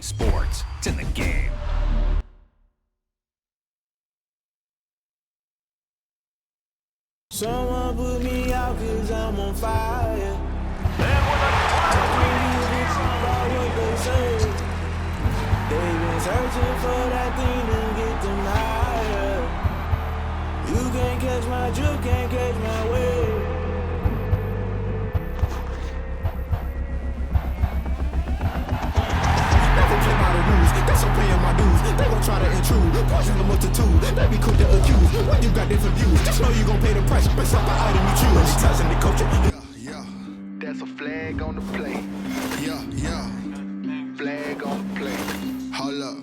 sports. It's in the game. Someone put me out 'cause I'm on fire. And with a They've been searching for that thing to get them higher. You can't catch my drift, can't catch my wave. Never play by the rules, that's so paying my dues. They gon' try to intrude, poison the multitude. They be quick to accuse, when you got different views. Just know you gon' pay the price, based off the item you choose. Touching the culture. Yeah, that's a flag on the play. Yeah, Flag on the play. hold up.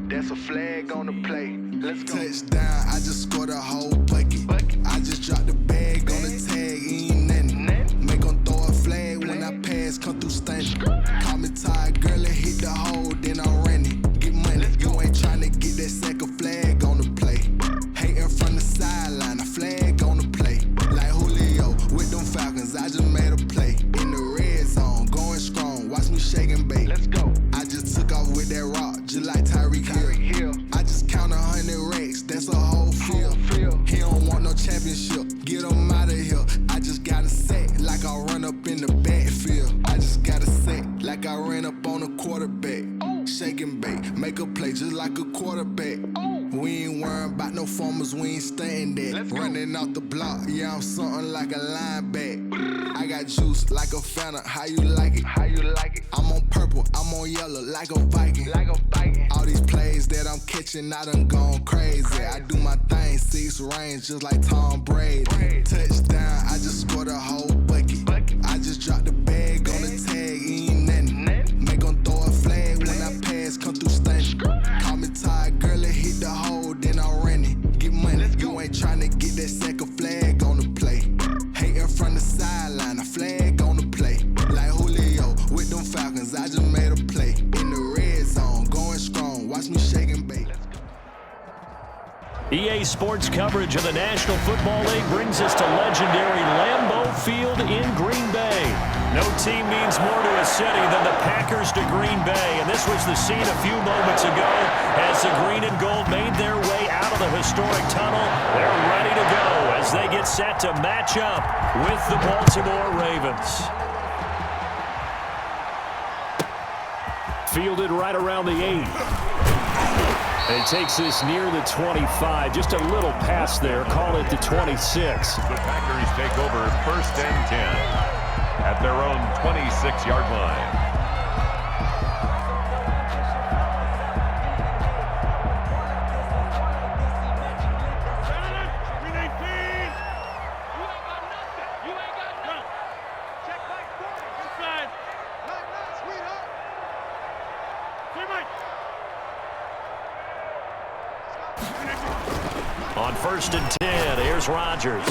That's a flag on the play. Let's go. Touchdown, I just scored a whole bucket. I just dropped the bag on the tag, ain't nothing. Make 'em throw a flag when I pass, come through stunning. Call me tired, girl, and hit the hole, then I ran it. Get money, you ain't tryna get that second flag on the play. Hating from the sideline, a flag on the play. Like Julio with them Falcons, I just made a play. In the red zone, going strong, watch me shake and bake. Let's go. I just took off with that rock, just like Tyreek Hill. I just count 100 racks, that's a whole field. He don't want no championship, get him out of here. I just gotta set like I run up in the backfield. I just gotta set like I ran up on a quarterback. Shake and bake, make a play just like a quarterback. We ain't worrying about no formers, we ain't staying there. Running off the block, yeah, I'm something like a linebacker. I got juice like a Fanta, how you like it? How you like it? I'm on purple, I'm on yellow like a Viking. Like a Viking. All these plays that I'm catching, I done gone crazy. I do my thing, 6 range just like Tom Brady. Touchdown, I just scored a whole bucket. I just dropped the bag on the tag, ain't nothing. Make 'em throw a flag when I pass, come through stunning. Call me tired, girl, and hit the hole, then I ran it. Get money, you ain't tryna get that second flag on the play. Hating from the sideline, a flag on the play. Like Julio with them Falcons, I just made a play. In the red zone, going strong, watch me shake and bake. EA Sports coverage of the National Football League brings us to legendary Lambeau Field in Green Bay. No team means more to a city than the Packers to Green Bay, and this was the scene a few moments ago as the green and gold made their way out of the historic tunnel. They're ready to go as they get set to match up with the Baltimore Ravens. Fielded right around the 8. And it takes this near the 25. Just a little pass there. Call it the 26. The Packers take over 1st and 10 at their own 26-yard line. On 1st and 10, here's Rodgers.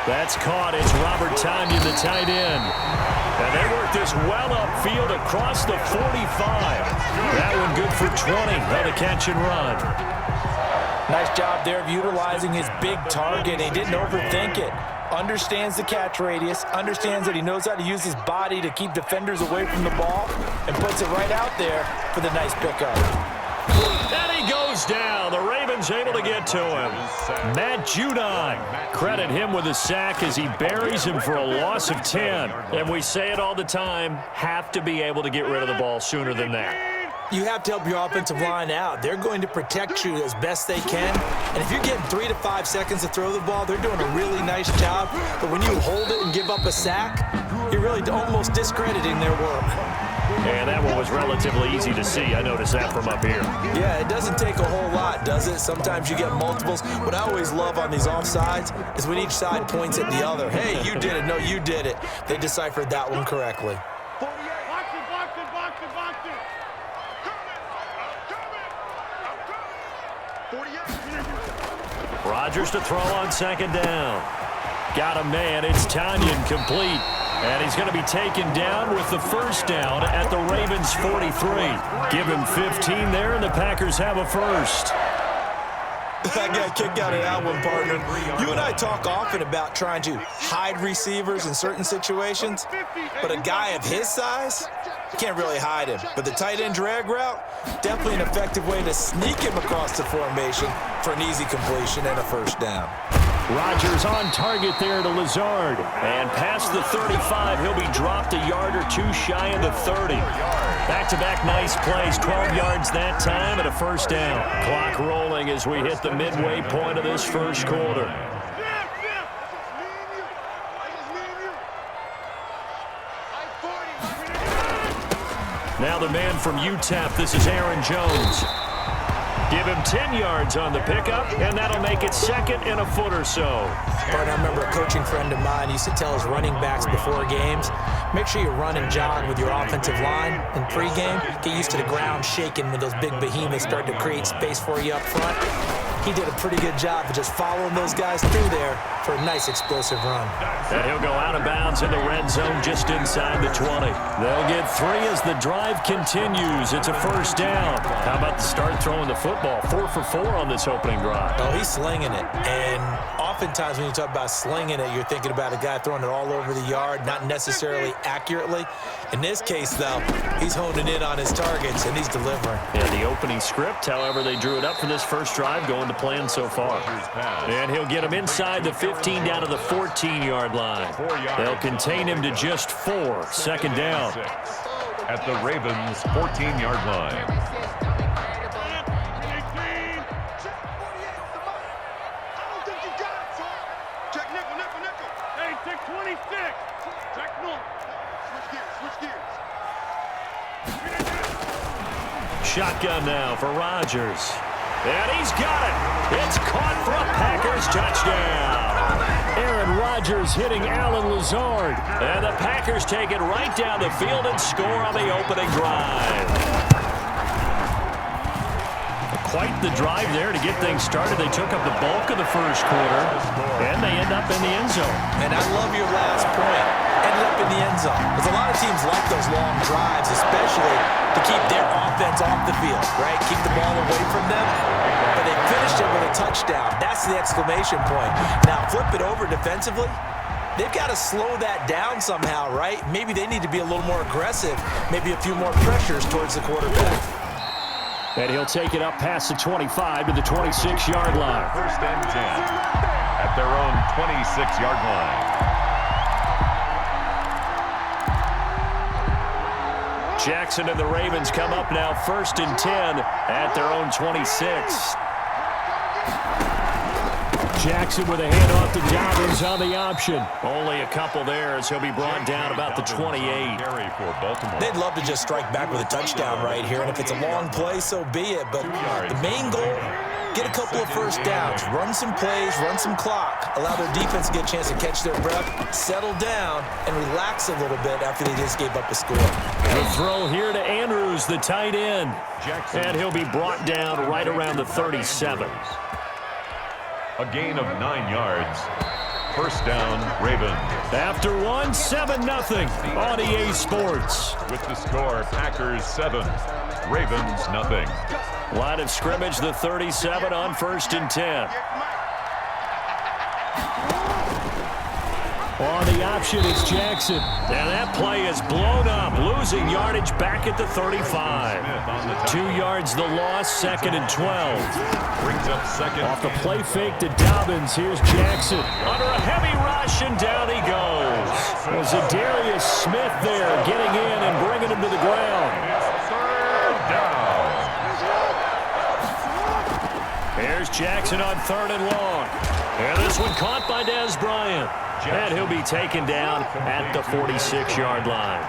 That's caught. It's Robert Tonyan, the tight end. And they work this well upfield across the 45. That one good for 20 on the catch and run. Nice job there of utilizing his big target. He didn't overthink it. Understands the catch radius, understands that he knows how to use his body to keep defenders away from the ball, and puts it right out there for the nice pickup. And he goes down. The Ravens able to get to him. Matt Judon. Credit him with a sack as he buries him for a loss of 10. And we say it all the time, have to be able to get rid of the ball sooner than that. You have to help your offensive line out. They're going to protect you as best they can. And if you're getting 3 to 5 seconds to throw the ball, they're doing a really nice job. But when you hold it and give up a sack, you're really almost discrediting their work. And that one was relatively easy to see. I noticed that from up here. Yeah, it doesn't take a whole lot, does it? Sometimes you get multiples. What I always love on these offsides is when each side points at the other. Hey, you did it. No, you did it. They deciphered that one correctly. Rodgers to throw on 2nd down. Got a man. It's Tonyan complete. And he's going to be taken down with the 1st down at the Ravens' 43. Give him 15 there, and the Packers have a 1st. I got kicked out of that one, partner. You and I talk often about trying to hide receivers in certain situations, but a guy of his size, can't really hide him. But the tight end drag route, definitely an effective way to sneak him across the formation for an easy completion and a first down. Rodgers on target there to Lazard. And past the 35, he'll be dropped a yard or two shy of the 30. Back-to-back nice plays, 12 yards that time and a first down. Clock rolling as we hit the midway point of this first quarter. Now the man from UTEP, this is Aaron Jones. Give him 10 yards on the pickup, and that'll make it second and a foot or so. Bart, I remember a coaching friend of mine used to tell his running backs before games, make sure you run and jog with your offensive line in pregame. Get used to the ground shaking when those big behemoths start to create space for you up front. He did a pretty good job of just following those guys through there for a nice explosive run. And he'll go out of bounds in the red zone just inside the 20. They'll get 3 as the drive continues. It's a first down. How about the start throwing the football? 4 for 4 on this opening drive. Oh, he's slinging it. And oftentimes when you talk about slinging it, you're thinking about a guy throwing it all over the yard, not necessarily accurately. In this case, though, he's honing in on his targets, and he's delivering. Yeah, the opening script, however, they drew it up for this first drive, going to plan so far. And he'll get him inside the 15 down to the 14-yard line. They'll contain him to just 4. Second down. At the Ravens' 14-yard line. Shotgun now for Rodgers. And he's got it. It's caught for a Packers touchdown. Aaron Rodgers hitting Alan Lazard. And the Packers take it right down the field and score on the opening drive. Quite the drive there to get things started. They took up the bulk of the first quarter, and they end up in the end zone. And I love your last point. Ended up in the end zone. Because a lot of teams like those long drives, especially to keep their offense off the field, right? Keep the ball away from them. But they finished it with a touchdown. That's the exclamation point. Now flip it over defensively. They've got to slow that down somehow, right? Maybe they need to be a little more aggressive. Maybe a few more pressures towards the quarterback. And he'll take it up past the 25 to the 26-yard line. First and 10 at their own 26-yard line. Jackson and the Ravens come up now first and 10 at their own 26. Jackson with a handoff to Dobbins on the option. Only a couple there as he'll be brought down about the 28. They'd love to just strike back with a touchdown right here, and if it's a long play, so be it. But the main goal, get a couple of first downs, run some plays, run some clock, allow their defense to get a chance to catch their breath, settle down, and relax a little bit after they just gave up a score. The throw here to Andrews, the tight end. And he'll be brought down right around the 37. A gain of 9 yards. First down, Ravens. After one, 7-0 on EA Sports. With the score, Packers 7, Ravens nothing. Line of scrimmage, the 37 on first and 10. On the option, it's Jackson. And that play is blown up, losing yardage back at the 35. 2 yards the loss, second and 12. Brings up second. Off the play fake to Dobbins, here's Jackson. Under a heavy rush, and down he goes. There's Zadarius Smith there, getting in and bringing him to the ground. Third down. Here's Jackson on 3rd and long. And this one caught by Dez Bryant. And he'll be taken down at the 46-yard line.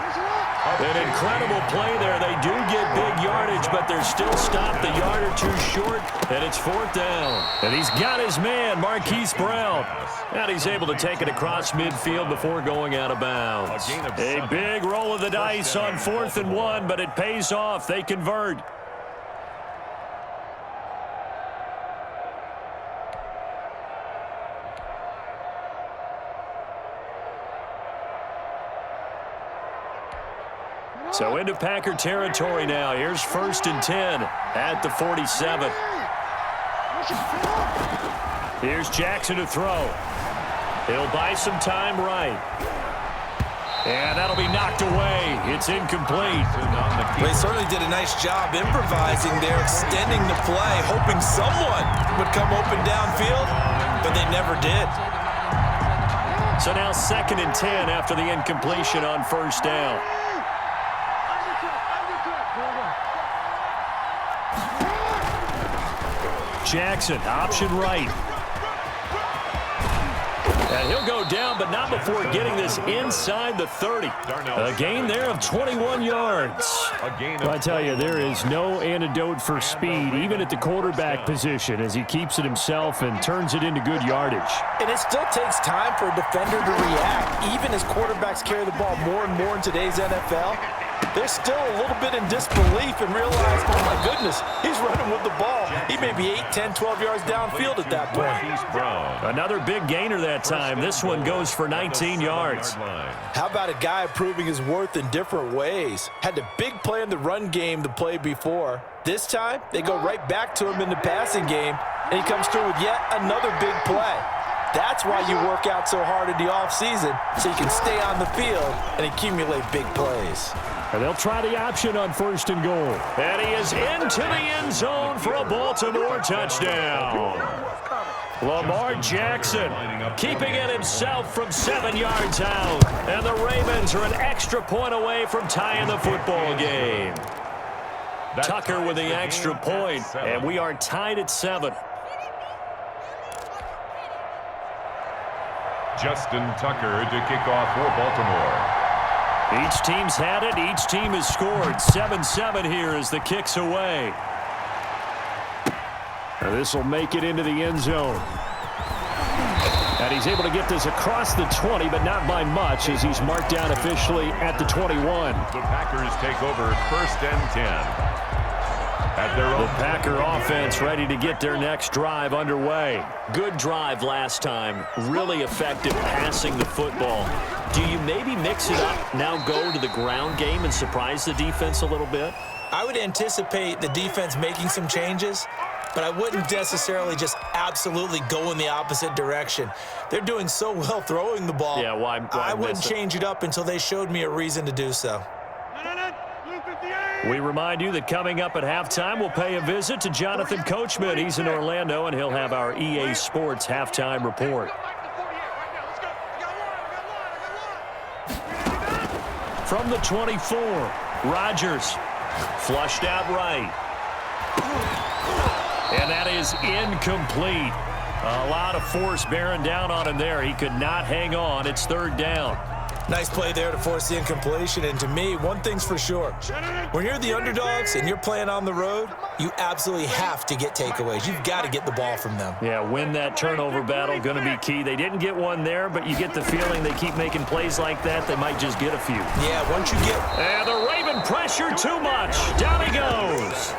An incredible play there. They do get big yardage, but they're still stopped a yard or two short, and it's 4th down. And he's got his man, Marquise Brown. And he's able to take it across midfield before going out of bounds. A big roll of the dice on 4th and 1, but it pays off. They convert. So into Packer territory now. Here's 1st and 10 at the 47. Here's Jackson to throw. He'll buy some time right. And that'll be knocked away. It's incomplete. They certainly did a nice job improvising there, extending the play, hoping someone would come open downfield, but they never did. So now 2nd and 10 after the incompletion on 1st down. Jackson, option right. And he'll go down, but not before getting this inside the 30. A gain there of 21 yards. Well, I tell you, there is no antidote for speed, even at the quarterback position, as he keeps it himself and turns it into good yardage. And it still takes time for a defender to react. Even as quarterbacks carry the ball more and more in today's NFL, they're still a little bit in disbelief and realize, oh my goodness, he's running with the ball. He may be 8, 10, 12 yards downfield at that point. Another big gainer that time. This one goes for 19 yards. How about a guy proving his worth in different ways? Had a big play in the run game the play before. This time, they go right back to him in the passing game, and he comes through with yet another big play. That's why you work out so hard in the offseason, so you can stay on the field and accumulate big plays. And they'll try the option on 1st and goal. And he is into the end zone for a Baltimore touchdown. Lamar Jackson keeping it himself from 7 yards out. And the Ravens are an extra point away from tying the football game. Tucker with the extra point, and we are tied at 7. Justin Tucker to kick off for Baltimore. Each team's had it. Each team has scored. 7-7 here as the kick's away. This will make it into the end zone. And he's able to get this across the 20, but not by much, as he's marked down officially at the 21. The Packers take over 1st and 10. The Packer offense ready to get their next drive underway. Good drive last time. Really effective passing the football. Do you maybe mix it up, now go to the ground game and surprise the defense a little bit? I would anticipate the defense making some changes, but I wouldn't necessarily just absolutely go in the opposite direction. They're doing so well throwing the ball. Yeah, why I wouldn't change it up until they showed me a reason to do so. We remind you that coming up at halftime, we'll pay a visit to Jonathan Coachman. He's in Orlando, and he'll have our EA Sports halftime report. From the 24, Rodgers flushed out right. And that is incomplete. A lot of force bearing down on him there. He could not hang on. It's 3rd down. Nice play there to force the incompletion. And to me, one thing's for sure. When you're the underdogs and you're playing on the road, you absolutely have to get takeaways. You've got to get the ball from them. Yeah, win that turnover battle, going to be key. They didn't get one there, but you get the feeling they keep making plays like that, they might just get a few. Yeah, once you get... And the Raven pressure too much. Down he goes.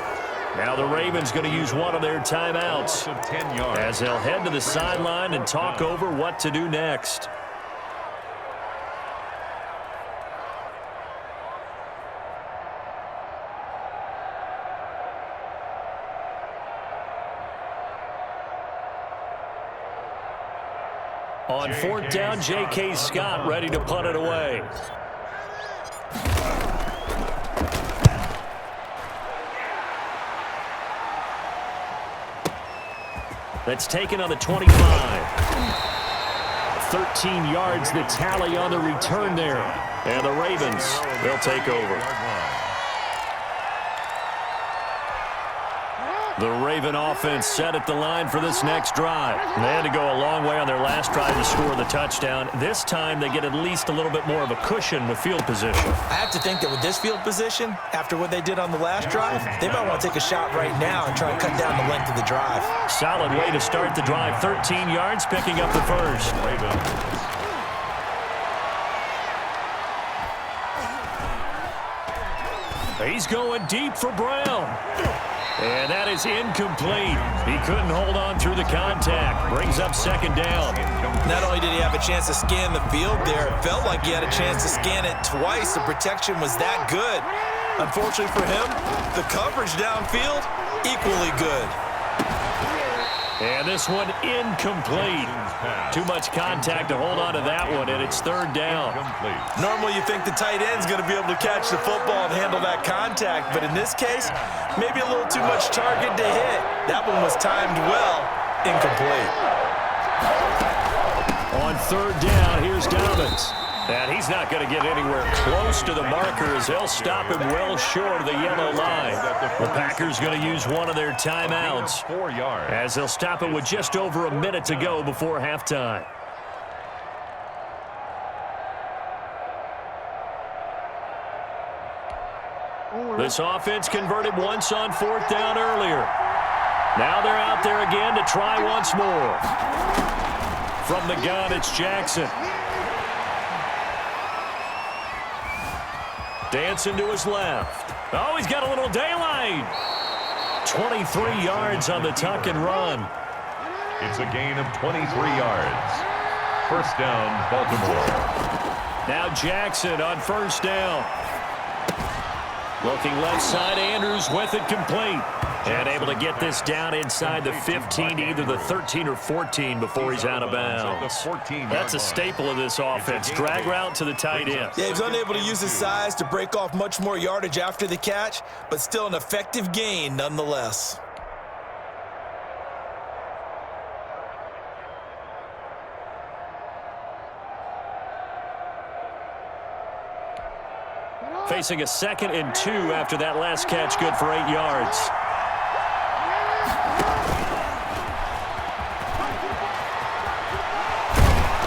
Now the Ravens going to use one of their timeouts as they'll head to the sideline and talk over what to do next. On 4th down, J.K. Scott ready to punt it away. That's taken on the 25. 13 yards the tally on the return there. And the Ravens, they'll take over. The Raven offense set at the line for this next drive. They had to go a long way on their last drive to score the touchdown. This time they get at least a little bit more of a cushion with field position. I have to think that with this field position, after what they did on the last drive, they might want to take a shot right now and try and cut down the length of the drive. Solid way to start the drive. 13 yards, picking up the first. He's going deep for Brown. And that is incomplete. He couldn't hold on through the contact. Brings up 2nd down. Not only did he have a chance to scan the field there, it felt like he had a chance to scan it twice. The protection was that good. Unfortunately for him, the coverage downfield, equally good. And this one incomplete. Too much contact to hold on to that one, and it's third down. Normally you think the tight end's going to be able to catch the football and handle that contact, but in this case, maybe a little too much target to hit. That one was timed well, incomplete. On third down, here's Dobbins. And he's not going to get anywhere close to the marker as they'll stop him well short of the yellow line. The Packers going to use one of their timeouts as they'll stop it with just over a minute to go before halftime. This offense converted once on fourth down earlier. Now they're out there again to try once more. From the gun, it's Jackson. Dancing to his left. Oh, he's got a little daylight. 23 yards on the tuck and run. It's a gain of 23 yards. First down, Baltimore. Now Jackson on first down. Looking left side, Andrews with it complete. And able to get this down inside the 15 to either the 13 or 14 before he's out of bounds. That's a staple of this offense. Drag route to the tight end. Yeah, he's unable to use his size to break off much more yardage after the catch, but still an effective gain nonetheless. Facing a 2nd and 2 after that last catch, good for 8 yards.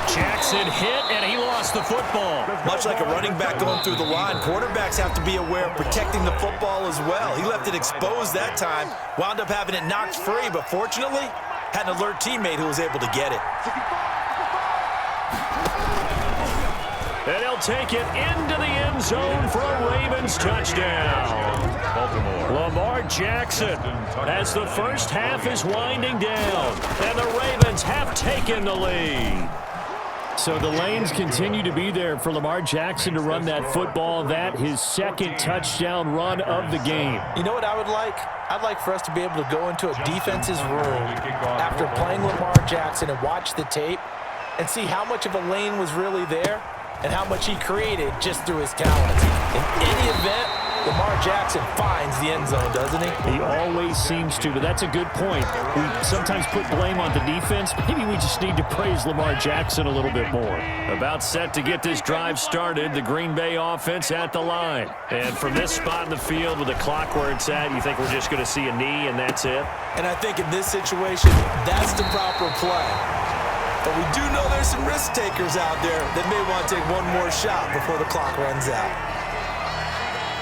Jackson hit, and he lost the football. Much like a running back going through the line, quarterbacks have to be aware of protecting the football as well. He left it exposed that time, wound up having it knocked free, but fortunately, had an alert teammate who was able to get it. And he'll take it into the end zone for a Ravens touchdown. Lamar Jackson as the first half is winding down, and the Ravens have taken the lead. So the lanes continue to be there for Lamar Jackson to run that football. That his second touchdown run of the game. You know what I would like? I'd like for us to be able to go into a defense's room after playing Lamar Jackson and watch the tape and see how much of a lane was really there and how much he created just through his talents. In any event, Lamar Jackson finds the end zone, doesn't he? He always seems to, but that's a good point. We sometimes put blame on the defense. Maybe we just need to praise Lamar Jackson a little bit more. About set to get this drive started, the Green Bay offense at the line. And from this spot in the field with the clock where it's at, you think we're just going to see a knee and that's it? And I think in this situation, that's the proper play. But we do know there's some risk takers out there that may want to take one more shot before the clock runs out.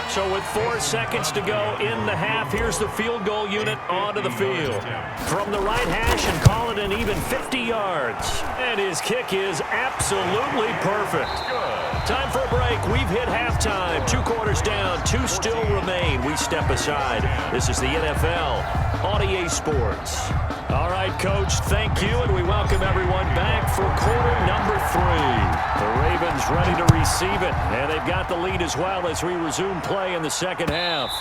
So with 4 seconds to go in the half, here's the field goal unit onto the field. From the right hash and call it an even 50 yards. And his kick is absolutely perfect. Time for a break. We've hit halftime. 2 quarters down, 2 still remain. We step aside. This is the NFL on EA Sports. All right, Coach, thank you, and we welcome everyone back for quarter number 3. The Ravens ready to receive it, and they've got the lead as well as we resume play in the second half.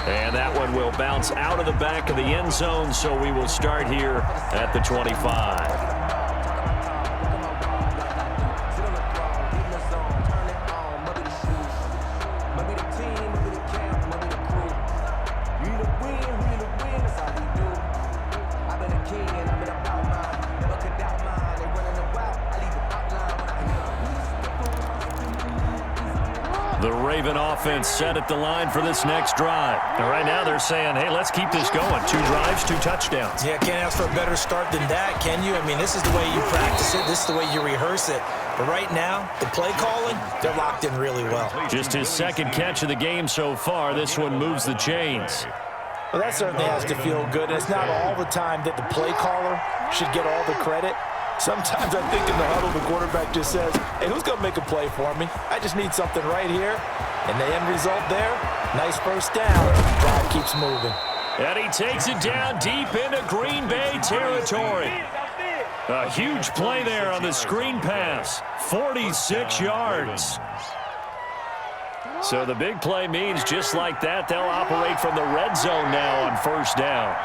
And that one will bounce out of the back of the end zone, so we will start here at the 25. The Raven offense set at the line for this next drive. And right now they're saying, hey, let's keep this going. 2 drives, 2 touchdowns. Yeah, can't ask for a better start than that, can you? I mean, this is the way you practice it. This is the way you rehearse it. But right now, the play calling, they're locked in really well. Just his second catch of the game so far. This one moves the chains. Well, that certainly has to feel good. And it's not all the time that the play caller should get all the credit. Sometimes I think in the huddle, the quarterback just says, hey, who's going to make a play for me? I just need something right here. And the end result there, nice first down. Drive keeps moving. And he takes it down deep into Green Bay territory. A huge play there on the screen pass. 46 yards. So the big play means just like that, they'll operate from the red zone now on first down.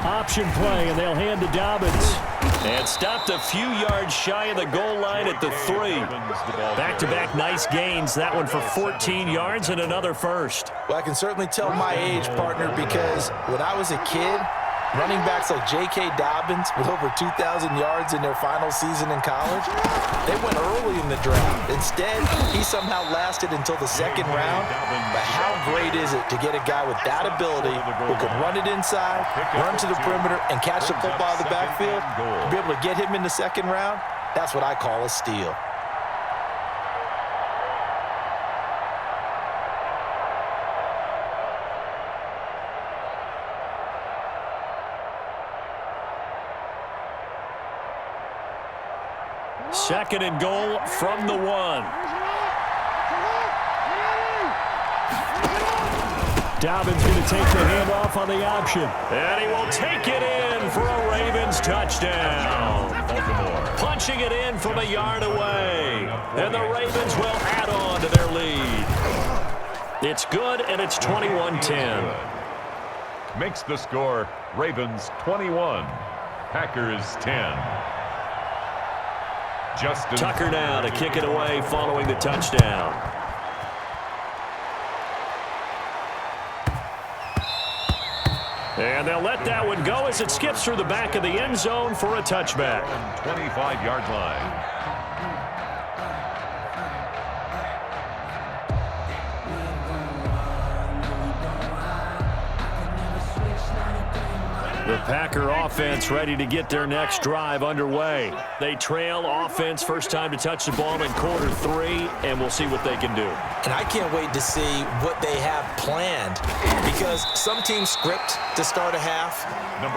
Option play, and they'll hand to Dobbins. And stopped a few yards shy of the goal line at the 3. Back-to-back nice gains. That one for 14 yards and another first. Well, I can certainly tell my age, partner, because when I was a kid, running backs like J.K. Dobbins with over 2,000 yards in their final season in college, they went early in the draft. Instead, he somehow lasted until the second round. But how great is it to get a guy with that ability who can run it inside, run to the perimeter, and catch the football out of the backfield? To be able to get him in the second round, that's what I call a steal. Second and goal from the 1. Dobbins going to take the handoff on the option. And he will take it in for a Ravens touchdown. Punching it in from a yard away. And the Ravens will add on to their lead. It's good, and it's 21-10. Makes the score Ravens 21, Packers 10. Justin Tucker now to kick it away following the touchdown. And they'll let that one go as it skips through the back of the end zone for a touchback. 25-yard line. The Packer offense ready to get their next drive underway. They trail offense first time to touch the ball in quarter 3, and we'll see what they can do. And I can't wait to see what they have planned, because some teams script to start a half.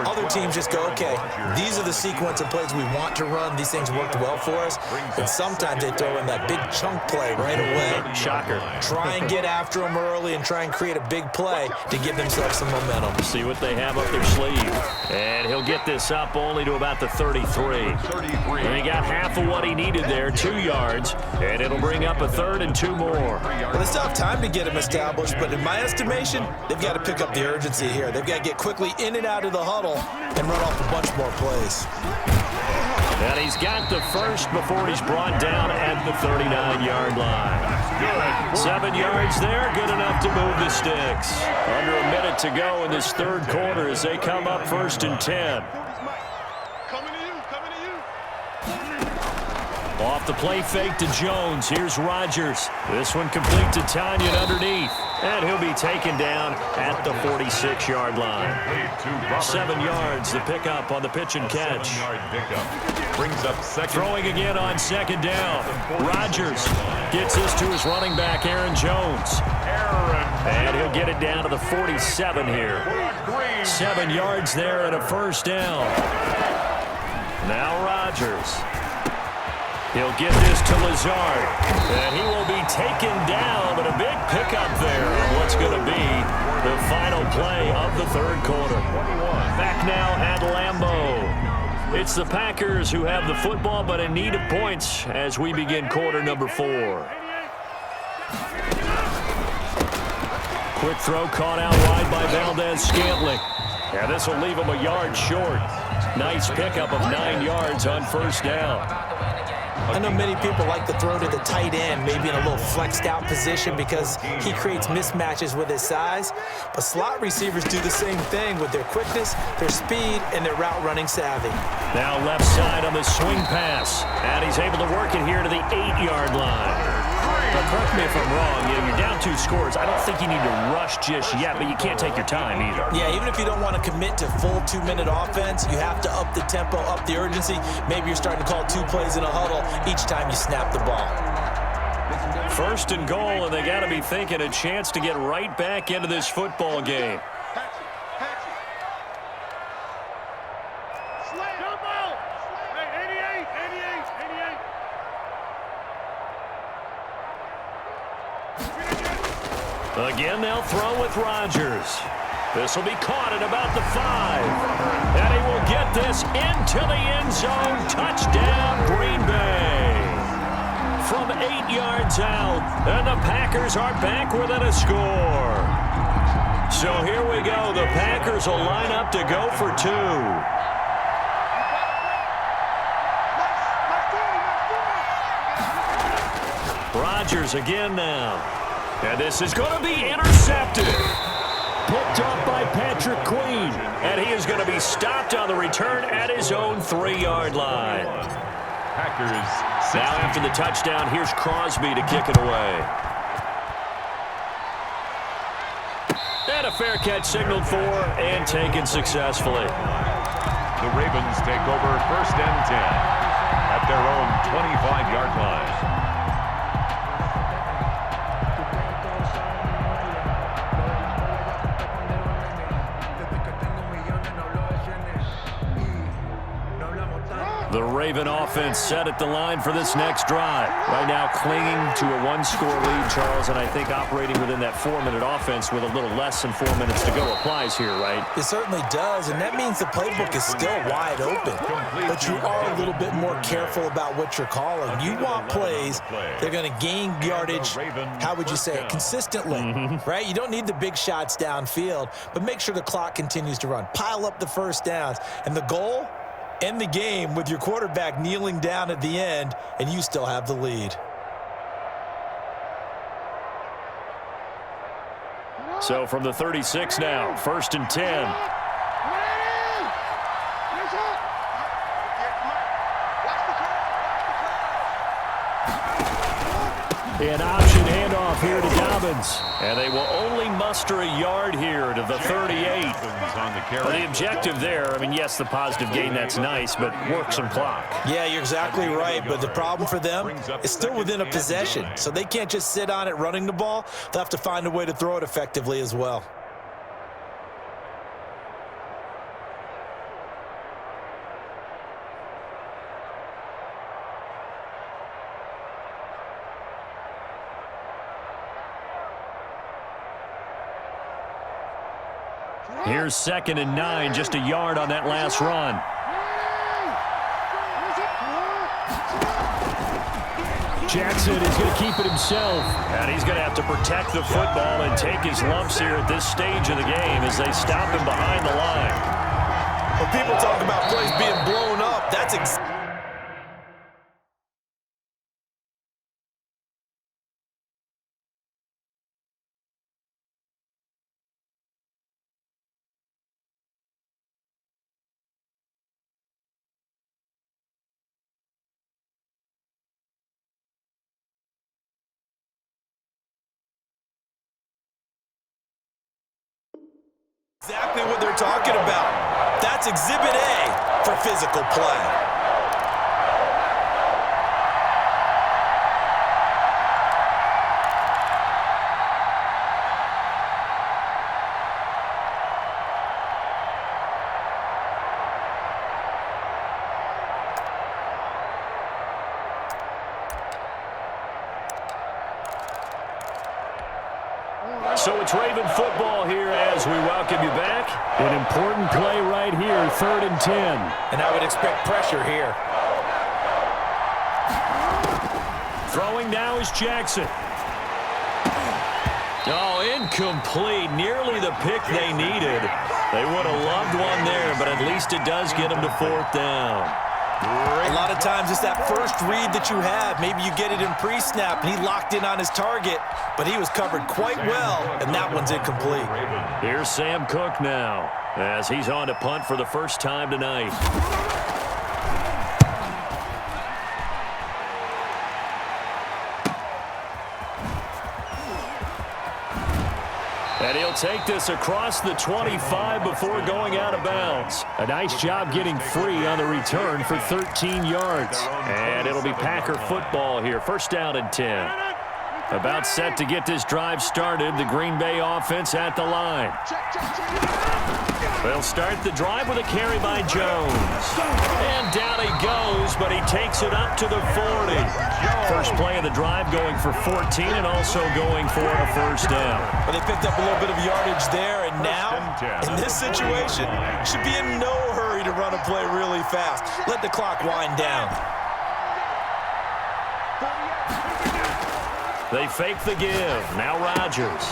Other teams just go, okay, these are the sequence of plays we want to run. These things worked well for us. And sometimes they throw in that big chunk play right away. Shocker. Try and get after them early and try and create a big play to give themselves some momentum. See what they have up their sleeve. And he'll get this up only to about the 33. And he got half of what he needed there, 2 yards. And it'll bring up a 3rd and 2 more. Well, they still have time to get him established, but in my estimation, they've got to pick up the urgency here. They've got to get quickly in and out of the huddle and run off a bunch more plays. And he's got the first before he's brought down at the 39-yard line. 7 yards there, good enough to move the sticks. Under a minute to go in this third quarter as they come up 1st and 10. Off the play fake to Jones. Here's Rodgers. This one complete to Tanyan underneath. And he'll be taken down at the 46-yard line. 7 yards, the pickup on the pitch and catch. Brings up second. Throwing again on second down. Rodgers gets this to his running back, Aaron Jones. And he'll get it down to the 47 here. 7 yards there and a first down. Now Rodgers. He'll get this to Lazard, and he will be taken down, but a big pickup there on what's going to be the final play of the third quarter. Back now at Lambeau. It's the Packers who have the football, but in need of points as we begin quarter number 4. Quick throw caught out wide by Valdez-Scantling. And this will leave him a yard short. Nice pickup of 9 yards on first down. I know many people like to throw to the tight end, maybe in a little flexed out position because he creates mismatches with his size. But slot receivers do the same thing with their quickness, their speed, and their route running savvy. Now left side on the swing pass. And he's able to work it here to the 8-yard line. But correct me if I'm wrong, you're down 2 scores. I don't think you need to rush just yet, but you can't take your time either. Yeah, even if you don't want to commit to full 2-minute offense, you have to up the tempo, up the urgency. Maybe you're starting to call 2 plays in a huddle each time you snap the ball. 1st and goal, and they got to be thinking a chance to get right back into this football game. Again, they'll throw with Rodgers. This will be caught at about the 5. And he will get this into the end zone. Touchdown, Green Bay. From 8 yards out, and the Packers are back within a score. So here we go. The Packers will line up to go for two. Rodgers again now. And this is going to be intercepted. Picked up by Patrick Queen. And he is going to be stopped on the return at his own 3-yard line. Packers. Now after the touchdown, here's Crosby to kick it away. And a fair catch signaled for and taken successfully. The Ravens take over 1st and 10 at their own 25-yard line. The Raven offense set at the line for this next drive. Right now clinging to a 1-score lead, Charles, and I think operating within that 4-minute offense with a little less than 4 minutes to go applies here, right? It certainly does, and that means the playbook is still wide open. But you are a little bit more careful about what you're calling. You want plays that are going to gain yardage, how would you say it, consistently, right? You don't need the big shots downfield, but make sure the clock continues to run. Pile up the first downs, and the goal, end the game with your quarterback kneeling down at the end, and you still have the lead. So from the 36 now, 1st and 10. An option handoff here to Dobbins. And they will only muster a yard here to the 38. The objective there, I mean, yes, the positive gain, that's nice, but work some clock. Yeah, you're exactly right, but the problem for them is still within a possession, so they can't just sit on it running the ball. They'll have to find a way to throw it effectively as well. Here's 2nd and 9, just a yard on that last run. Jackson is going to keep it himself. And he's going to have to protect the football and take his lumps here at this stage of the game as they stop him behind the line. When people talk about plays being blown up, that's exactly what they're talking about. That's Exhibit A for physical play. So it's Raven football here as we welcome you back. An important play right here, 3rd and 10. And I would expect pressure here. Throwing now is Jackson. Oh, incomplete. Nearly the pick they needed. They would have loved one there, but at least it does get them to 4th down. A lot of times it's that first read that you have. Maybe you get it in pre-snap, and he locked in on his target, but he was covered quite well, and that one's incomplete. Here's Sam Cook now as he's on to punt for the first time tonight. And he'll take this across the 25 before going out of bounds. A nice job getting free on the return for 13 yards. And it'll be Packer football here. 1st down and 10. About set to get this drive started. The Green Bay offense at the line. They'll start the drive with a carry by Jones. And down he goes, but he takes it up to the 40. First play of the drive going for 14 and also going for a 1st down. But they picked up a little bit of yardage there, and now, in this situation, should be in no hurry to run a play really fast. Let the clock wind down. They fake the give. Now Rodgers.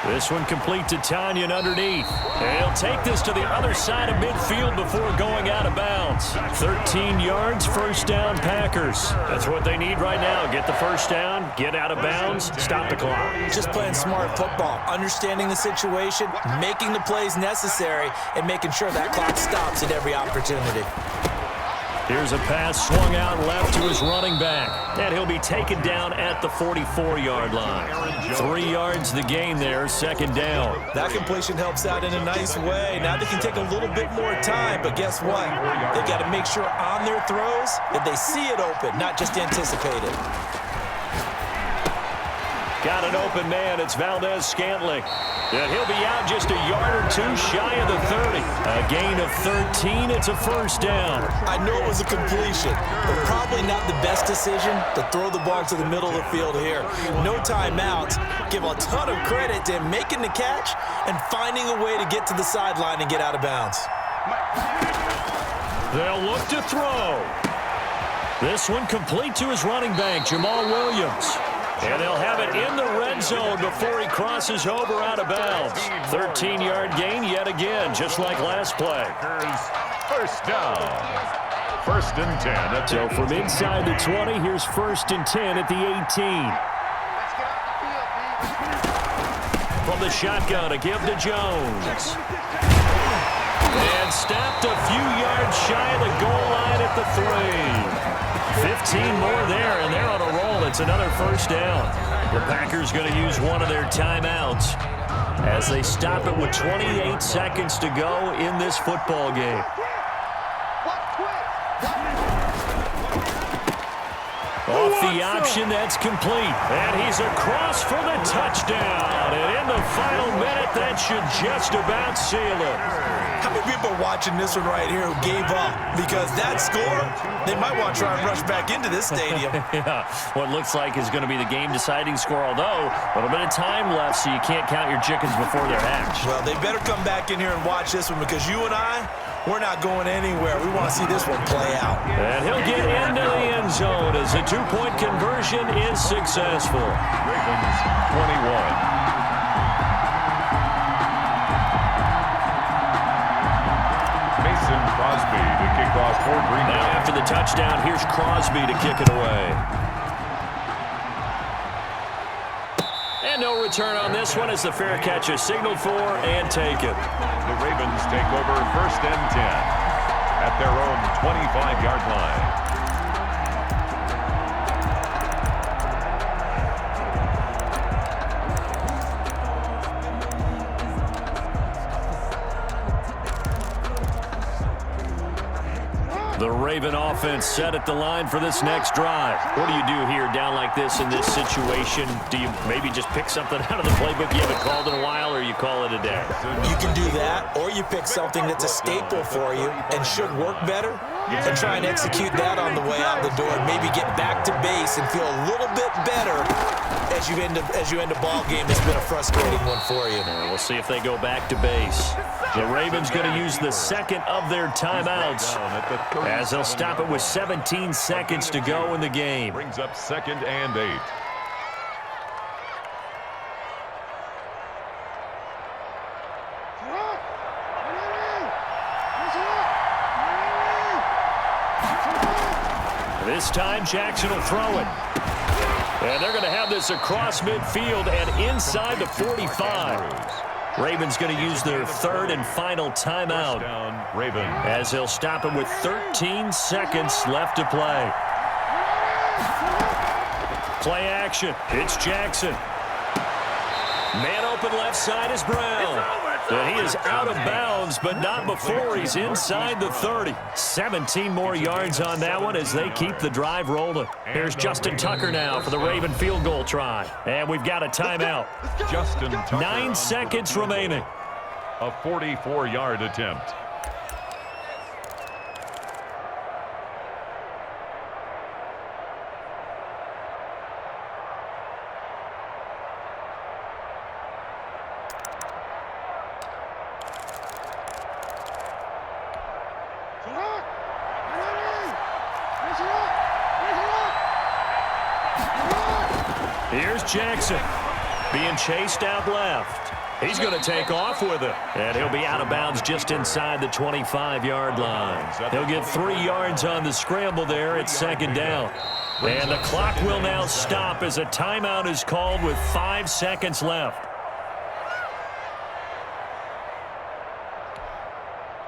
This one complete to Tanyan underneath. And he'll take this to the other side of midfield before going out of bounds. 13 yards, first down Packers. That's what they need right now. Get the first down, get out of bounds, stop the clock. Just playing smart football, understanding the situation, making the plays necessary, and making sure that clock stops at every opportunity. Here's a pass swung out left to his running back. And he'll be taken down at the 44-yard line. 3 yards the gain there, second down. That completion helps out in a nice way. Now they can take a little bit more time, but guess what? They got to make sure on their throws that they see it open, not just anticipate it. Got an open man. It's Valdez-Scantling. And he'll be out just a yard or two shy of the 30. A gain of 13. It's a first down. I know it was a completion, but probably not the best decision to throw the ball to the middle of the field here. No timeouts. Give a ton of credit to him making the catch and finding a way to get to the sideline and get out of bounds. They'll look to throw. This one complete to his running back, Jamal Williams. And they'll have it in the red zone before he crosses over out of bounds. 13-yard gain yet again, just like last play. First down. First and 10. So from inside the 20, here's first and 10 at the 18. From the shotgun, a give to Jones. And stopped a few yards shy of the goal line at the 3. 15 more there, and they're on a roll. It's another first down. The Packers going to use one of their timeouts as they stop it with 28 seconds to go in this football game. Off the option, that's complete. And he's across for the touchdown. And in the final minute, that should just about seal it. How many people are watching this one right here who gave up? Because that score, they might want to try and rush back into this stadium. Yeah, what looks like is going to be the game-deciding score, although a little bit of time left, so you can't count your chickens before they're hatched. Well, they better come back in here and watch this one because you and I, we're not going anywhere. We want to see this one play out. And he'll get into the end zone as a two-point conversion is successful. Ravens 21. Crosby to kick off for Green Bay. Now after the touchdown, here's Crosby to kick it away. And no return on this one as the fair catch is signaled for and taken. The Ravens take over first and 10 at their own 25-yard line. The Raven offense set at the line for this next drive. What do you do here down like this in this situation? Do you maybe just pick something out of the playbook you haven't called in a while, or you call it a day? You can do that, or you pick something that's a staple for you and should work better and try and execute that on the way out the door and maybe get back to base and feel a little bit better as you end a ball game that's been a frustrating one for you. We'll see if they go back to base. The Ravens going to use the second of their timeouts as they'll stop it with 17 seconds to go in the game. Brings up second and 8. This time Jackson will throw it. And they're going to have this across midfield and inside the 45. Ravens going to use their third and final timeout as they'll stop it with 13 seconds left to play. Play action. It's Jackson. Man open left side is Brown. And he is out of bounds, but not before he's inside the 30. 17 more yards on that one as they keep the drive rolling. Here's Justin Tucker now for the Raven field goal try. And we've got a timeout. Justin Tucker 9 seconds remaining. A 44-yard attempt. Here's Jackson being chased out left. He's going to take off with it. And he'll be out of bounds just inside the 25-yard line. He'll get 3 yards on the scramble there. It's second down. And the clock will now stop as a timeout is called with 5 seconds left.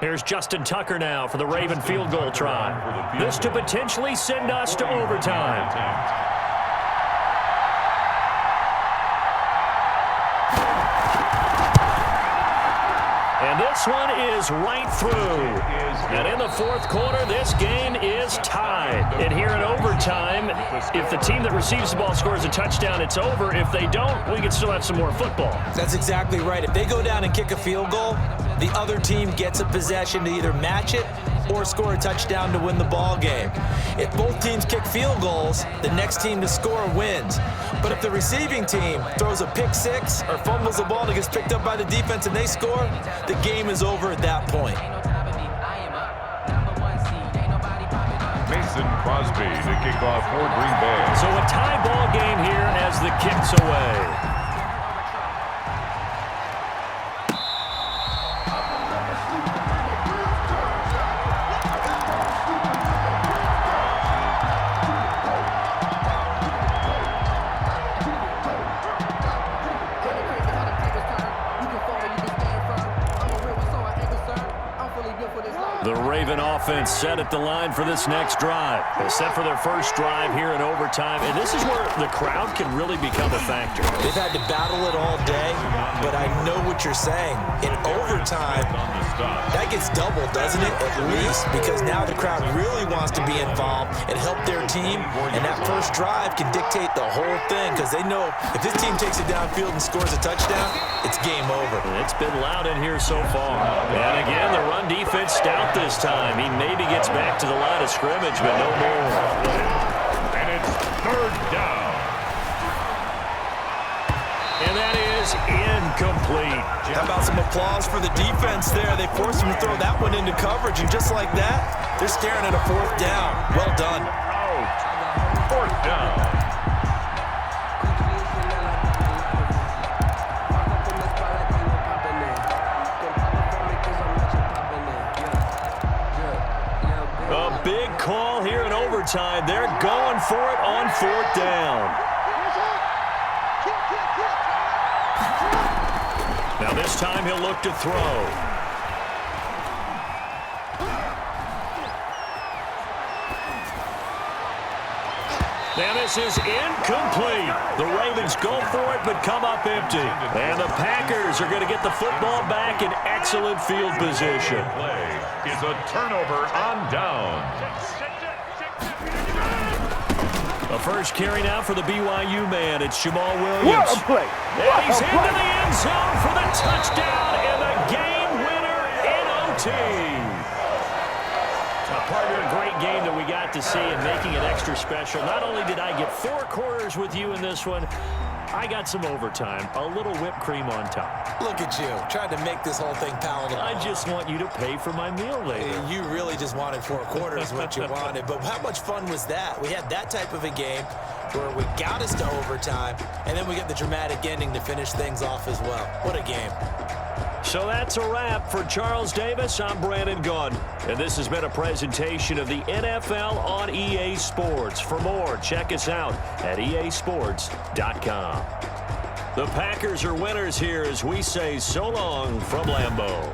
Here's Justin Tucker now for the Raven field goal try. This to potentially send us to overtime. And this one is right through. And in the fourth quarter, this game is tied. And here in overtime, if the team that receives the ball scores a touchdown, it's over. If they don't, we can still have some more football. That's exactly right. If they go down and kick a field goal, the other team gets a possession to either match it or score a touchdown to win the ball game. If both teams kick field goals, the next team to score wins. But if the receiving team throws a pick six or fumbles the ball and it gets picked up by the defense and they score, the game is over at that point. Mason Crosby to kick off for Green Bay. So a tie ball game here as the kick's away. The Raven offense set at the line for this next drive. They're set for their first drive here in overtime, and this is where the crowd can really become a factor. They've had to battle it all day, but I know what you're saying. In overtime, that gets doubled, doesn't it? At least, because now the crowd really wants to be involved and help their team, and that first drive can dictate the whole thing, because they know if this team takes it downfield and scores a touchdown, it's game over. It's been loud in here so far. And again, the run defense stout this time. He maybe gets back to the line of scrimmage, but no more. And it's third down. And that is incomplete. How about some applause for the defense there? They forced him to throw that one into coverage, and just like that, they're staring at a fourth down. Well done. Out. Fourth down. A big call here in overtime. They're going for it on fourth down. Now this time he'll look to throw. Now this is incomplete. The Ravens go for it but come up empty. And the Packers are going to get the football back in excellent field position. Play is a turnover on down. The first carry now for the BYU man. It's Jamal Williams. What a play. And he's into the end zone for the touchdown and the game winner in OT. Partner, a great game that we got to see and making it extra special. Not only did I get 4 quarters with you in this one, I got some overtime, a little whipped cream on top. Look at you, trying to make this whole thing palatable. I just want you to pay for my meal later. You really just wanted 4 quarters, what you wanted. But how much fun was that? We had that type of a game where we got us to overtime, and then we get the dramatic ending to finish things off as well. What a game. So that's a wrap for Charles Davis. I'm Brandon Gunn, and this has been a presentation of the NFL on EA Sports. For more, check us out at easports.com. The Packers are winners here as we say so long from Lambeau.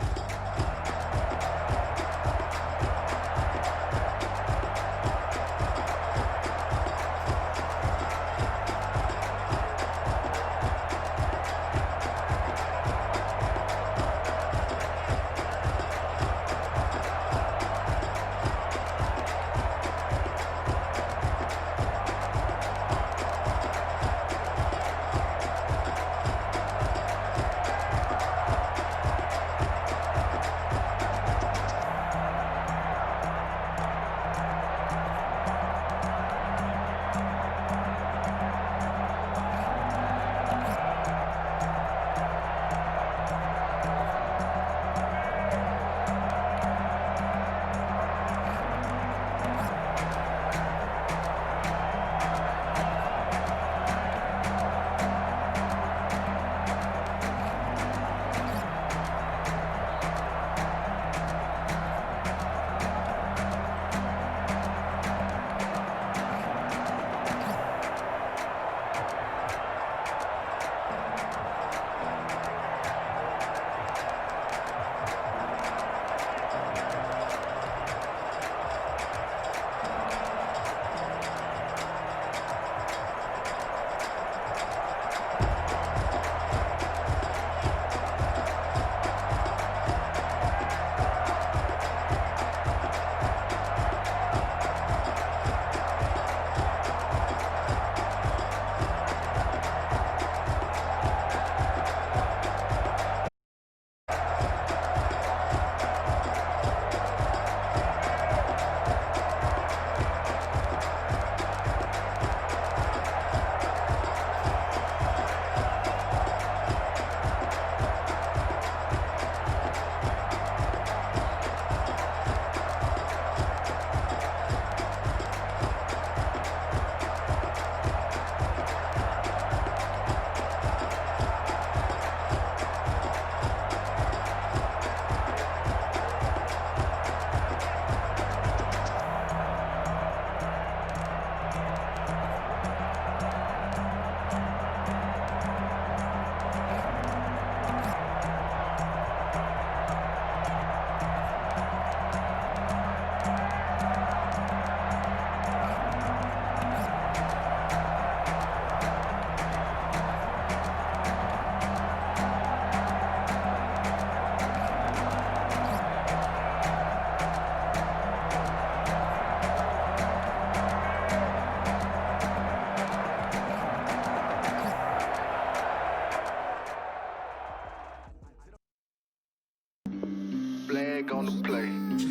on the play.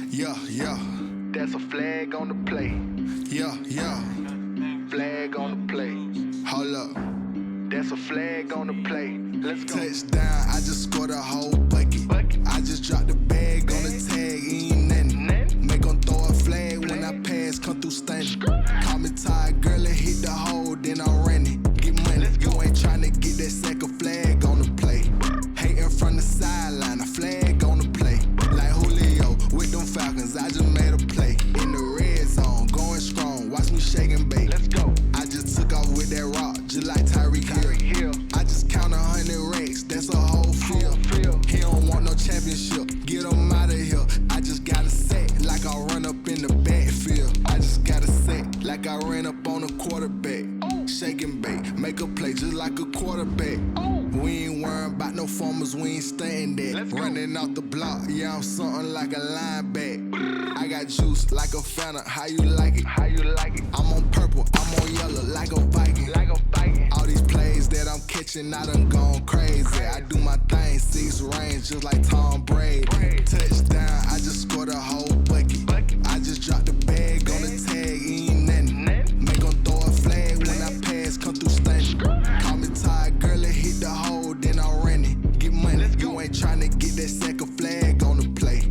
Yeah, yeah, That's a flag on the play. yeah, yeah. Flag on the play. Hold up. That's a flag on the play. Let's go. Touchdown, I just scored a whole bucket. I just dropped the bag on the tag, ain't nothing. Make 'em throw a flag when I pass, come through stunning. Call me tired, girl, and hit the hole, then I'm running. Get money, you ain't tryna get that second flag on the play. Hating from the sideline, a flag on the play. Like Julio with them Falcons, I just made a play. In the red zone, going strong, watch me shake and bake. Let's go. I just took off with that rock, just like Tyreek Hill. I just count 100 racks, that's a whole field. He don't want no championship, get him out of here. I just got a set, like I run up in the backfield. I just got a set, like I ran up on a quarterback. Shake and bake, make a play just like a quarterback. We ain't worrying about no formers, we ain't staying there. Running off the block, yeah, I'm something like a lineback. I got juice like a Fanta, how you like it? How you like it? I'm on purple, I'm on yellow, like a Viking. Like a Viking. All these plays that I'm catching, I done gone crazy. I do my thing, 6 range, just like Tom Brady. Touchdown, I just scored a whole bucket. I just dropped the bag on the tag, ain't nothing. Make 'em throw a flag when I pass, come through stunning. Call me tired, girl, and hit the hole, then I'm running. Get money, you ain't tryna get that second flag on the play.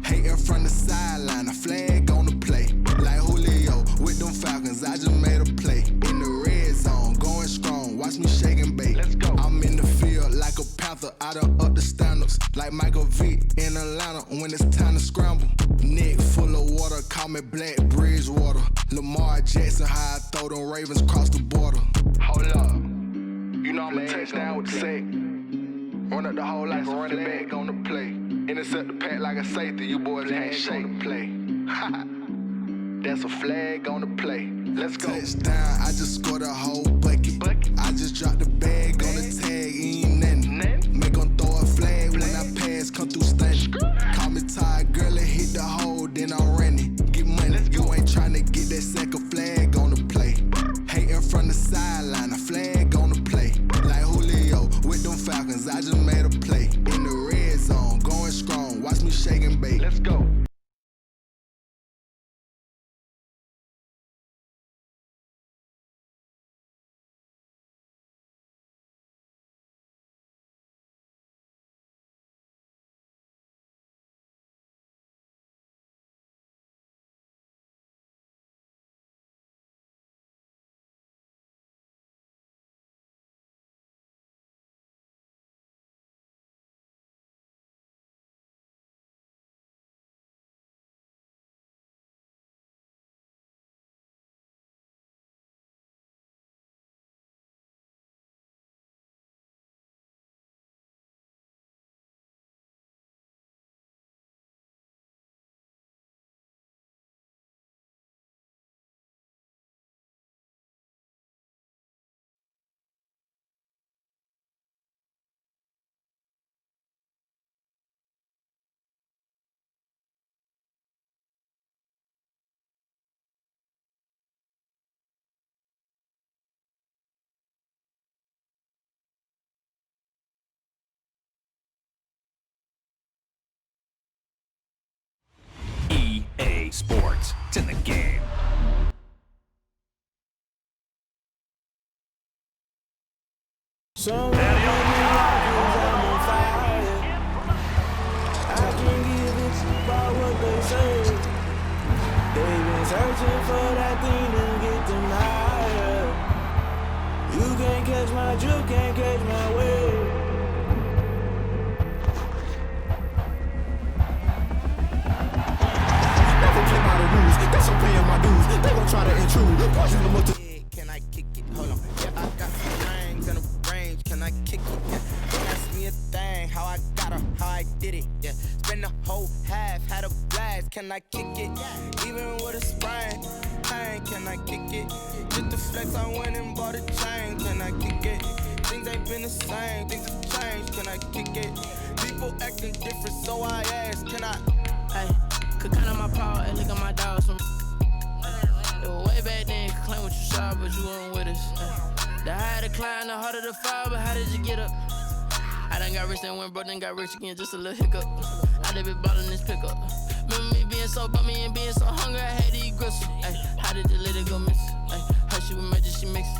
Hating from the sideline, a flag on the play. Like Julio with them Falcons, I just made a play. In the red zone, going strong, watch me shake and bake. Let's go. I'm in the field like a Panther, I done up the standards. Like Michael Vick in Atlanta when it's time to scramble. Neck full of water, call me Black Bridgewater. Lamar Jackson, how I throw them Ravens cross the border. Hold up. You know I'm a touchdown with the sack. Run up the hole like a running back on the play. Intercept the pack like a safety. You boys can't shake the play. That's a flag on the play. Let's go. Touchdown, I just scored a whole bucket. I just dropped the bag on the tag, ain't nothing. Make 'em throw a flag when I pass, come through stunning. Call me tired, girl, and hit the hole, then I'm running. Get money, you ain't tryna get that second flag on the play. Hating from the sideline, a flag on the play. Like Julio with them Falcons, I just made a play. In the red zone, going strong, watch me shake and bake. Let's go. EA Sports. It's in the game. Some I'm on fire. I can't give a shit about what they say. They've been searching for that thing to get them higher. You can't catch my drift, can't catch my wave. Never play by the rules, guess I'm paying my dues. They gon' try to intrude, poison them up to. Can I kick it? Hold on. Yeah, I got some rings in the range. Can I kick it? Yeah. Don't ask me a thing. How I got her, how I did it. Yeah. Spend the whole half, had a blast. Can I kick it? Even with a sprain. Hey, can I kick it? Just the flex, I went and bought a chain. Can I kick it? Things ain't been the same. Things have changed. Can I kick it? People acting different, so I ask. Can I? Hey, could count on my power and look at my dogs from. It was way back then, could claim what you saw, but you weren't with us. The higher the climb, the harder the fall, but how did you get up? I done got rich and went broke, then got rich again, just a little hiccup. I done been ballin' this pickup. Remember me being so bummy and being so hungry, I had to eat gristle. Ay, how did the lady go miss? Ay, her she was magic, she mixed.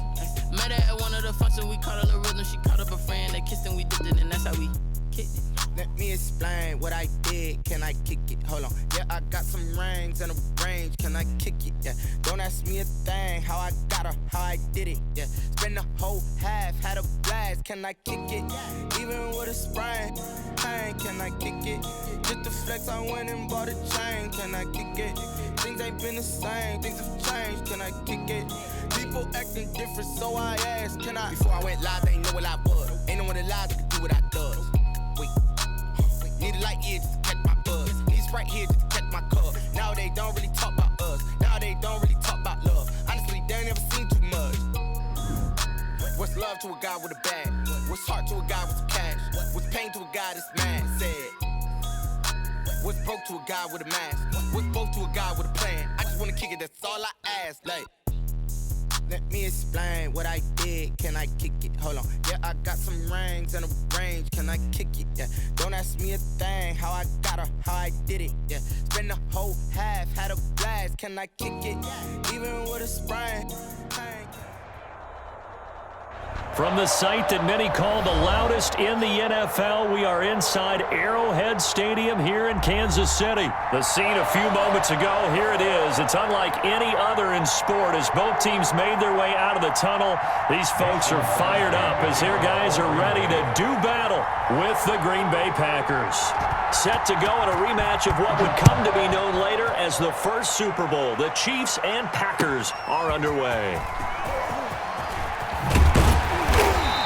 Met her at one of the functions, we caught a little rhythm. She caught up a friend, they kissed and we dipped it, and that's how we kicked it. Let me explain what I did. Can I kick it? Hold on. Yeah, I got some rings and a range. Can I kick it? Yeah. Don't ask me a thing. How I got her, how I did it. Yeah. Spend the whole half, had a blast. Can I kick it? Even with a sprain, pain. Can I kick it? Just to flex, I went and bought a chain. Can I kick it? Things ain't been the same. Things have changed. Can I kick it? People acting different, so I asked. Can I? Before I went live, they ain't know what I was. Ain't no one alive that could do what I does. Need a light here just to catch my buzz. Need Sprite here just to catch my cup. Now they don't really talk about us. Now they don't really talk about love. Honestly, they ain't never seen too much. What's love to a guy with a bag? What's heart to a guy with some cash? What's pain to a guy that's mad? Said. What's broke to a guy with a mask? What's both to a guy with a plan? I just wanna kick it, that's all I ask. Like, let me explain what I did. Can I kick it? Hold on. Yeah, I got some rings and a range. Can I kick it? Yeah. Don't ask me a thing. How I got her, how I did it. Yeah. Spend the whole half, had a blast. Can I kick it? Even with a sprain. From the site that many call the loudest in the NFL, we are inside Arrowhead Stadium here in Kansas City. The scene a few moments ago, here it is. It's unlike any other in sport. As both teams made their way out of the tunnel, these folks are fired up as their guys are ready to do battle with the Green Bay Packers. Set to go in a rematch of what would come to be known later as the first Super Bowl. The Chiefs and Packers are underway.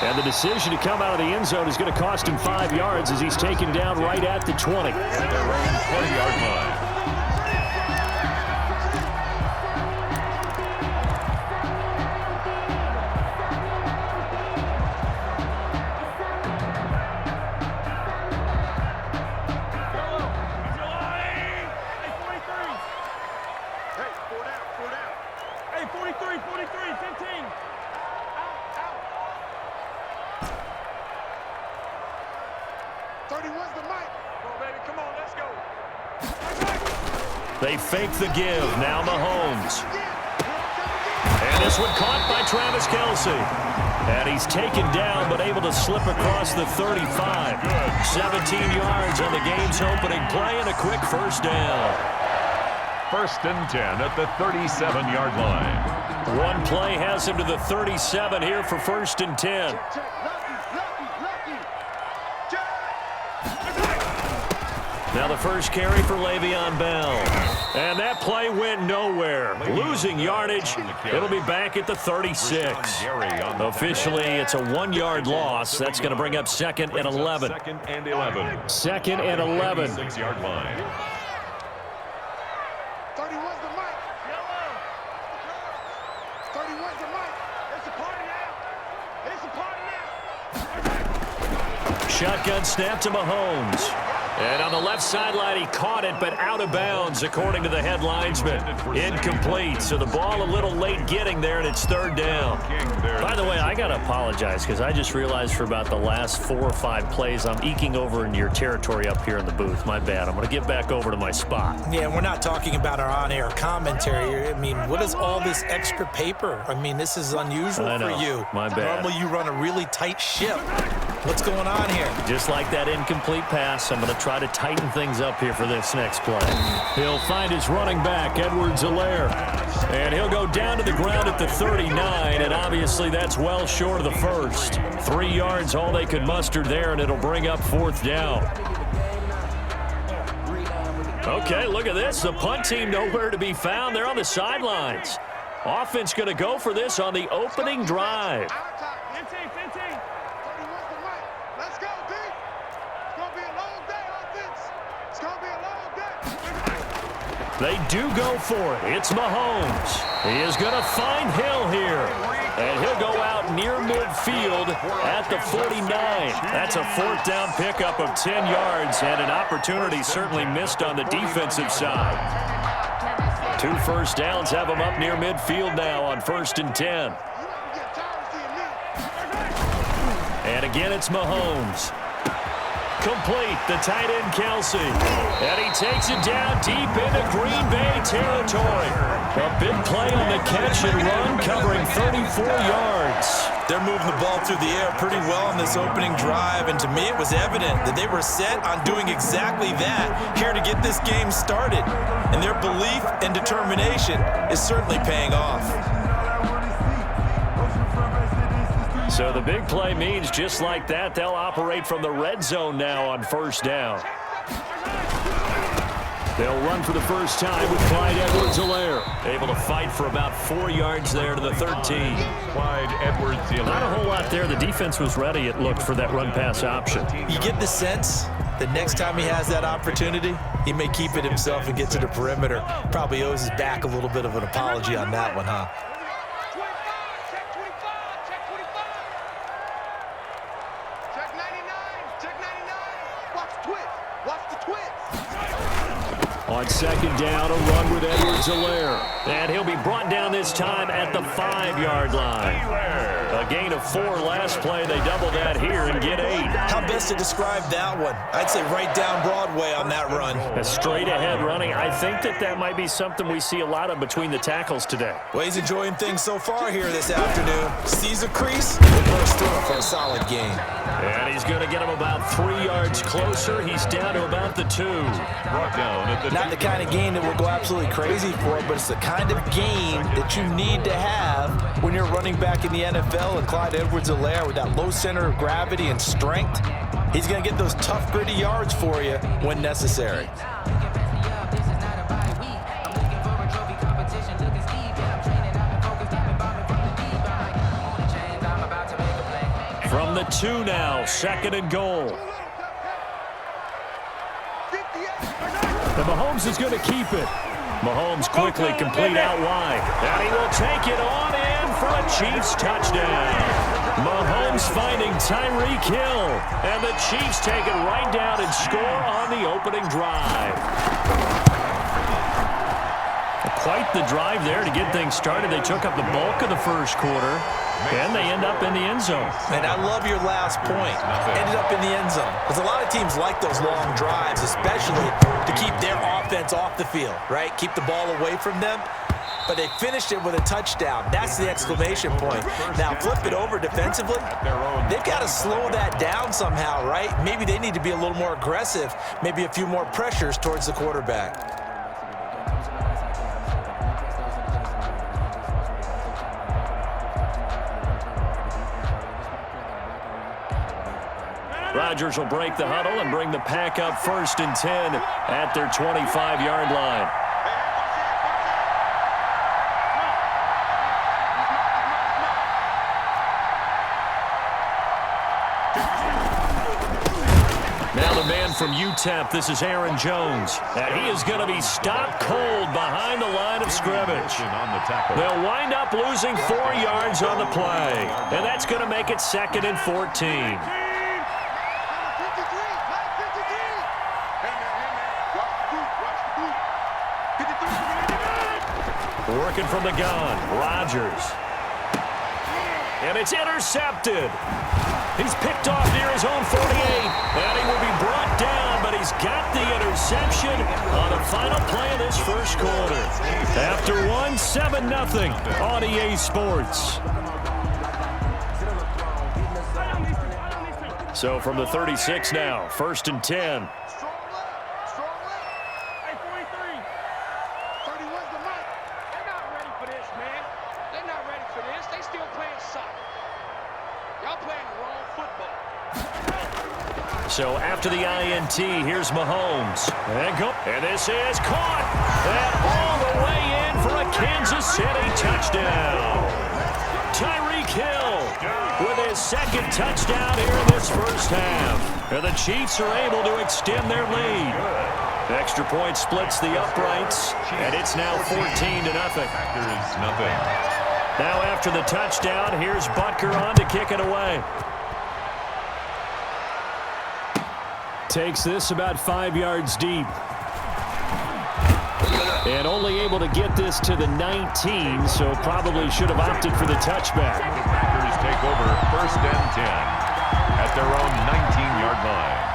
And the decision to come out of the end zone is going to cost him 5 yards as he's taken down right at the 20. At their own 20-yard line. Hey, 43, 15. They fake the give. Now Mahomes. And this one caught by Travis Kelce. And he's taken down but able to slip across the 35. 17 yards on the game's opening play and a quick first down. 1st and 10 at the 37-yard line. One play has him to the 37 here for 1st and 10. Now the first carry for Le'Veon Bell. And that play went nowhere. Losing yardage. It'll be back at the 36. Officially, it's a 1-yard loss. That's going to bring up 2nd and 11. 2nd and 11. 2nd and 11. 6-yard line. 31's the mic. 31's the mic. It's a party now. It's a party now. Shotgun snap to Mahomes. And on the left sideline, he caught it, but out of bounds, according to the head linesman. Incomplete, so the ball a little late getting there, and it's 3rd down. By the way, I got to apologize, because I just realized for about the last 4 or 5 plays, I'm eking over into your territory up here in the booth. My bad. I'm going to get back over to my spot. Yeah, we're not talking about our on-air commentary. I mean, what is all this extra paper? I mean, this is unusual for you. My bad. Normally, you run a really tight ship. What's going on here? Just like that incomplete pass, I'm going to try to tighten things up here for this next play. He'll find his running back, Edwards-Helaire. And he'll go down to the ground at the 39, and obviously that's well short of the first. 3 yards, all they could muster there, and it'll bring up 4th down. Okay, look at this. The punt team nowhere to be found. They're on the sidelines. Offense going to go for this on the opening drive. 15. 31's the mic. Let's go, D. It's going to be a long day, offense. It's going to be a long day. They do go for it. It's Mahomes. He is going to find Hill here. And he'll go out near midfield at the 49. That's a 4th down pickup of 10 yards and an opportunity certainly missed on the defensive side. 2 first downs have him up near midfield now on 1st and 10. And again, it's Mahomes. complete. The tight end, Kelsey. And he takes it down deep into Green Bay territory. A big play on the catch and run, covering 34 yards. They're moving the ball through the air pretty well on this opening drive, and to me it was evident that they were set on doing exactly that here to get this game started. And their belief and determination is certainly paying off. So the big play means just like that, they'll operate from the red zone now on first down. They'll run for the first time with Clyde Edwards-Helaire. Able to fight for about 4 yards there to the 13. Clyde Edwards-Helaire. Not a whole lot there. The defense was ready, it looked, for that run-pass option. You get the sense that next time he has that opportunity, he may keep it himself and get to the perimeter. Probably owes his back a little bit of an apology on that one, huh? On second down, a run with Edwards-Helaire. And he'll be brought down this time at the 5-yard line. A gain of 4 last play. They double that here and get 8. How best to describe that one? I'd say right down Broadway on that run. A straight-ahead running. I think that might be something we see a lot of between the tackles today. Well, he's enjoying things so far here this afternoon. Sees a crease and bursts through it for a solid gain. And he's going to get him about 3 yards closer. He's down to about the 2. Brought down at the Not the kind of game that will go absolutely crazy for, but it's the kind of game that you need to have when you're running back in the NFL. And Clyde Edwards-Helaire, with that low center of gravity and strength, he's going to get those tough, gritty yards for you when necessary. From the 2 now, second and goal. And Mahomes is going to keep it. Mahomes quickly complete out wide. And he will take it on in for a Chiefs touchdown. Mahomes finding Tyreek Hill. And the Chiefs take it right down and score on the opening drive. Quite the drive there to get things started. They took up the bulk of the first quarter. And they end up in the end zone. And I love your last point. Ended up in the end zone. Because a lot of teams like those long drives, especially to keep their offense off the field, right? Keep the ball away from them. But they finished it with a touchdown. That's the exclamation point. Now flip it over defensively. They've got to slow that down somehow, right? Maybe they need to be a little more aggressive. Maybe a few more pressures towards the quarterback. Rodgers will break the huddle and bring the pack up first and 10 at their 25-yard line. Now the man from UTEP, this is Aaron Jones. And he is going to be stopped cold behind the line of scrimmage. They'll wind up losing 4 yards on the play. And that's going to make it second and 14. Working from the gun, Rodgers. And it's intercepted. He's picked off near his own 48. And he will be brought down, but he's got the interception on the final play of this first quarter. After one, 7-0 on EA Sports. So from the 36 now, first and 10. So after the INT, here's Mahomes. And this is caught. And all the way in for a Kansas City touchdown. Tyreek Hill with his second touchdown here in this first half. And the Chiefs are able to extend their lead. Extra point splits the uprights. And it's now 14-0. Now after the touchdown, here's Butker on to kick it away. Takes this about 5 yards deep. And only able to get this to the 19, so probably should have opted for the touchback. The Packers take over first and 10 at their own 19-yard line.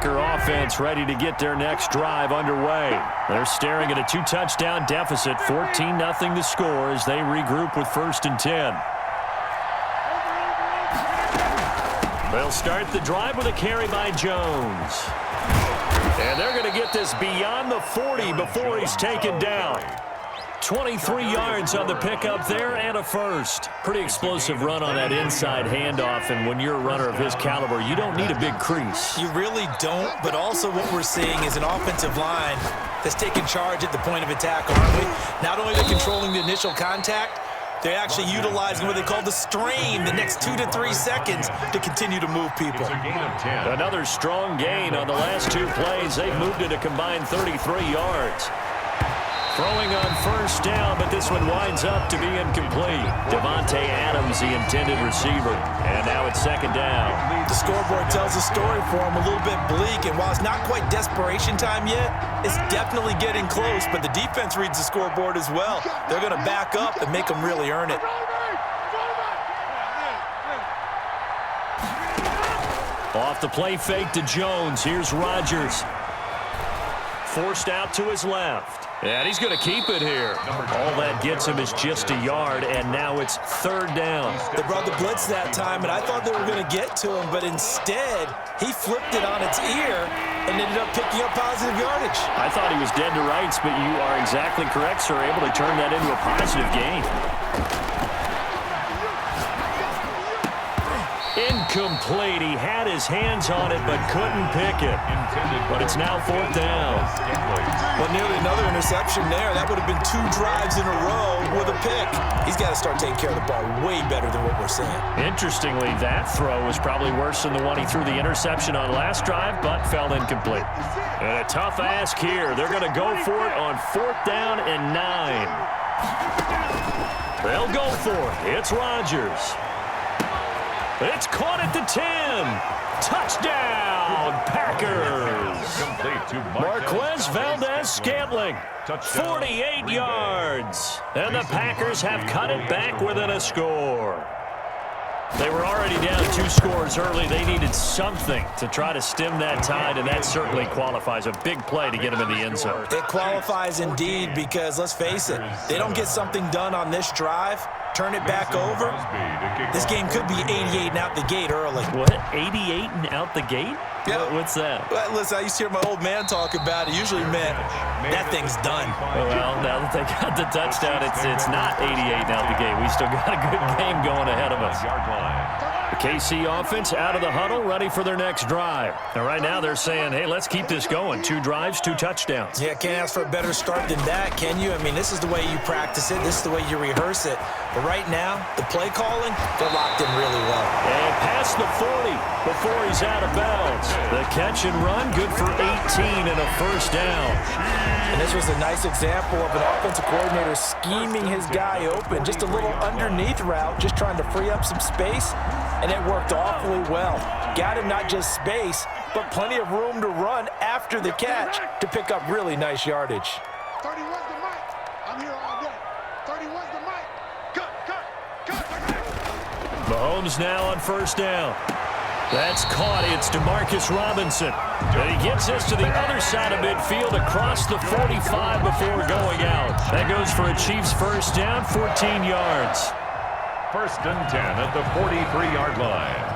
Packer offense ready to get their next drive underway. They're staring at a 2-touchdown deficit, 14-0 the score as they regroup with 1st and 10. They'll start the drive with a carry by Jones. And they're going to get this beyond the 40 before he's taken down. 23 yards on the pickup there and a first. Pretty explosive run on that inside handoff, and when you're a runner of his caliber, you don't need a big crease. You really don't, but also what we're seeing is an offensive line that's taking charge at the point of attack, aren't we? Not only are they controlling the initial contact, they're actually utilizing what they call the strain, the next 2 to 3 seconds to continue to move people. Another strong gain on the last 2 plays. They've moved it a combined 33 yards. Throwing on 1st down, but this one winds up to be incomplete. Devontae Adams, the intended receiver. And now it's 2nd down. The scoreboard tells a story for him, a little bit bleak. And while it's not quite desperation time yet, it's definitely getting close. But the defense reads the scoreboard as well. They're going to back up and make them really earn it. Off the play fake to Jones. Here's Rodgers. Forced out to his left. And he's going to keep it here. All that gets him is just a yard, and now it's 3rd down. They brought the blitz that time, and I thought they were going to get to him, but instead, he flipped it on its ear and ended up picking up positive yardage. I thought he was dead to rights, but you are exactly correct, sir. Able to turn that into a positive gain. Incomplete. He had his hands on it, but couldn't pick it. But it's now 4th down. Well, nearly another interception there. That would have been 2 drives in a row with a pick. He's got to start taking care of the ball way better than what we're seeing. Interestingly, that throw was probably worse than the one he threw the interception on last drive, but fell incomplete. And a tough ask here. They're going to go for it on 4th down and 9. They'll go for it. It's Rodgers. It's caught at the 10. Touchdown, Packers. Marquez Valdez-Scantling, 48 yards. And the Packers have cut it back within a score. They were already down 2 scores early. They needed something to try to stem that tide, and that certainly qualifies. A big play to get them in the end zone. It qualifies indeed because, let's face it, they don't get something done on this drive, turn it back over, this game could be 88 and out the gate early. What? 88 and out the gate? Yeah. What's that? Well, listen, I used to hear my old man talk about it. Usually meant that thing's done. Well, now that they got the touchdown, it's not 88 and out the gate. We still got a good game going ahead of us. The KC offense out of the huddle, ready for their next drive. And right now they're saying, hey, let's keep this going. 2 drives, 2 touchdowns. Yeah, can't ask for a better start than that, can you? I mean, this is the way you practice it. This is the way you rehearse it. But right now, the play calling, they're locked in really well. And past the 40 before he's out of bounds. The catch and run, good for 18 and a 1st down. And this was a nice example of an offensive coordinator scheming his guy open. Just a little underneath route, just trying to free up some space. And it worked awfully well. Got him not just space, but plenty of room to run after the catch to pick up really nice yardage. 31's the mic. I'm here all day. 31's the mic. Cut. Mahomes now on 1st down. That's caught. It's DeMarcus Robinson. And he gets this to the other side of midfield across the 45 before going out. That goes for a Chiefs 1st down, 14 yards. 1st and 10 at the 43-yard line.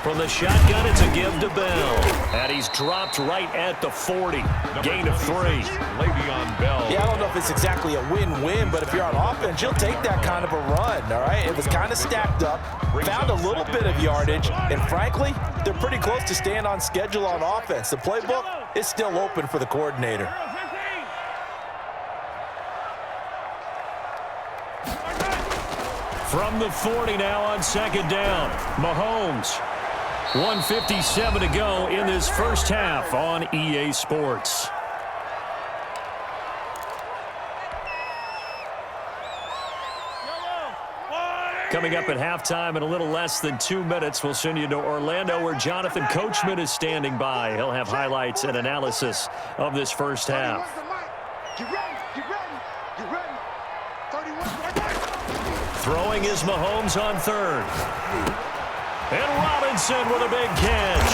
From the shotgun, it's a give to Bell. And he's dropped right at the 40. Gain of 3. Le'Veon Bell. Yeah, I don't know if it's exactly a win-win, but if you're on offense, you'll take that kind of a run, all right? It was kind of stacked up, found a little bit of yardage, and frankly, they're pretty close to staying on schedule on offense. The playbook is still open for the coordinator. From the 40 now on 2nd down. Mahomes. 1:57 to go in this first half on EA Sports. Coming up at halftime in a little less than 2 minutes, we'll send you to Orlando where Jonathan Coachman is standing by. He'll have highlights and analysis of this first half. Get ready. Throwing is Mahomes on 3rd. And Robinson with a big catch.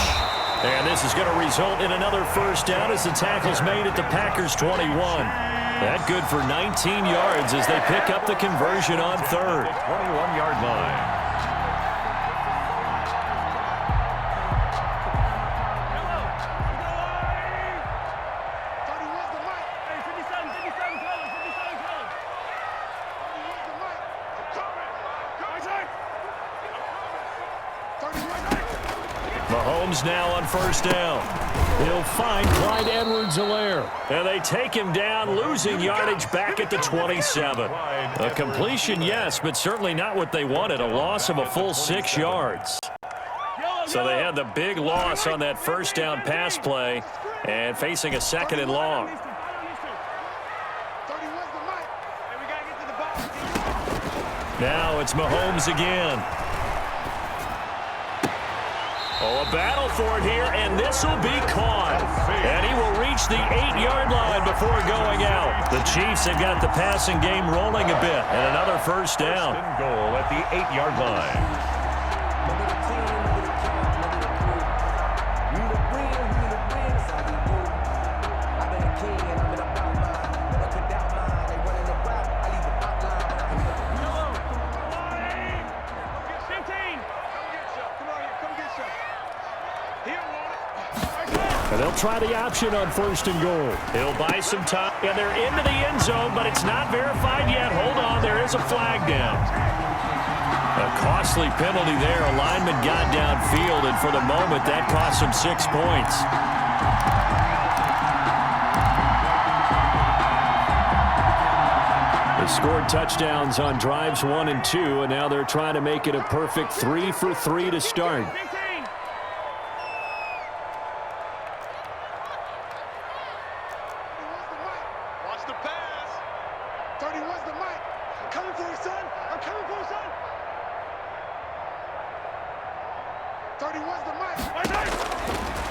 And this is going to result in another first down as the tackle's made at the Packers' 21. That good for 19 yards as they pick up the conversion on third. 21-yard line. Mahomes now on first down. He'll find Clyde Edwards-Helaire. And they take him down, losing yardage back at the 27. A completion, yes, but certainly not what they wanted. A loss of a full 6 yards. So they had the big loss on that first down pass play and facing a second and long. Now it's Mahomes again. Oh, a battle for it here, and this will be caught. And he will reach the 8-yard line before going out. The Chiefs have got the passing game rolling a bit, and another first down. First and goal at the 8-yard line. And they'll try the option on first and goal. He'll buy some time. And they're into the end zone, but it's not verified yet. Hold on, there is a flag down. A costly penalty there. A lineman got downfield, and for the moment, that cost him 6 points. They scored touchdowns on drives 1 and 2, and now they're trying to make it a perfect 3 for 3 to start.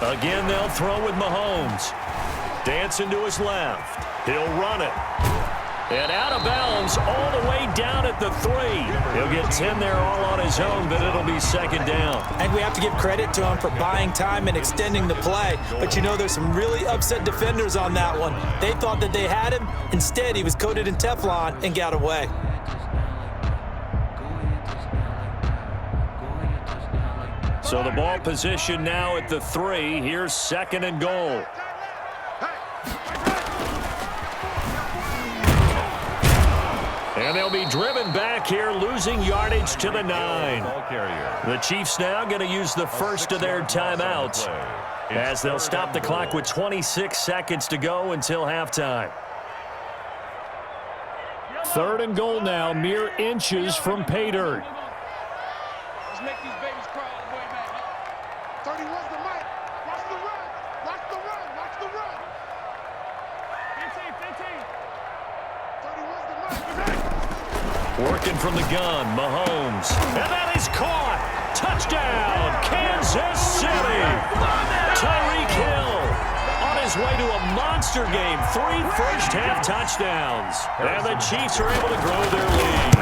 Again, they'll throw with Mahomes. Dancing to his left. He'll run it. And out of bounds all the way down at the 3. He'll get 10 there all on his own, but it'll be second down. I think we have to give credit to him for buying time and extending the play. But, you know, there's some really upset defenders on that one. They thought that they had him. Instead, he was coated in Teflon and got away. So the ball position now at the 3. Here's second and goal. And they'll be driven back here, losing yardage to the 9. The Chiefs now going to use the first of their timeouts as they'll stop the clock with 26 seconds to go until halftime. Third and goal now, mere inches from pay dirt. Let's make these babies cry all the way back. 31's the mic. Watch the run. Watch the run. Watch the run. 15. 31's the mic. Working from the gun, Mahomes. And that is caught. Touchdown, Kansas City. Tyreek Hill on his way to a monster game. 3 first-half touchdowns. And the Chiefs are able to grow their lead.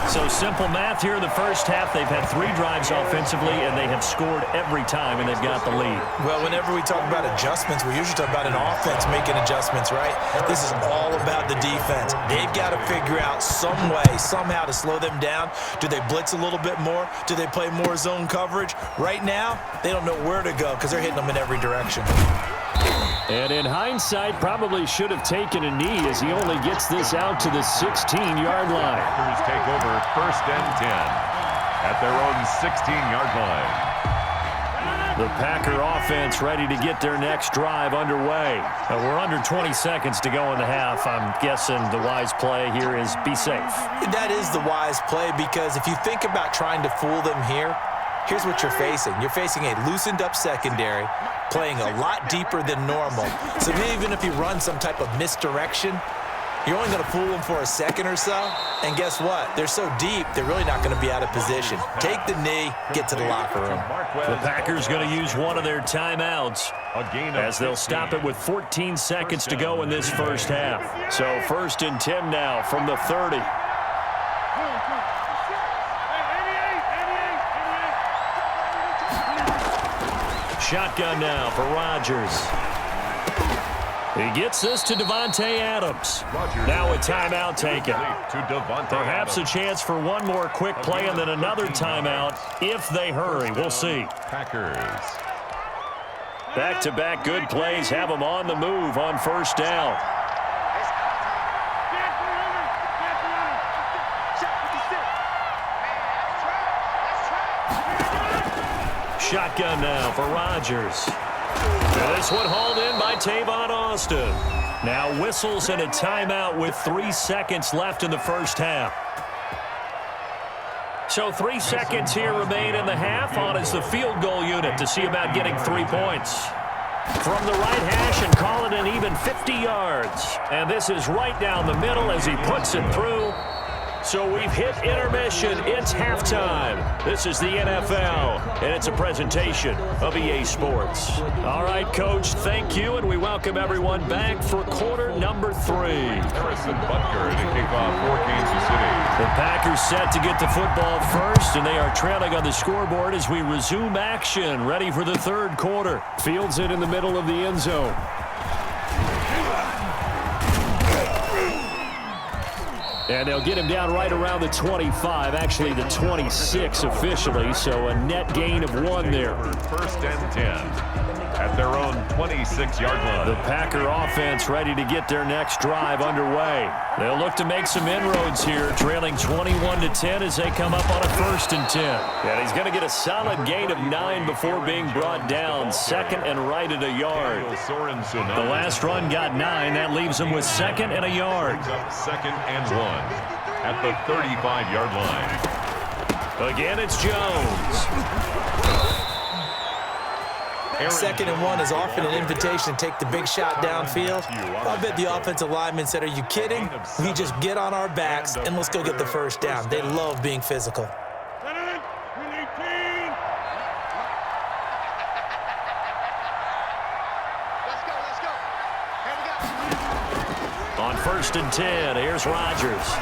So simple math here in the first half. They've had 3 drives offensively, and they have scored every time, and they've got the lead. Well, whenever we talk about adjustments, we usually talk about an offense making adjustments, right? This is all about the defense. They've got to figure out some way, somehow to slow them down. Do they blitz a little bit more? Do they play more zone coverage? Right now, they don't know where to go because they're hitting them in every direction. And in hindsight, probably should have taken a knee as he only gets this out to the 16-yard line. Packers take over first and 10 at their own 16-yard line. The Packer offense ready to get their next drive underway. We're under 20 seconds to go in the half. I'm guessing the wise play here is be safe. That is the wise play because if you think about trying to fool them here, here's what you're facing. You're facing a loosened-up secondary, playing a lot deeper than normal. So even if you run some type of misdirection, you're only going to fool them for a second or so. And guess what? They're so deep, they're really not going to be out of position. Take the knee, get to the locker room. The Packers going to use one of their timeouts as they'll stop it with 14 seconds to go in this first half. So first and 10 now from the 30. Shotgun now for Rodgers. He gets this to Davante Adams. Now a timeout taken. Perhaps a chance for one more quick play and then another timeout if they hurry. We'll see. Packers. Back-to-back good plays have them on the move on first down. Shotgun now for Rodgers. This one hauled in by Tavon Austin. Now whistles and a timeout with 3 seconds left in the first half. So 3 seconds here remain in the half. On is the field goal unit to see about getting 3 points. From the right hash and call it an even 50 yards. And this is right down the middle as he puts it through. So we've hit intermission. It's halftime. This is the NFL, and it's a presentation of EA Sports. All right, Coach, thank you, and we welcome everyone back for quarter number 3. Harrison Butker to kick off for Kansas City. The Packers set to get the football first, and they are trailing on the scoreboard as we resume action, ready for the third quarter. Fields it in the middle of the end zone. And they'll get him down right around the 25, actually the 26 officially, so a net gain of 1 there. First and 10 at their own 26-yard line. The Packer offense ready to get their next drive underway. They'll look to make some inroads here, trailing 21-10 as they come up on a 1st and 10. And he's going to get a solid gain of 9 before being brought down, second and right at a yard. The last run got 9. That leaves him with 2nd and a yard. 2nd and 1 at the 35-yard line. Again, it's Jones. 2nd and 1 is often an invitation to take the big shot downfield. I bet the offensive lineman said, "Are you kidding? We just get on our backs and let's go get the first down." They love being physical. On 1st and 10, here's Rodgers.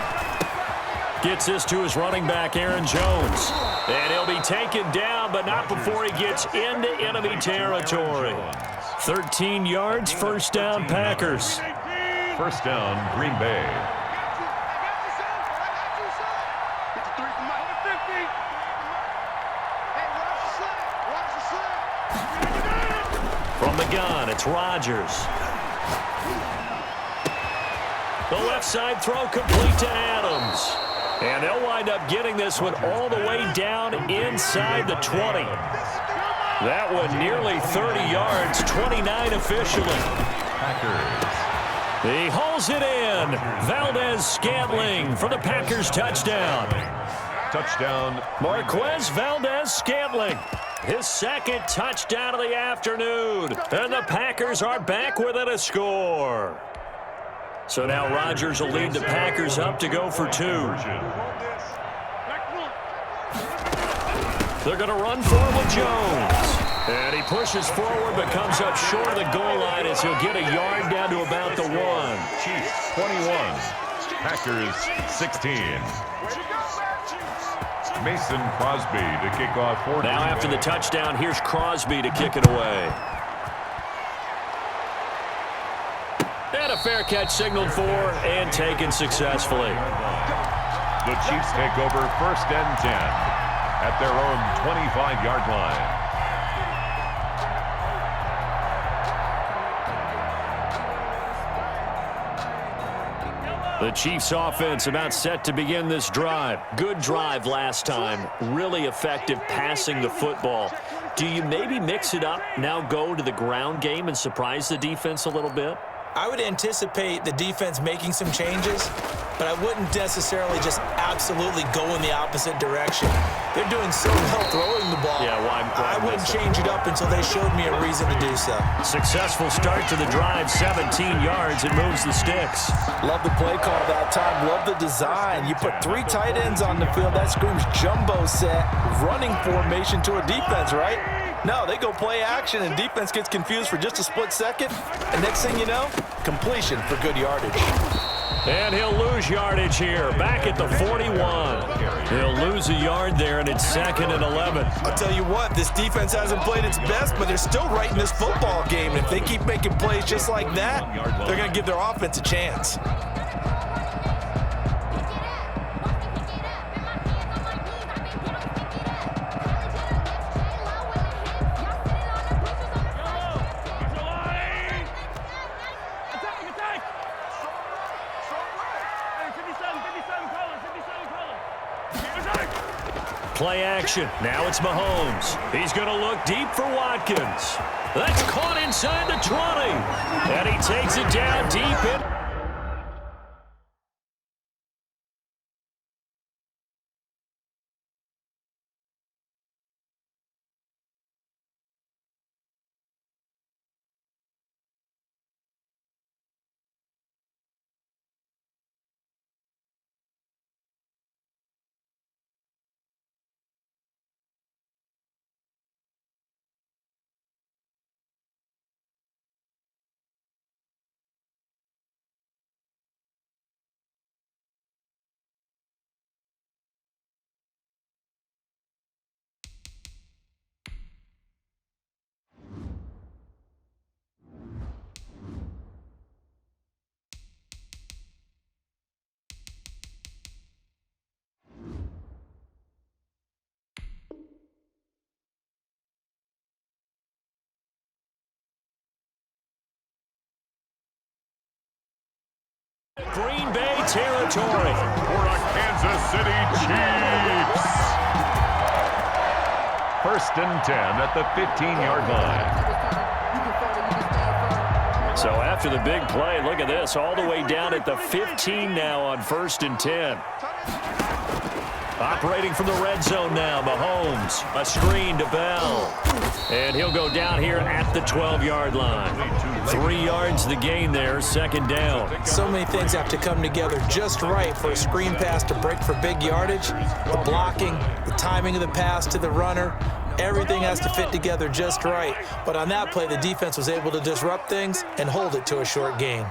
Gets this to his running back, Aaron Jones. And he'll be taken down, but not before he gets into enemy territory. 13 yards, 1st down, Packers. 1st down, Green Bay. From the gun, it's Rodgers. The left side throw complete to Adams. And they'll wind up getting this one all the way down inside the 20. That one nearly 30 yards, 29 officially. Packers. He hauls it in. Valdez-Scantling for the Packers touchdown. Touchdown. Marquez Valdez-Scantling. His 2nd touchdown of the afternoon. And the Packers are back within a score. So now Rodgers will lead the Packers up to go for 2. They're going to run for him with Jones. And he pushes forward but comes up short of the goal line as he'll get a yard down to about the 1. Chiefs 21. Packers 16. Mason Crosby to kick off for now after the touchdown, here's Crosby to kick it away. And a fair catch signaled for and taken successfully. The Chiefs take over 1st and 10 at their own 25-yard line. The Chiefs offense about set to begin this drive. Good drive last time. Really effective passing the football. Do you maybe mix it up, now go to the ground game and surprise the defense a little bit? I would anticipate the defense making some changes, but I wouldn't necessarily just absolutely go in the opposite direction. They're doing so well throwing the ball. Yeah, why I wouldn't change it up until they showed me a reason to do so. Successful start to the drive, 17 yards. It moves the sticks. Love the play call that time. Love the design. You put 3 tight ends on the field. That screams jumbo set, running formation to a defense, right? No, they go play action, and defense gets confused for just a split second. And next thing you know, completion for good yardage. And he'll lose yardage here, back at the 41. He'll lose a yard there, and it's 2nd and 11. I'll tell you what, this defense hasn't played its best, but they're still right in this football game. And if they keep making plays just like that, they're going to give their offense a chance. Play action. Now it's Mahomes. He's going to look deep for Watkins. That's caught inside the 20. And he takes it down deep in. Green Bay territory. For the Kansas City Chiefs. 1st and 10 at the 15-yard line. So after the big play, look at this, all the way down at the 15 now on 1st and 10. Operating from the red zone now, Mahomes. A screen to Bell. And he'll go down here at the 12-yard line. 3 yards the gain there, 2nd down. So many things have to come together just right for a screen pass to break for big yardage. The blocking, the timing of the pass to the runner, everything has to fit together just right. But on that play, the defense was able to disrupt things and hold it to a short gain.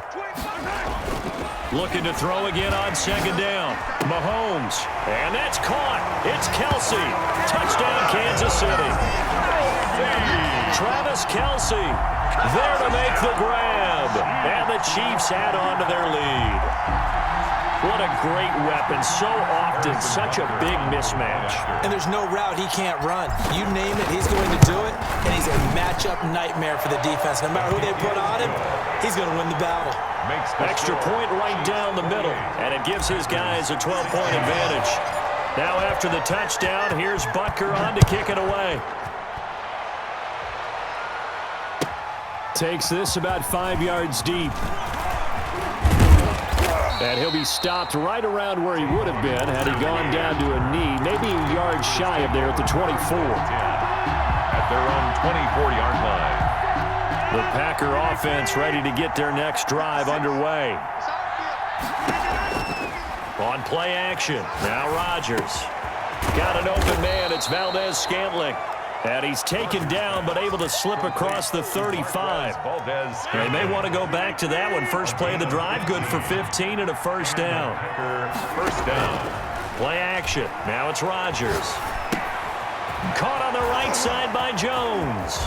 Looking to throw again on 2nd down. Mahomes. And that's caught. It's Kelsey. Touchdown, Kansas City. Travis Kelsey there to make the grab. And the Chiefs add on to their lead. What a great weapon. So often, such a big mismatch. And there's no route he can't run. You name it, he's going to do it. And he's a matchup nightmare for the defense. No matter who they put on him, he's going to win the battle. Extra point right down the middle. And it gives his guys a 12-point advantage. Now after the touchdown, here's Butker on to kick it away. Takes this about 5 yards deep. And he'll be stopped right around where he would have been had he gone down to a knee, maybe a yard shy of there at the 24. At their own 24-yard line. The Packer offense ready to get their next drive underway. On play action, now Rodgers. Got an open man, it's Valdez-Scantling. And he's taken down, but able to slip across the 35. They may want to go back to that one. First play of the drive, good for 15 and a 1st down. First down. Play action. Now it's Rodgers. Caught on the right side by Jones.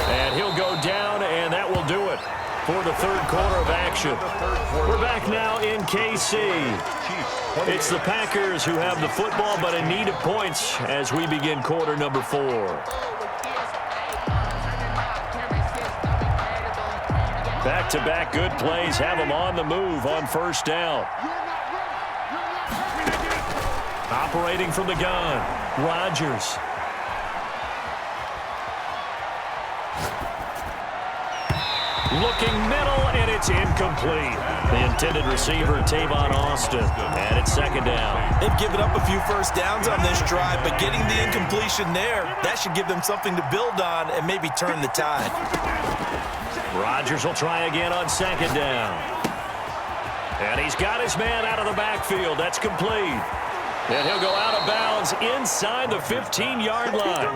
And he'll go down, and that will do it for the 3rd quarter of action. We're back now in KC. It's the Packers who have the football, but in need of points as we begin quarter number 4. Back-to-back good plays have them on the move on 1st down. Operating from the gun, Rodgers. Looking middle, and it's incomplete. The intended receiver, Tavon Austin, and it's 2nd down. They've given up a few 1st downs on this drive, but getting the incompletion there, that should give them something to build on and maybe turn the tide. Rodgers will try again on 2nd down. And he's got his man out of the backfield. That's complete. And he'll go out of bounds inside the 15-yard line.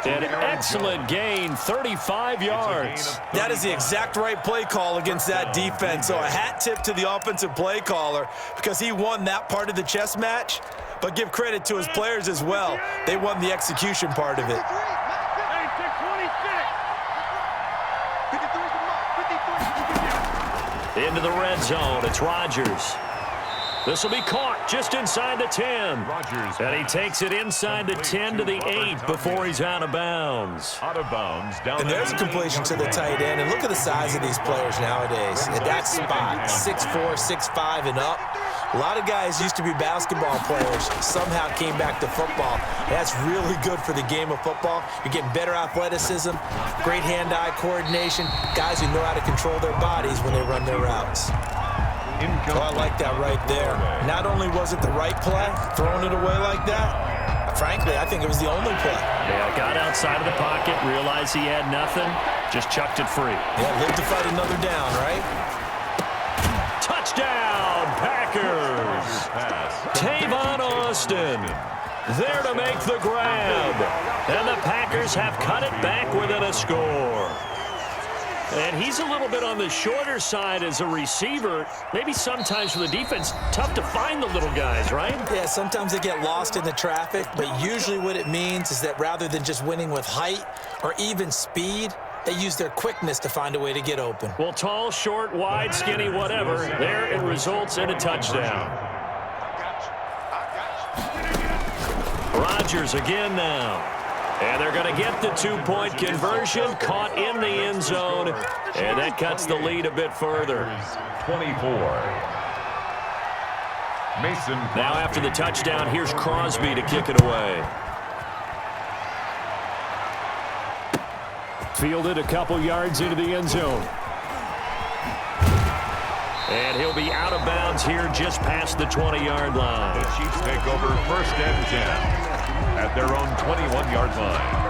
An excellent gain, 35 yards. That is the exact right play call against that defense. So a hat tip to the offensive play caller because he won that part of the chess match. But give credit to his players as well. They won the execution part of it. Into the red zone, it's Rodgers. This will be caught just inside the 10. And he takes it inside the 10 to the 8 before he's out of bounds. Out of bounds. Down and there's a completion to the tight end. And look at the size of these players nowadays. At that spot, 6'4", 6'5", and up. A lot of guys used to be basketball players, somehow came back to football. And that's really good for the game of football. You're getting better athleticism, great hand-eye coordination, guys who know how to control their bodies when they run their routes. Oh, I like that right there. Not only was it the right play, throwing it away like that, frankly, I think it was the only play. Yeah, got outside of the pocket, realized he had nothing, just chucked it free. Yeah, live to fight another down, right? Touchdown, Packers! Tavon Austin there to make the grab. And the Packers have cut it back within a score. And he's a little bit on the shorter side as a receiver. Maybe sometimes for the defense, tough to find the little guys, right? Yeah, sometimes they get lost in the traffic, but usually what it means is that rather than just winning with height or even speed, they use their quickness to find a way to get open. Well, tall, short, wide, skinny, whatever, there it results in a touchdown. Rodgers again now. And they're going to get the two-point conversion, caught in the end zone, and that cuts the lead a bit further. 24. Mason. Now after the touchdown, here's Crosby to kick it away. Fielded a couple yards into the end zone. And he'll be out of bounds here just past the 20-yard line. The Chiefs take over 1st and 10 at their own 21-yard line.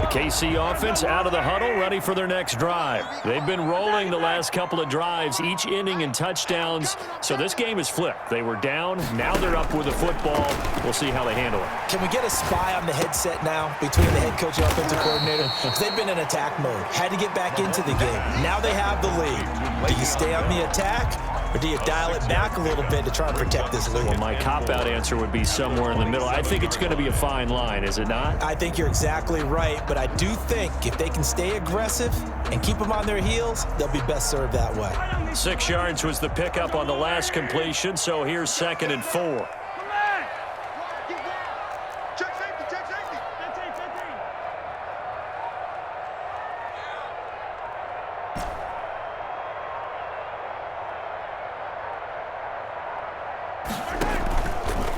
The KC offense out of the huddle, ready for their next drive. They've been rolling the last couple of drives, each inning in touchdowns. So this game is flipped. They were down, now they're up with the football. We'll see how they handle it. Can we get a spy on the headset now between the head coach and offensive coordinator? Because they've been in attack mode. Had to get back into the game. Now they have the lead. Do you stay on the attack? Or do you dial it back a little bit to try and protect this lead? Well, my cop-out answer would be somewhere in the middle. I think it's going to be a fine line, is it not? I think you're exactly right, but I do think if they can stay aggressive and keep them on their heels, they'll be best served that way. 6 yards was the pickup on the last completion, so here's 2nd and 4.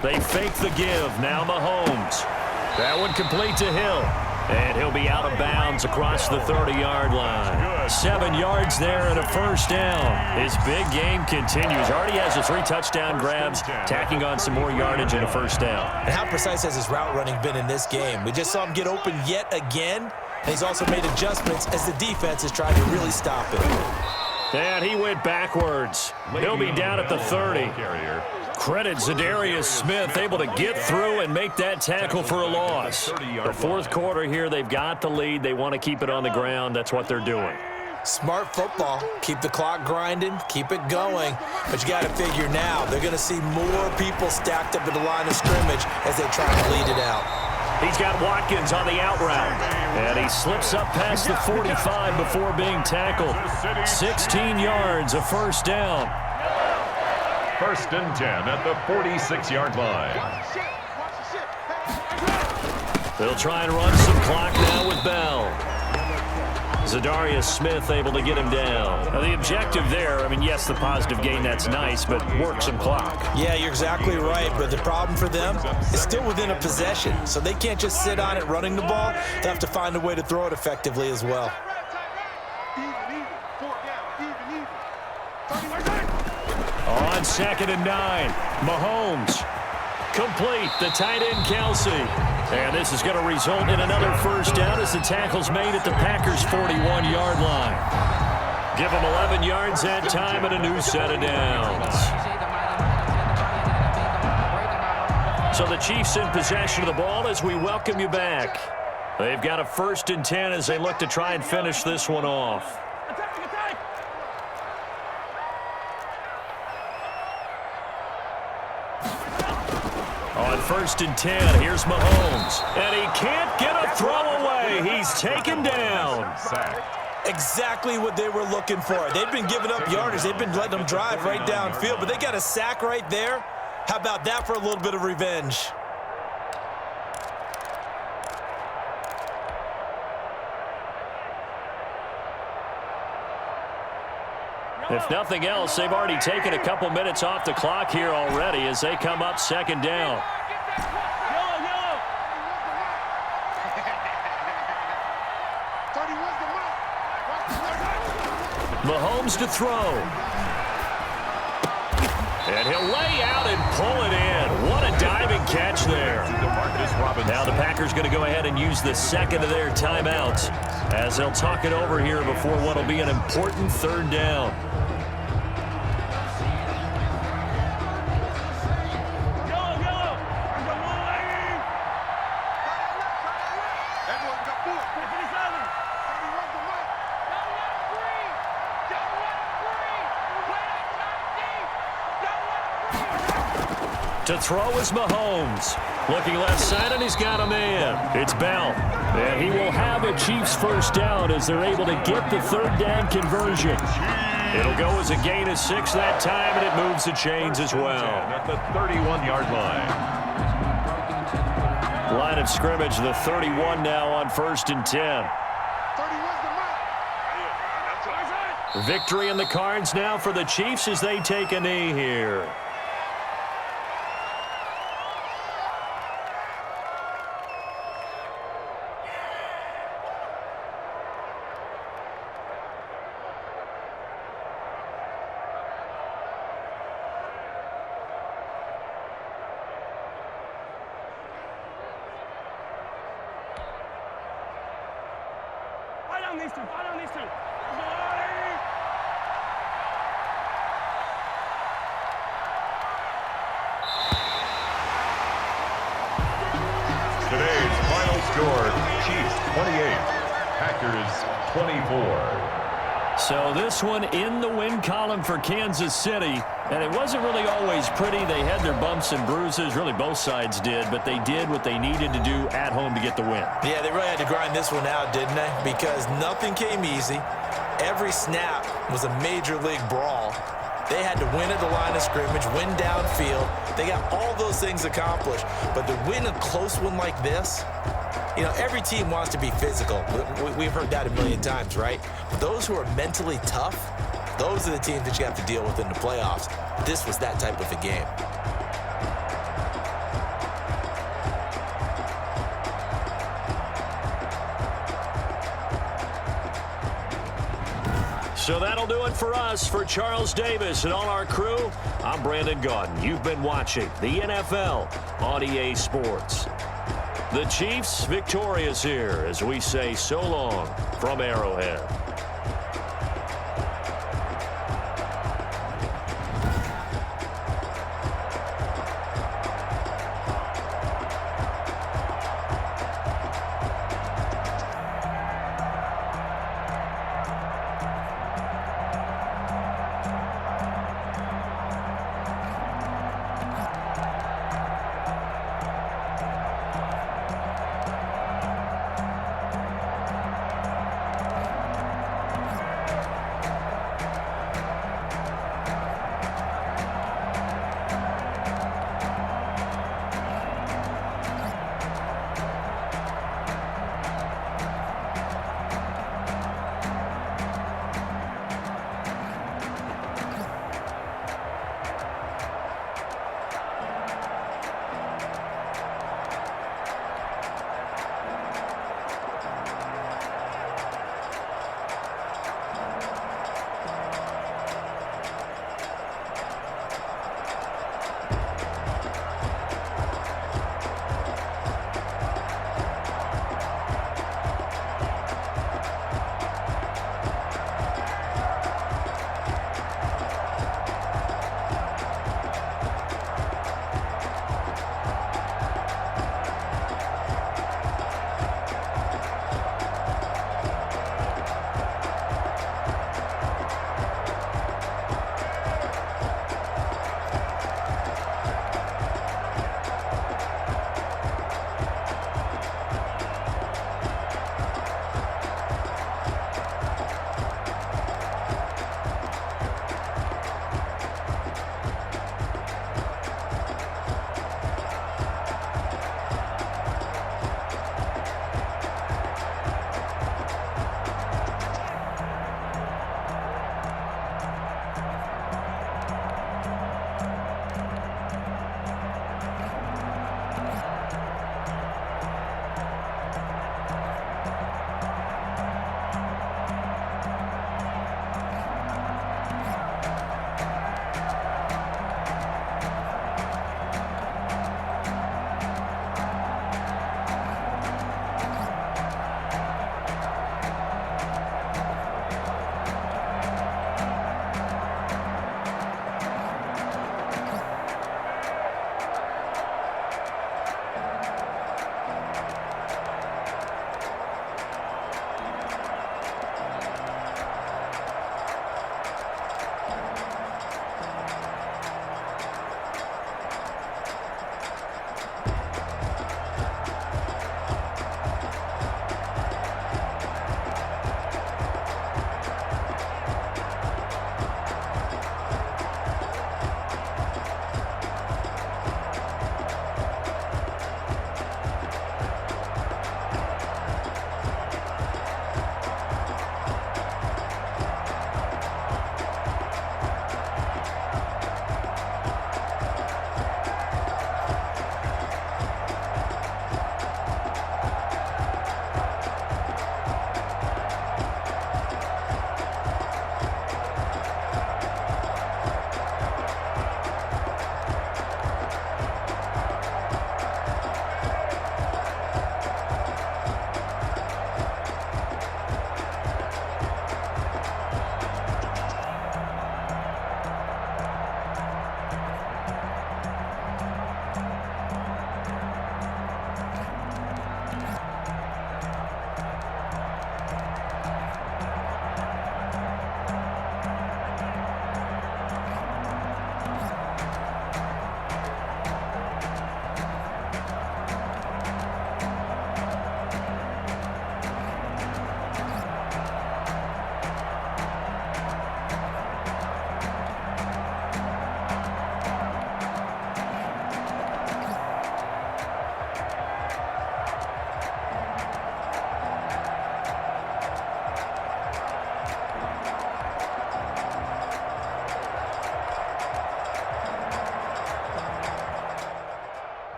They fake the give. Now Mahomes. That one complete to Hill. And he'll be out of bounds across the 30-yard line. 7 yards there and a first down. His big game continues. Already has the 3 touchdown grabs, tacking on some more yardage and a first down. And how precise has his route running been in this game? We just saw him get open yet again. And he's also made adjustments as the defense is trying to really stop it. And he went backwards. He'll be down at the 30. Credit Zadarius Smith, able to get through and make that tackle for a loss. The 4th quarter here, they've got the lead. They want to keep it on the ground. That's what they're doing. Smart football. Keep the clock grinding. Keep it going. But you got to figure now, they're going to see more people stacked up at the line of scrimmage as they try to lead it out. He's got Watkins on the out route. And he slips up past the 45 before being tackled. 16 yards, a first down. 1st and 10 at the 46-yard line. They'll try and run some clock now with Bell. Zadarius Smith able to get him down. Now the objective there, I mean, yes, the positive gain, that's nice, but work some clock. Yeah, you're exactly right, but the problem for them is still within a possession, so they can't just sit on it running the ball. They have to find a way to throw it effectively as well. On 2nd and 9, Mahomes. Complete, the tight end Kelsey. And this is going to result in another first down as the tackle's made at the Packers' 41-yard line. Give them 11 yards that time and a new set of downs. So the Chiefs in possession of the ball as we welcome you back. They've got a 1st and 10 as they look to try and finish this one off. On 1st and 10, here's Mahomes. And he can't get a throw away. He's taken down. Exactly what they were looking for. They've been giving up yardage. They've been letting them drive right downfield, but they got a sack right there. How about that for a little bit of revenge? If nothing else, they've already taken a couple minutes off the clock here already as they come up 2nd down. Mahomes to throw. And he'll lay out and pull it in. What a diving catch there. Now the Packers going to go ahead and use the 2nd of their timeouts as they'll talk it over here before what will be an important 3rd down. To throw is Mahomes. Looking left side, and he's got a man. It's Bell. And he will have a Chiefs 1st down as they're able to get the 3rd down conversion. It'll go as a gain of 6 that time, and it moves the chains as well. At the 31-yard line. Line of scrimmage, the 31 now on 1st and 10. Victory in the cards now for the Chiefs as they take a knee here. Today's final score, Chiefs 28, Packers 24. So this one in the win column for Kansas City, and it wasn't really always pretty. They had their bumps and bruises, really both sides did, but they did what they needed to do at home to get the win. Yeah, they really had to grind this one out, didn't they? Because nothing came easy. Every snap was a major league brawl. They had to win at the line of scrimmage, win downfield. They got all those things accomplished. But to win a close one like this, you know, every team wants to be physical. We've heard that a million times, right? But those who are mentally tough, those are the teams that you have to deal with in the playoffs. This was that type of a game. So that'll do it for us. For Charles Davis and all our crew, I'm Brandon Gaudin. You've been watching the NFL on EA Sports. The Chiefs victorious here as we say so long from Arrowhead.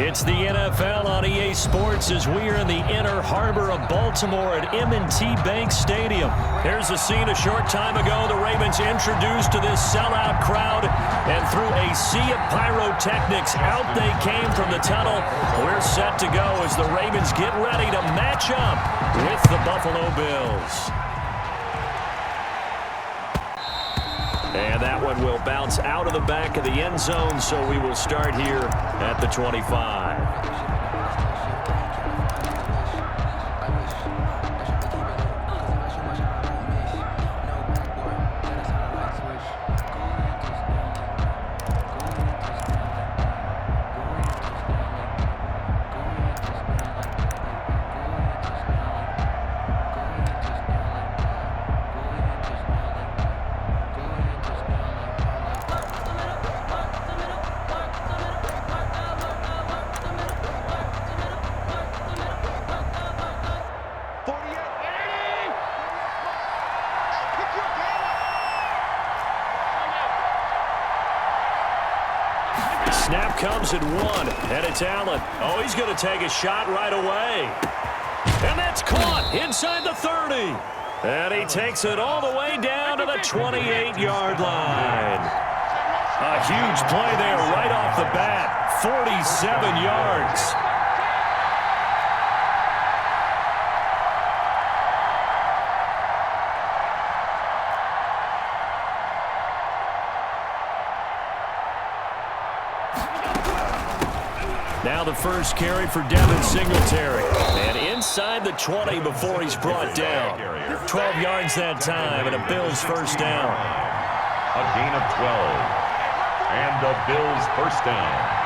It's the NFL on EA Sports as we are in the inner harbor of Baltimore at M&T Bank Stadium. Here's the scene a short time ago. The Ravens introduced to this sellout crowd, and through a sea of pyrotechnics, out they came from the tunnel. We're set to go as the Ravens get ready to match up with the Buffalo Bills. And that one will bounce out of the back of the end zone, so we will start here at the 25. Snap comes at 1, and it's Allen. Oh, he's going to take a shot right away. And that's caught inside the 30. And he takes it all the way down to the 28-yard line. A huge play there right off the bat. 47 yards. Now the first carry for Devin Singletary. And inside the 20 before he's brought down. 12 yards that time and a Bills first down. A gain of 12. And a Bills first down.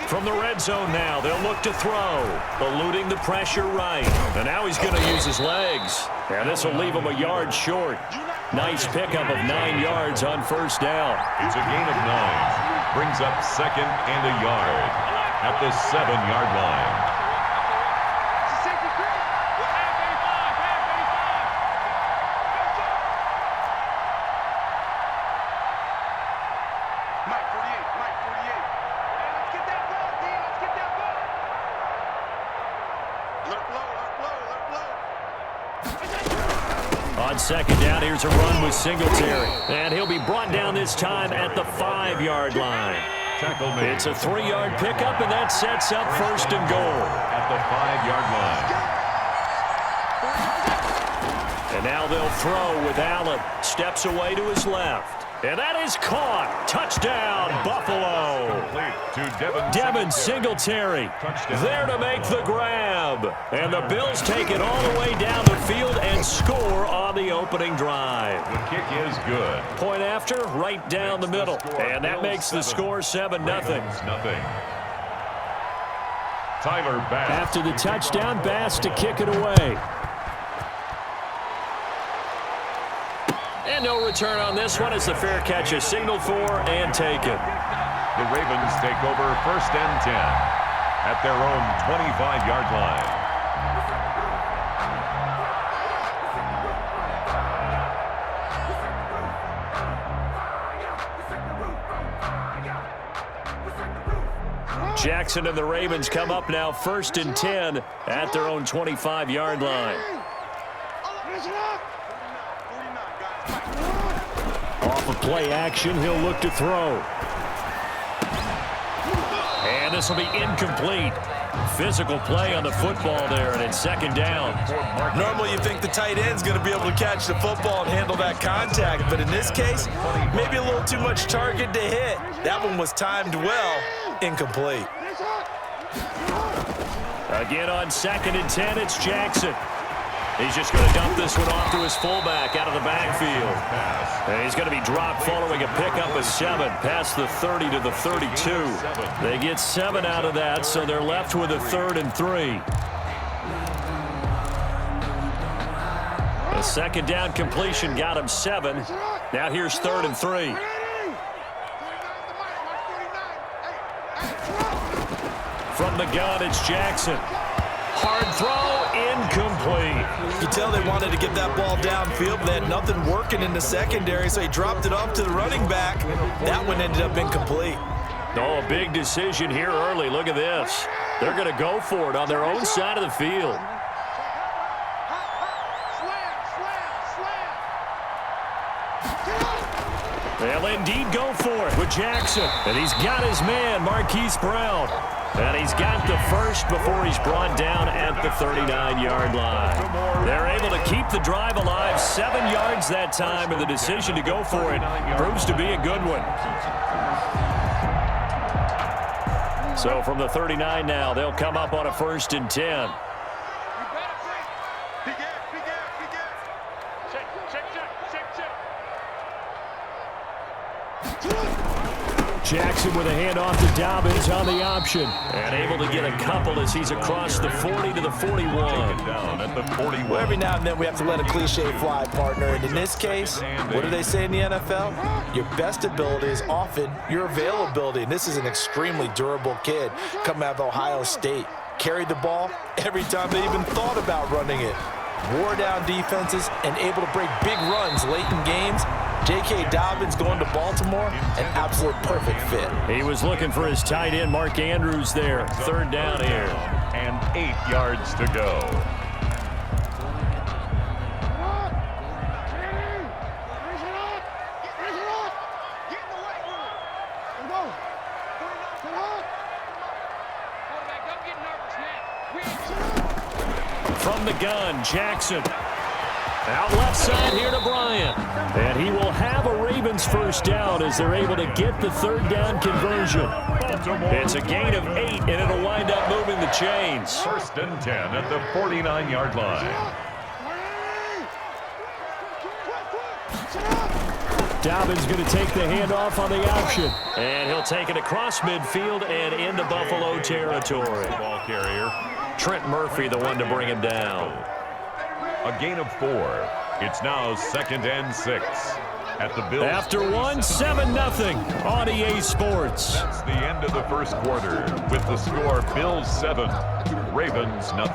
From the red zone now, they'll look to throw, eluding the pressure right. And now he's going to use his legs. And this will leave him a yard short. Nice pickup of 9 yards on first down. It's a gain of 9. Brings up second and a yard at the 7-yard line. On second down, here's a run with Singletary. And he'll be brought down this time at the 5-yard line. It's a 3-yard pickup, and that sets up first and goal. At the 5-yard line. And now they'll throw with Allen. Steps away to his left. And that is caught. Touchdown, Buffalo. Devin Singletary there to make the grab. And the Bills take it all the way down the field and score on the opening drive. The kick is good. Point after, right down the middle. And that makes the score 7-0. Tyler Bass. After the touchdown, Bass to kick it away. And no return on this one as the fair catch is signaled for and taken. The Ravens take over first and 10 at their own 25-yard line. Jackson and the Ravens come up now first and 10 at their own 25-yard line. Off of play action, he'll look to throw. And this will be incomplete. Physical play on the football there, and it's second down. Normally you think the tight end's going to be able to catch the football and handle that contact, but in this case, maybe a little too much target to hit. That one was timed well, incomplete. Again on second and 10, it's Jackson. He's just going to dump this one off to his fullback out of the backfield. And he's going to be dropped following a pickup of 7 past the 30 to the 32. They get 7 out of that, so they're left with a 3rd and 3. The second down completion got him 7. Now here's 3rd and 3. the gun, it's Jackson. Hard throw, incomplete. You tell they wanted to get that ball downfield, but they had nothing working in the secondary, so he dropped it off to the running back. That one ended up incomplete. Oh, a big decision here early. Look at this. They're going to go for it on their own side of the field. They'll indeed go for it with Jackson. And he's got his man, Marquise Brown. And he's got the first before he's brought down at the 39-yard line. They're able to keep the drive alive, 7 yards that time, and the decision to go for it proves to be a good one. So from the 39 now, they'll come up on a 1st and 10. Jackson with a handoff to Dobbins on the option. And able to get a couple as he's across the 40 to the 41. Down at the 41. Well, every now and then we have to let a cliche fly, partner. And in this case, what do they say in the NFL? Your best ability is often your availability. And this is an extremely durable kid coming out of Ohio State. Carried the ball every time they even thought about running it. Wore down defenses and able to break big runs late in games. J.K. Dobbins going to Baltimore, an absolute perfect fit. He was looking for his tight end, Mark Andrews there. 3rd down here. And 8 yards to go. From the gun, Jackson. Out left side here to Bryant. And he will have a Ravens 1st down as they're able to get the 3rd down conversion. It's a gain of 8, and it'll wind up moving the chains. 1st and 10 at the 49-yard line. Dobbins going to take the handoff on the option. And he'll take it across midfield and into Buffalo territory. Ball carrier. Trent Murphy, the one to bring him down. A gain of 4. It's now 2nd and 6 at the Bills. After 7-0 on EA Sports. That's the end of the 1st quarter with the score Bills 7, Ravens 0.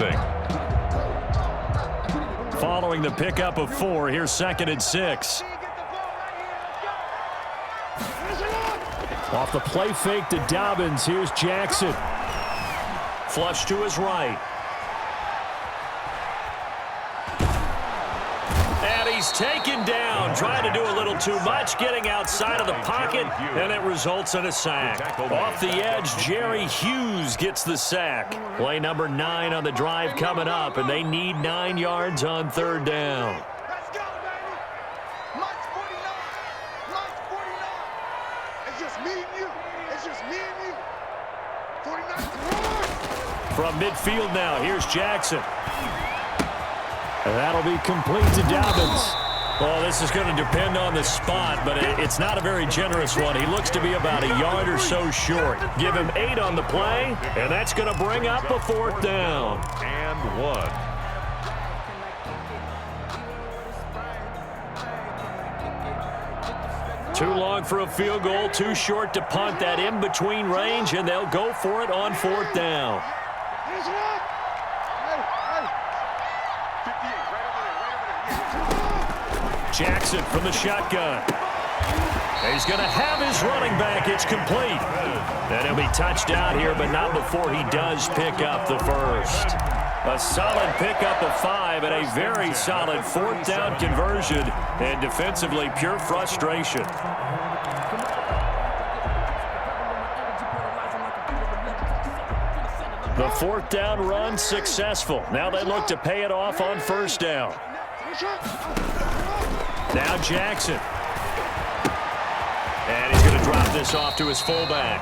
Following the pickup of 4, here's 2nd and 6. Off the play fake to Dobbins, here's Jackson. Flush to his right. And he's taken down, trying to do a little too much, getting outside of the pocket, and it results in a sack. Off the edge, Jerry Hughes gets the sack. Play number 9 on the drive coming up, and they need 9 yards on 3rd down. Let's go, baby. Mike's 49. Mike's 49. It's just me and you. It's just me and you. 49. From midfield now, here's Jackson. And that'll be complete to Dobbins. Well, this is going to depend on the spot, but it's not a very generous one. He looks to be about a yard or so short. Give him 8 on the play, and that's going to bring up a 4th down. And 1. Too long for a field goal, too short to punt. That in-between range, and they'll go for it on 4th down. Jackson from the shotgun. He's going to have his running back. It's complete. And he'll be touched down here, but not before he does pick up the 1st. A solid pickup of 5 and a very solid 4th down conversion. And defensively, pure frustration. The 4th down run successful. Now they look to pay it off on 1st down. Now Jackson. And he's going to drop this off to his fullback.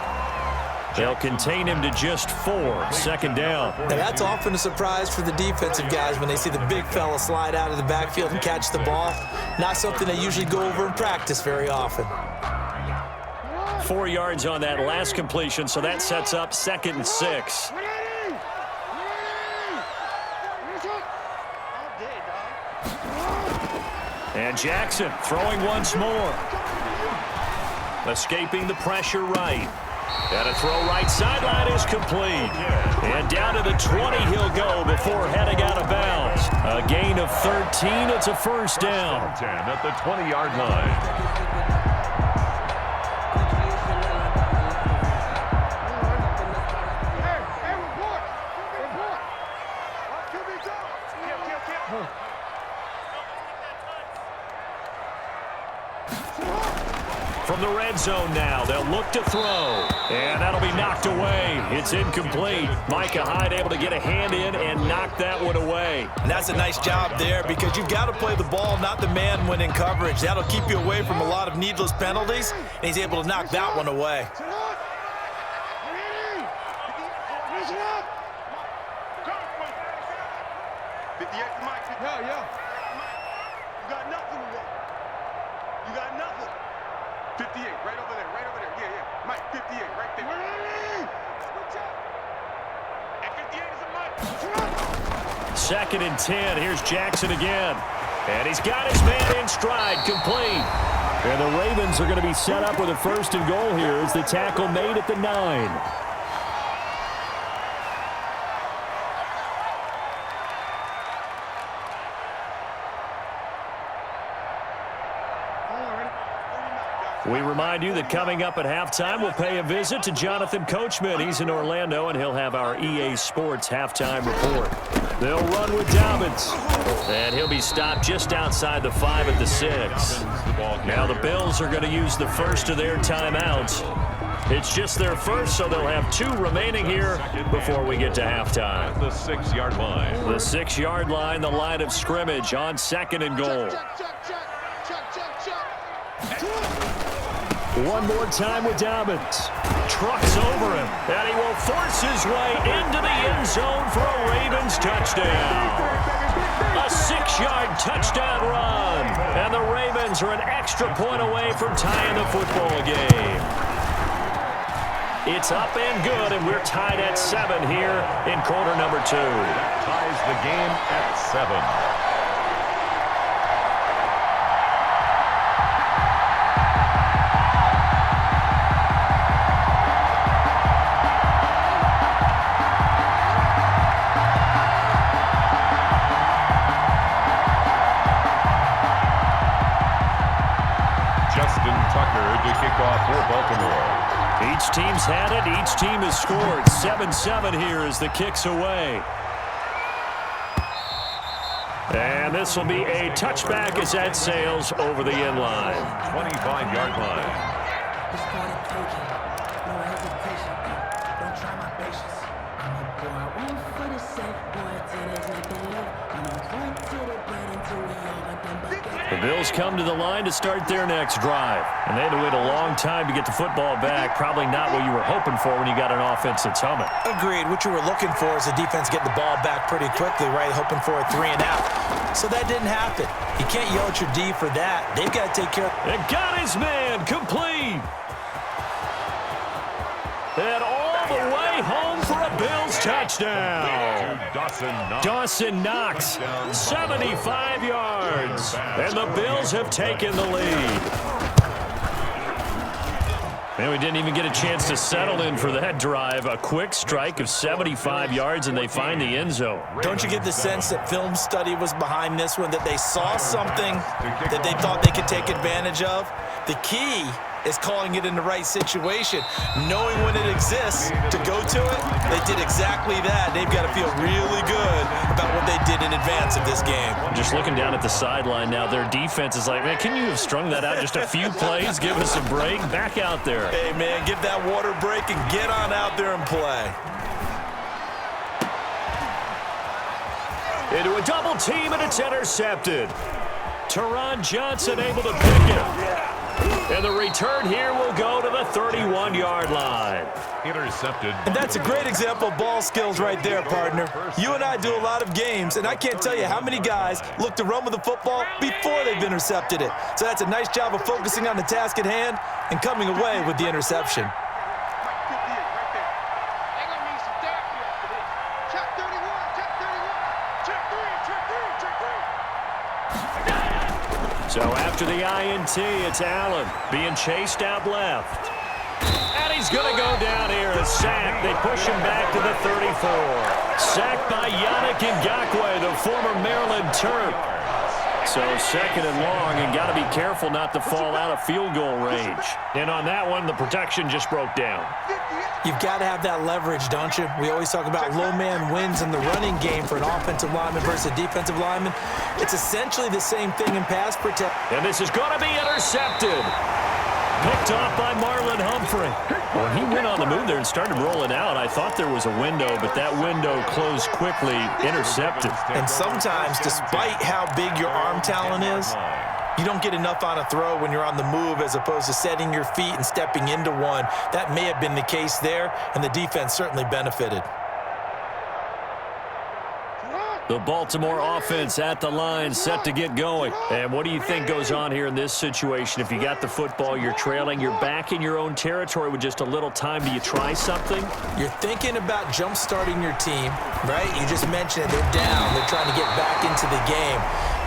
They'll contain him to just 4. 2nd down. Now that's often a surprise for the defensive guys when they see the big fella slide out of the backfield and catch the ball. Not something they usually go over in practice very often. 4 yards on that last completion, so that sets up 2nd and 6. And Jackson throwing once more. Escaping the pressure right. And a throw right sideline is complete. And down to the 20 he'll go before heading out of bounds. A gain of 13. It's a first down. 10 at the 20-yard line. From the red zone now, they'll look to throw. And that'll be knocked away. It's incomplete. AMileHiii able to get a hand in and knock that one away. And that's a nice job there because you've got to play the ball, not the man when in coverage. That'll keep you away from a lot of needless penalties, and he's able to knock that one away. Yeah. You got nothing today. You got nothing. 58, right over there. Yeah. Mike, 58, right there. Switch up. And 58 is a Mike. 2nd and 10. Here's Jackson again. And he's got his man in stride, complete. And the Ravens are going to be set up with a 1st and goal here as the tackle made at the 9. We remind you that coming up at halftime, we'll pay a visit to Jonathan Coachman. He's in Orlando, and he'll have our EA Sports halftime report. They'll run with Dobbins, and he'll be stopped just outside the 5 at the 6. Now the Bills are going to use the first of their timeouts. It's just their first, so they'll have 2 remaining here before we get to halftime. The 6-yard line. The 6-yard line, the line of scrimmage on 2nd and goal. One more time with Dobbins. Trucks over him, and he will force his way into the end zone for a Ravens touchdown. A 6-yard touchdown run, and the Ravens are an extra point away from tying the football game. It's up and good, and we're tied at 7 here in quarter number 2. Ties the game at 7. Each team's had it. Each team has scored. 7-7 here as the kick's away. And this will be a touchback as that sails over the end line. 25-yard line. The Bills come to the line to start their next drive. And they had to wait a long time to get the football back. Probably not what you were hoping for when you got an offense that's humming. Agreed. What you were looking for is the defense getting the ball back pretty quickly, right? Hoping for a 3 and out. So that didn't happen. You can't yell at your D for that. They've got to take care of it. And got his man complete. And all the way home for a Bills touchdown. Dawson Knox, 75 yards. And the Bills have taken the lead. Man, we didn't even get a chance to settle in for that drive. A quick strike of 75 yards, and they find the end zone. Don't you get the sense that film study was behind this one, that they saw something that they thought they could take advantage of? The key is calling it in the right situation, knowing when it exists to go to it. They did exactly that. They've got to feel really good about what they did in advance of this game. Just looking down at the sideline now, their defense is like, man, can you have strung that out just a few plays? Give us a break. Back out there. Hey, man, give that water break and get on out there and play. Into a double team, and it's intercepted. Teron Johnson able to pick it. And the return here will go to the 31-yard line. Intercepted. And that's a great example of ball skills right there, partner. You and I do a lot of games, and I can't tell you how many guys look to run with the football before they've intercepted it. So that's a nice job of focusing on the task at hand and coming away with the interception. So after the INT, it's Allen being chased out left. And he's he's going to go down here. A sack. They push him back to the 34. Sacked by Yannick Ngakoue, the former Maryland Terp. So second and long, and got to be careful not to fall out of field goal range. And on that one, the protection just broke down. You've got to have that leverage, don't you? We always talk about low man wins in the running game for an offensive lineman versus a defensive lineman. It's essentially the same thing in pass protection. And this is going to be intercepted. Picked off by Marlon Humphrey. When he went on the move there and started rolling out, I thought there was a window, but that window closed quickly, intercepted. And sometimes, despite how big your arm talent is, you don't get enough on a throw when you're on the move as opposed to setting your feet and stepping into one. That may have been the case there, and the defense certainly benefited. The Baltimore offense at the line, set to get going. And what do you think goes on here in this situation? If you got the football, you're trailing, you're back in your own territory with just a little time. Do you try something? You're thinking about jump-starting your team, right? You just mentioned it. They're down. They're trying to get back into the game.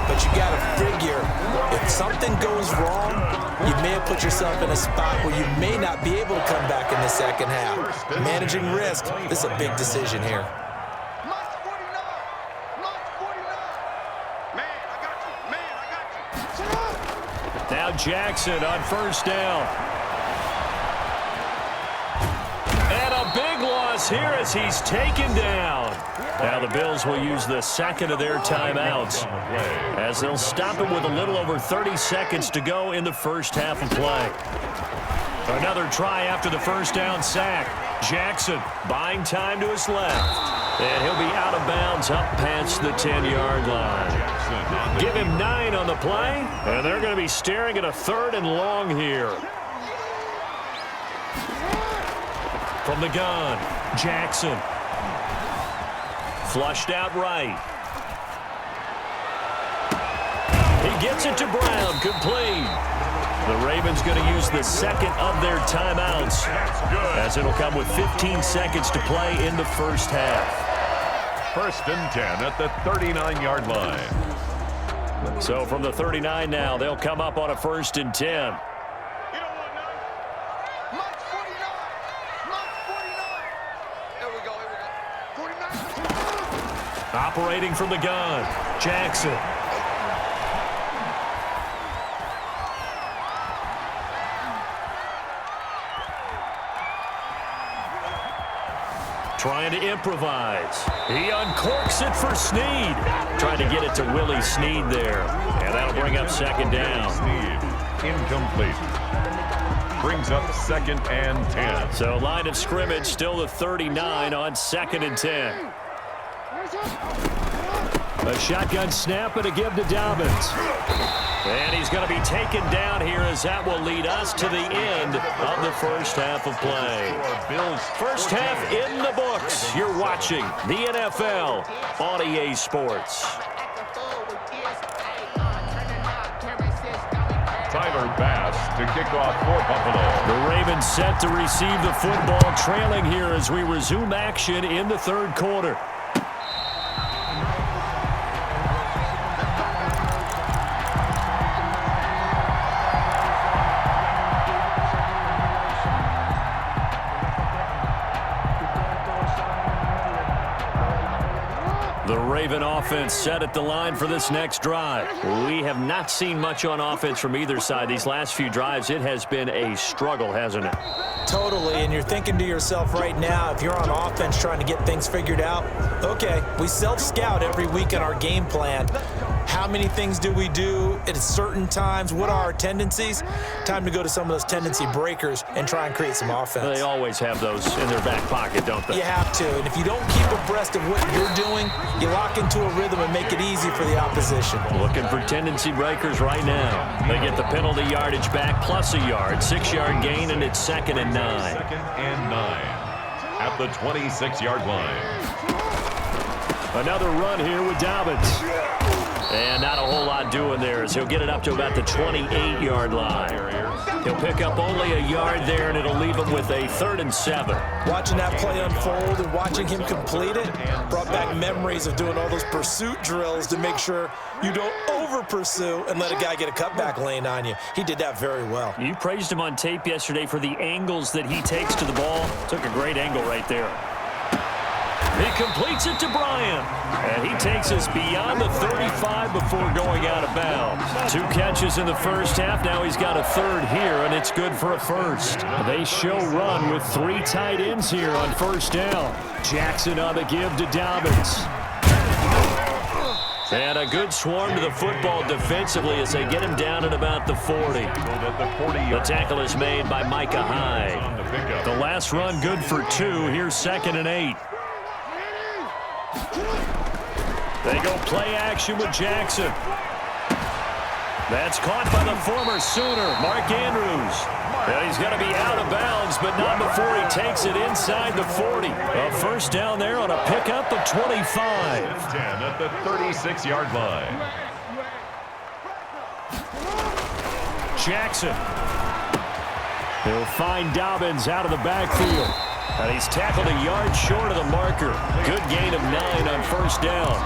But you got to figure, if something goes wrong, you may have put yourself in a spot where you may not be able to come back in the second half. Managing risk, this is a big decision here. Now Jackson on first down. And a big loss here as he's taken down. Now the Bills will use the second of their timeouts as they'll stop him with a little over 30 seconds to go in the first half of play. Another try after the first down sack. Jackson buying time to his left. And he'll be out of bounds up past the 10-yard line. Give him 9 on the play, and they're going to be staring at a third and long here. From the gun, Jackson. Flushed out right. He gets it to Brown, complete. The Ravens going to use the second of their timeouts as it'll come with 15 seconds to play in the first half. First and 10 at the 39-yard line. So from the 39 now, they'll come up on a first and 10. Operating from the gun, Jackson. Trying to improvise. He uncorks it for Snead. Trying to get it to Willie Snead there. And that'll bring up second down. Snead, incomplete. Brings up second and 10. So line of scrimmage, still the 39 on second and 10. A shotgun snap and a give to Dobbins. And he's going to be taken down here as that will lead us to the end of the first half of play. First half in the books. You're watching the NFL on EA Sports. Tyler Bass to kick off for Buffalo. The Ravens set to receive the football, trailing here as we resume action in the third quarter. The Raven offense set at the line for this next drive. We have not seen much on offense from either side. These last few drives, it has been a struggle, hasn't it? Totally, and you're thinking to yourself right now, if you're on offense trying to get things figured out, okay, we self-scout every week in our game plan. How many things do we do at certain times? What are our tendencies? Time to go to some of those tendency breakers and try and create some offense. They always have those in their back pocket, don't they? You have to, and if you don't keep abreast of what you're doing, you lock into a rhythm and make it easy for the opposition. Looking for tendency breakers right now. They get the penalty yardage back plus a yard, 6-yard gain, and it's second and 9. Second and 9 at the 26-yard line. Another run here with Dobbins. And not a whole lot doing there as he'll get it up to about the 28-yard line. He'll pick up only a yard there, and it'll leave him with a 3rd and 7. Watching that play unfold and watching him complete it brought back memories of doing all those pursuit drills to make sure you don't over-pursue and let a guy get a cutback lane on you. He did that very well. You praised him on tape yesterday for the angles that he takes to the ball. Took a great angle right there. He completes it to Bryant, and he takes us beyond the 35 before going out of bounds. 2 catches in the first half. Now he's got a 3rd here, and it's good for a 1st. They show run with 3 tight ends here on 1st down. Jackson on the give to Dobbins. And a good swarm to the football defensively as they get him down at about the 40. The tackle is made by AMileHiii. The last run good for 2. Here's 2nd and 8. They go play action with Jackson. That's caught by the former Sooner, Mark Andrews. And he's going to be out of bounds, but not before he takes it inside the 40. A 1st down there on a pickup of 25. 10 at the 36-yard line. Jackson. He'll find Dobbins out of the backfield. And he's tackled a yard short of the marker. Good gain of 9 on 1st down.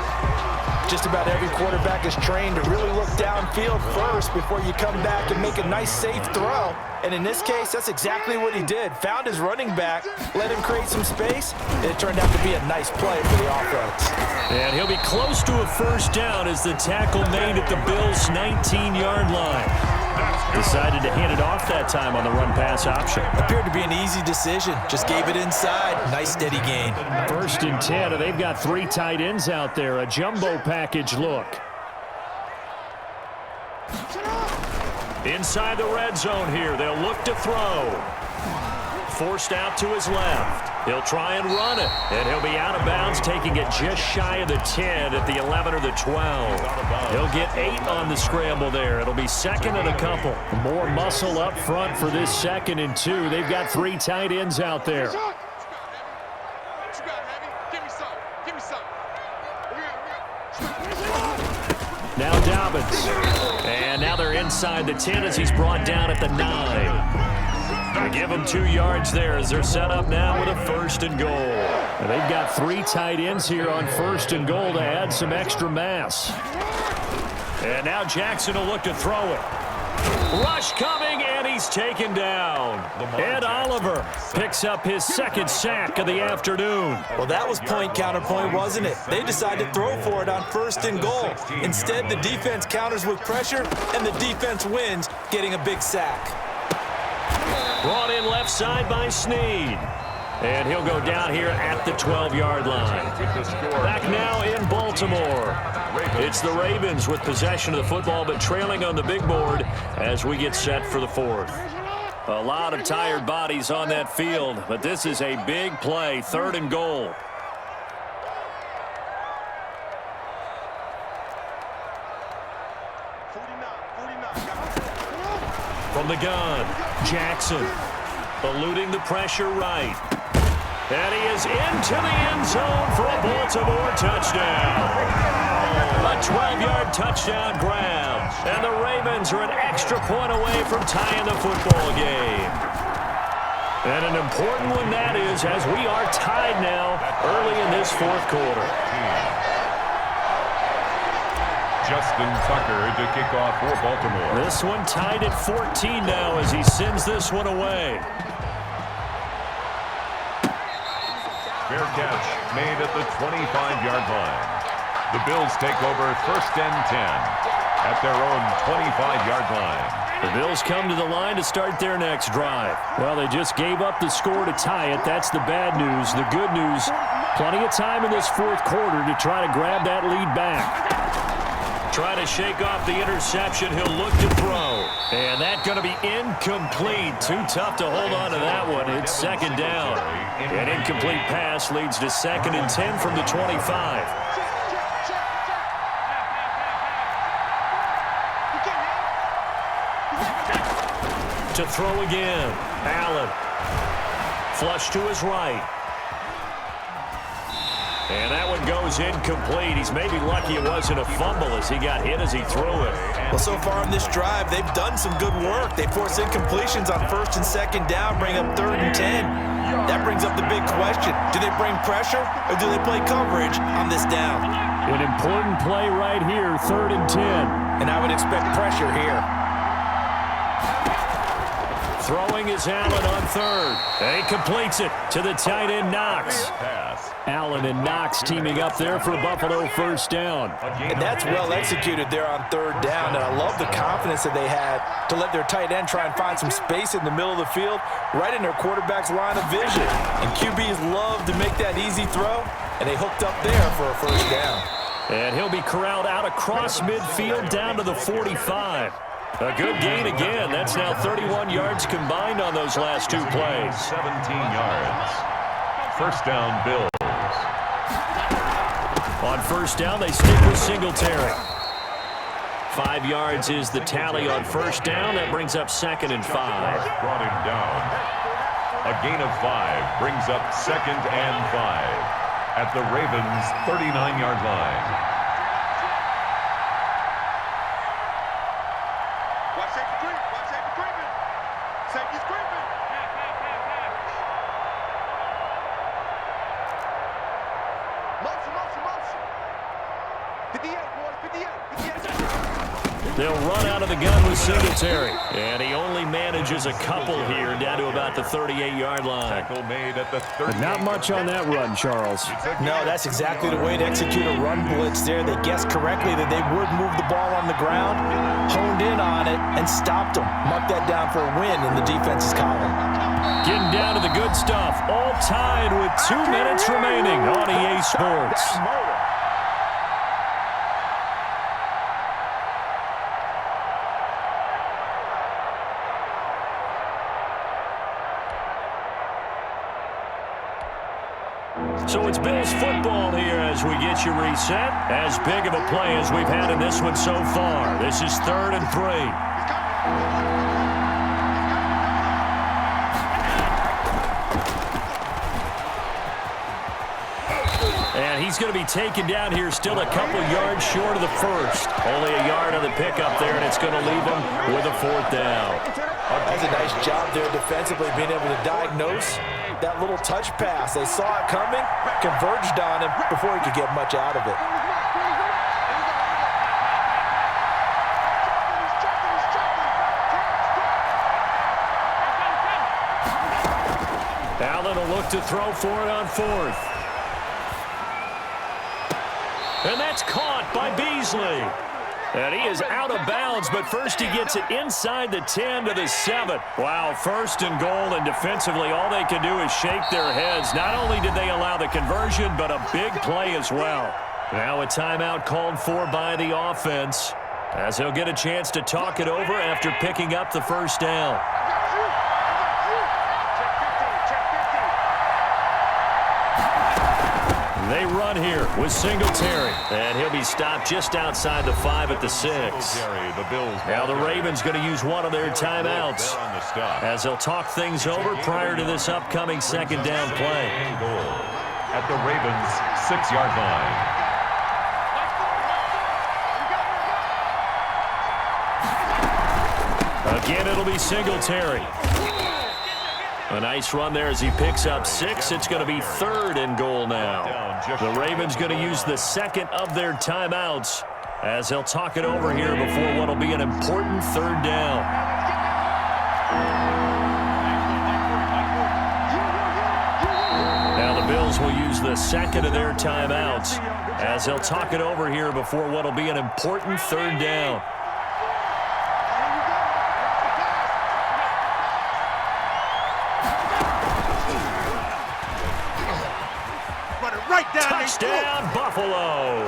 Just about every quarterback is trained to really look downfield first before you come back and make a nice, safe throw. And in this case, that's exactly what he did. Found his running back, let him create some space, and it turned out to be a nice play for the offense. And he'll be close to a 1st down as the tackle made at the Bills' 19-yard line. Decided to hand it off that time on the run-pass option. Appeared to be an easy decision. Just gave it inside. Nice, steady gain. 1st and 10, and they've got 3 tight ends out there. A jumbo package look. Inside the red zone here. They'll look to throw. Forced out to his left. He'll try and run it, and he'll be out of bounds, taking it just shy of the 10 at the 11 or the 12. He'll get 8 on the scramble there. It'll be 2nd and a couple. More muscle up front for this 2nd and 2. They've got 3 tight ends out there. Now Dobbins. And now they're inside the 10 as he's brought down at the 9. They give them 2 yards there as they're set up now with a 1st and goal. And they've got 3 tight ends here on 1st and goal to add some extra mass. And now Jackson will look to throw it. Rush coming, and he's taken down. Ed Oliver picks up his 2nd sack of the afternoon. Well, that was point counterpoint, wasn't it? They decided to throw for it on 1st and goal. Instead, the defense counters with pressure, and the defense wins, getting a big sack. Brought in left side by Snead. And he'll go down here at the 12-yard line. Back now in Baltimore. It's the Ravens with possession of the football, but trailing on the big board as we get set for the 4th. A lot of tired bodies on that field, but this is a big play, 3rd and goal. From the gun, Jackson eluding the pressure right. And he is into the end zone for a Baltimore touchdown. A 12-yard touchdown grab. And the Ravens are an extra point away from tying the football game. And an important one that is, as we are tied now early in this 4th quarter. Justin Tucker to kick off for Baltimore. This one tied at 14 now as he sends this one away. Fair catch made at the 25-yard line. The Bills take over 1st and 10 at their own 25-yard line. The Bills come to the line to start their next drive. Well, they just gave up the score to tie it. That's the bad news. The good news, plenty of time in this 4th quarter to try to grab that lead back. Try to shake off the interception. He'll look to throw. And that's going to be incomplete. Too tough to hold on to that one. It's 2nd down. An incomplete pass leads to 2nd and 10 from the 25. To throw again. Allen. Flush to his right. And that one goes incomplete. He's maybe lucky it wasn't a fumble as he got hit as he threw it. Well, so far in this drive, they've done some good work. They force incompletions on 1st and 2nd down, bring up 3rd and 10. That brings up the big question. Do they bring pressure or do they play coverage on this down? An important play right here, 3rd and 10. And I would expect pressure here. Throwing is Allen on 3rd. And he completes it to the tight end, Knox. Allen and Knox teaming up there for Buffalo 1st down. And that's well executed there on 3rd down. And I love the confidence that they had to let their tight end try and find some space in the middle of the field, right in their quarterback's line of vision. And QBs love to make that easy throw, and they hooked up there for a 1st down. And he'll be corralled out across midfield down to the 45. A good gain again. That's now 31 yards combined on those last 2 plays. 17 yards. 1st down, Bills. On 1st down, they stick with Singletary. 5 yards is the tally on 1st down. That brings up 2nd and 5. Brought him down. A gain of 5 brings up 2nd and 5 at the Ravens' 39-yard line. Watch safety creep. Watch safety creeping. Safety's creeping. Motion, motion, motion. 58, boys. 58. They'll run out of the gun with Singletary. And he only manages a couple here down to about the 38-yard line. Tackle made at the 38. Not much on that run, Charles. No, that's exactly the way to execute a run blitz there. They guessed correctly that they would move the ball on the ground, honed in on it, and stopped them. Mark that down for a win in the defense's column. Getting down to the good stuff. All tied with 2 minutes remaining on EA Sports. So it's Bills football here as we get you reset. As big of a play as we've had in this one so far. This is 3rd and 3. And he's going to be taken down here still a couple yards short of the 1st. Only a yard on the pickup there, and it's going to leave him with a 4th down. That's a nice job there defensively, being able to diagnose that little touch pass. They saw it coming, converged on him before he could get much out of it. Allen will look to throw for it on 4th. And that's caught by Beasley. And he is out of bounds, but first he gets it inside the 10 to the 7. Wow, 1st and goal, and defensively all they can do is shake their heads. Not only did they allow the conversion, but a big play as well. Now a timeout called for by the offense, as he'll get a chance to talk it over after picking up the 1st down. They run here with Singletary, and he'll be stopped just outside the 5 at the 6. Now the Ravens going to use one of their timeouts as they'll talk things over prior to this upcoming 2nd down play. At the Ravens' 6-yard line. Again, it'll be Singletary. A nice run there as he picks up 6. It's going to be 3rd and goal now. The Ravens going to use the 2nd of their timeouts as they'll talk it over here before what will be an important 3rd down. Now the Bills will use the 2nd of their timeouts as they'll talk it over here before what will be an important 3rd down. Touchdown, Buffalo.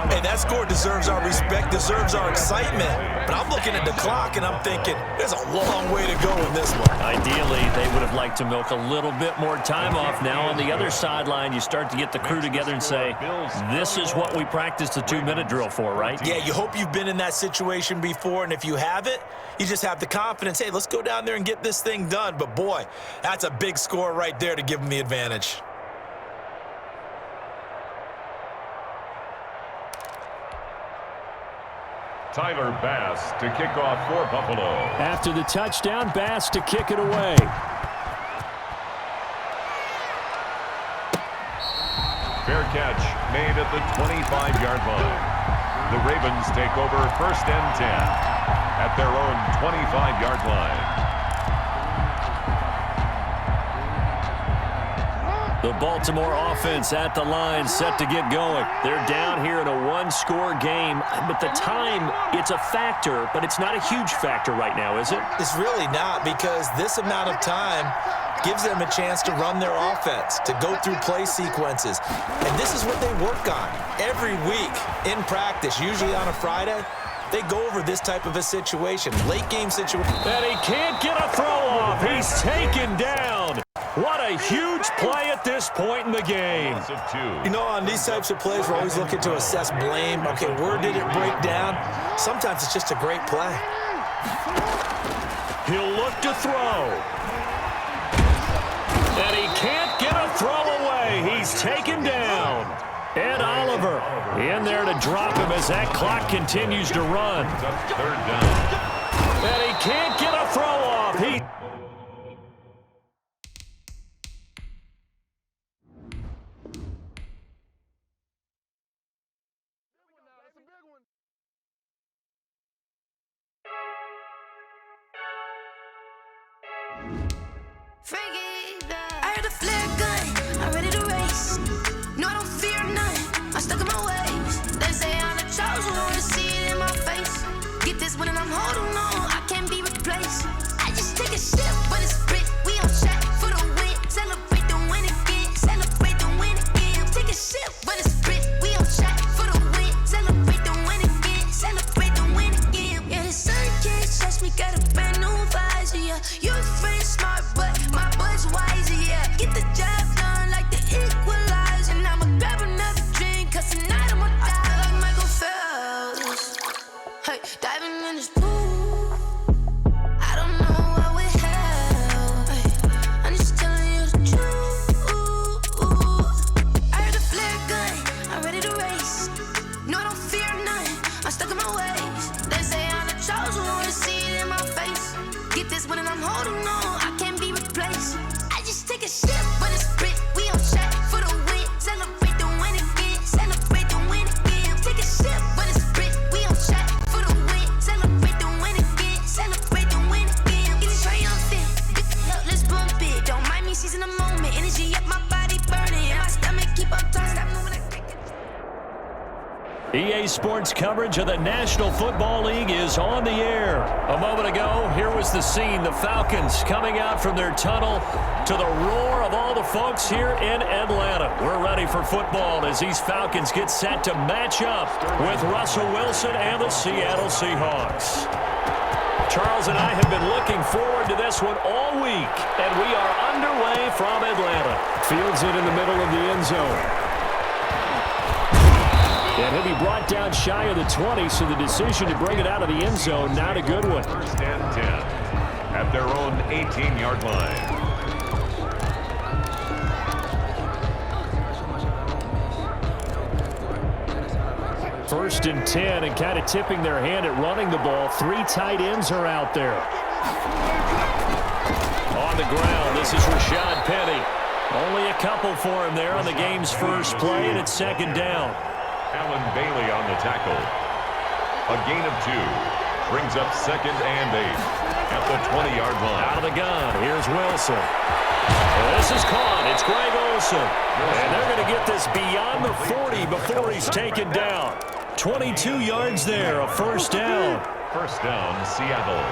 Hey, that score deserves our respect, deserves our excitement. But I'm looking at the clock, and I'm thinking, there's a long way to go in this one. Ideally, they would have liked to milk a little bit more time off. Now on the other sideline, you start to get the crew together and say, this is what we practiced the 2-minute drill for, right? Yeah, you hope you've been in that situation before, and if you haven't, you just have the confidence, hey, let's go down there and get this thing done. But, boy, that's a big score right there to give them the advantage. Tyler Bass to kick off for Buffalo. After the touchdown, Bass to kick it away. Fair catch made at the 25-yard line. The Ravens take over 1st and 10 at their own 25-yard line. The Baltimore offense at the line, set to get going. They're down here in a one-score game, but the time, it's a factor, but it's not a huge factor right now, is it? It's really not, because this amount of time gives them a chance to run their offense, to go through play sequences. And this is what they work on every week in practice, usually on a Friday. They go over this type of a situation, late game situation. And he can't get a throw off. He's taken down. What a huge play at this point in the game. You know, on these types of plays, we're always looking to assess blame. Okay, where did it break down? Sometimes it's just a great play. He'll look to throw. And he can't get a throw away. He's taken down. Ed Oliver in there to drop him as that clock continues to run. 3rd down. And he can't get a throw off. I heard a flare gun, I'm ready to race. No, I don't fear none, I'm stuck in my ways. They say I'm the chosen one, see it in my face. Get this one and I'm holding on, I can't be replaced. I just take a sip, but it's split, we on track for the win. Celebrate the win again, celebrate the win again. Take a sip, but it's split, we on track for the win. Celebrate the win again, celebrate the win again. Yeah, the sun can't touch me, got a brand new visor, yeah. Your friend's smart, but my boy's wiser, yeah. Get the job done like the equalizer. And I'ma grab another drink, cause tonight I'ma die like Michael Phelps. Hey, diving in this pool, I don't know what would help. Hey, I'm just telling you the truth. I heard a flare gun, I'm ready to race. No, I don't fear none, I'm stuck in my ways. They say I'm the chosen one, see it in my face. Get this one and I'm holding on, I can't be replaced. I just take a sip, but it's split, we on track for the win. Celebrate the win again, celebrate the win again. Take a sip, but it's split, we on track for the win. Celebrate the win again, celebrate the win again. Get it triumphant, let's bump it. Don't mind me seizing the moment, energy up my body burning. And my stomach keep on turning, stop moving. EA Sports coverage of the National Football League is on the air. A moment ago, here was the scene. The Falcons coming out from their tunnel to the roar of all the folks here in Atlanta. We're ready for football as these Falcons get set to match up with Russell Wilson and the Seattle Seahawks. Charles and I have been looking forward to this one all week, and we are underway from Atlanta. Fields it in the middle of the end zone. And he'll be brought down shy of the 20, so the decision to bring it out of the end zone, not a good one. 1st and 10 at their own 18-yard line. First and 10, and kind of tipping their hand at running the ball. 3 tight ends are out there. On the ground, this is Rashad Penny. Only a couple for him there on the game's first play, and it's 2nd down. Alan Bailey on the tackle. A gain of 2. Brings up 2nd and 8 at the 20-yard line. Out of the gun, here's Wilson. And this is caught. It's Greg Olsen. And they're going to get this beyond the 40 before he's taken down. 22 yards there, a 1st down. 1st down, Seattle.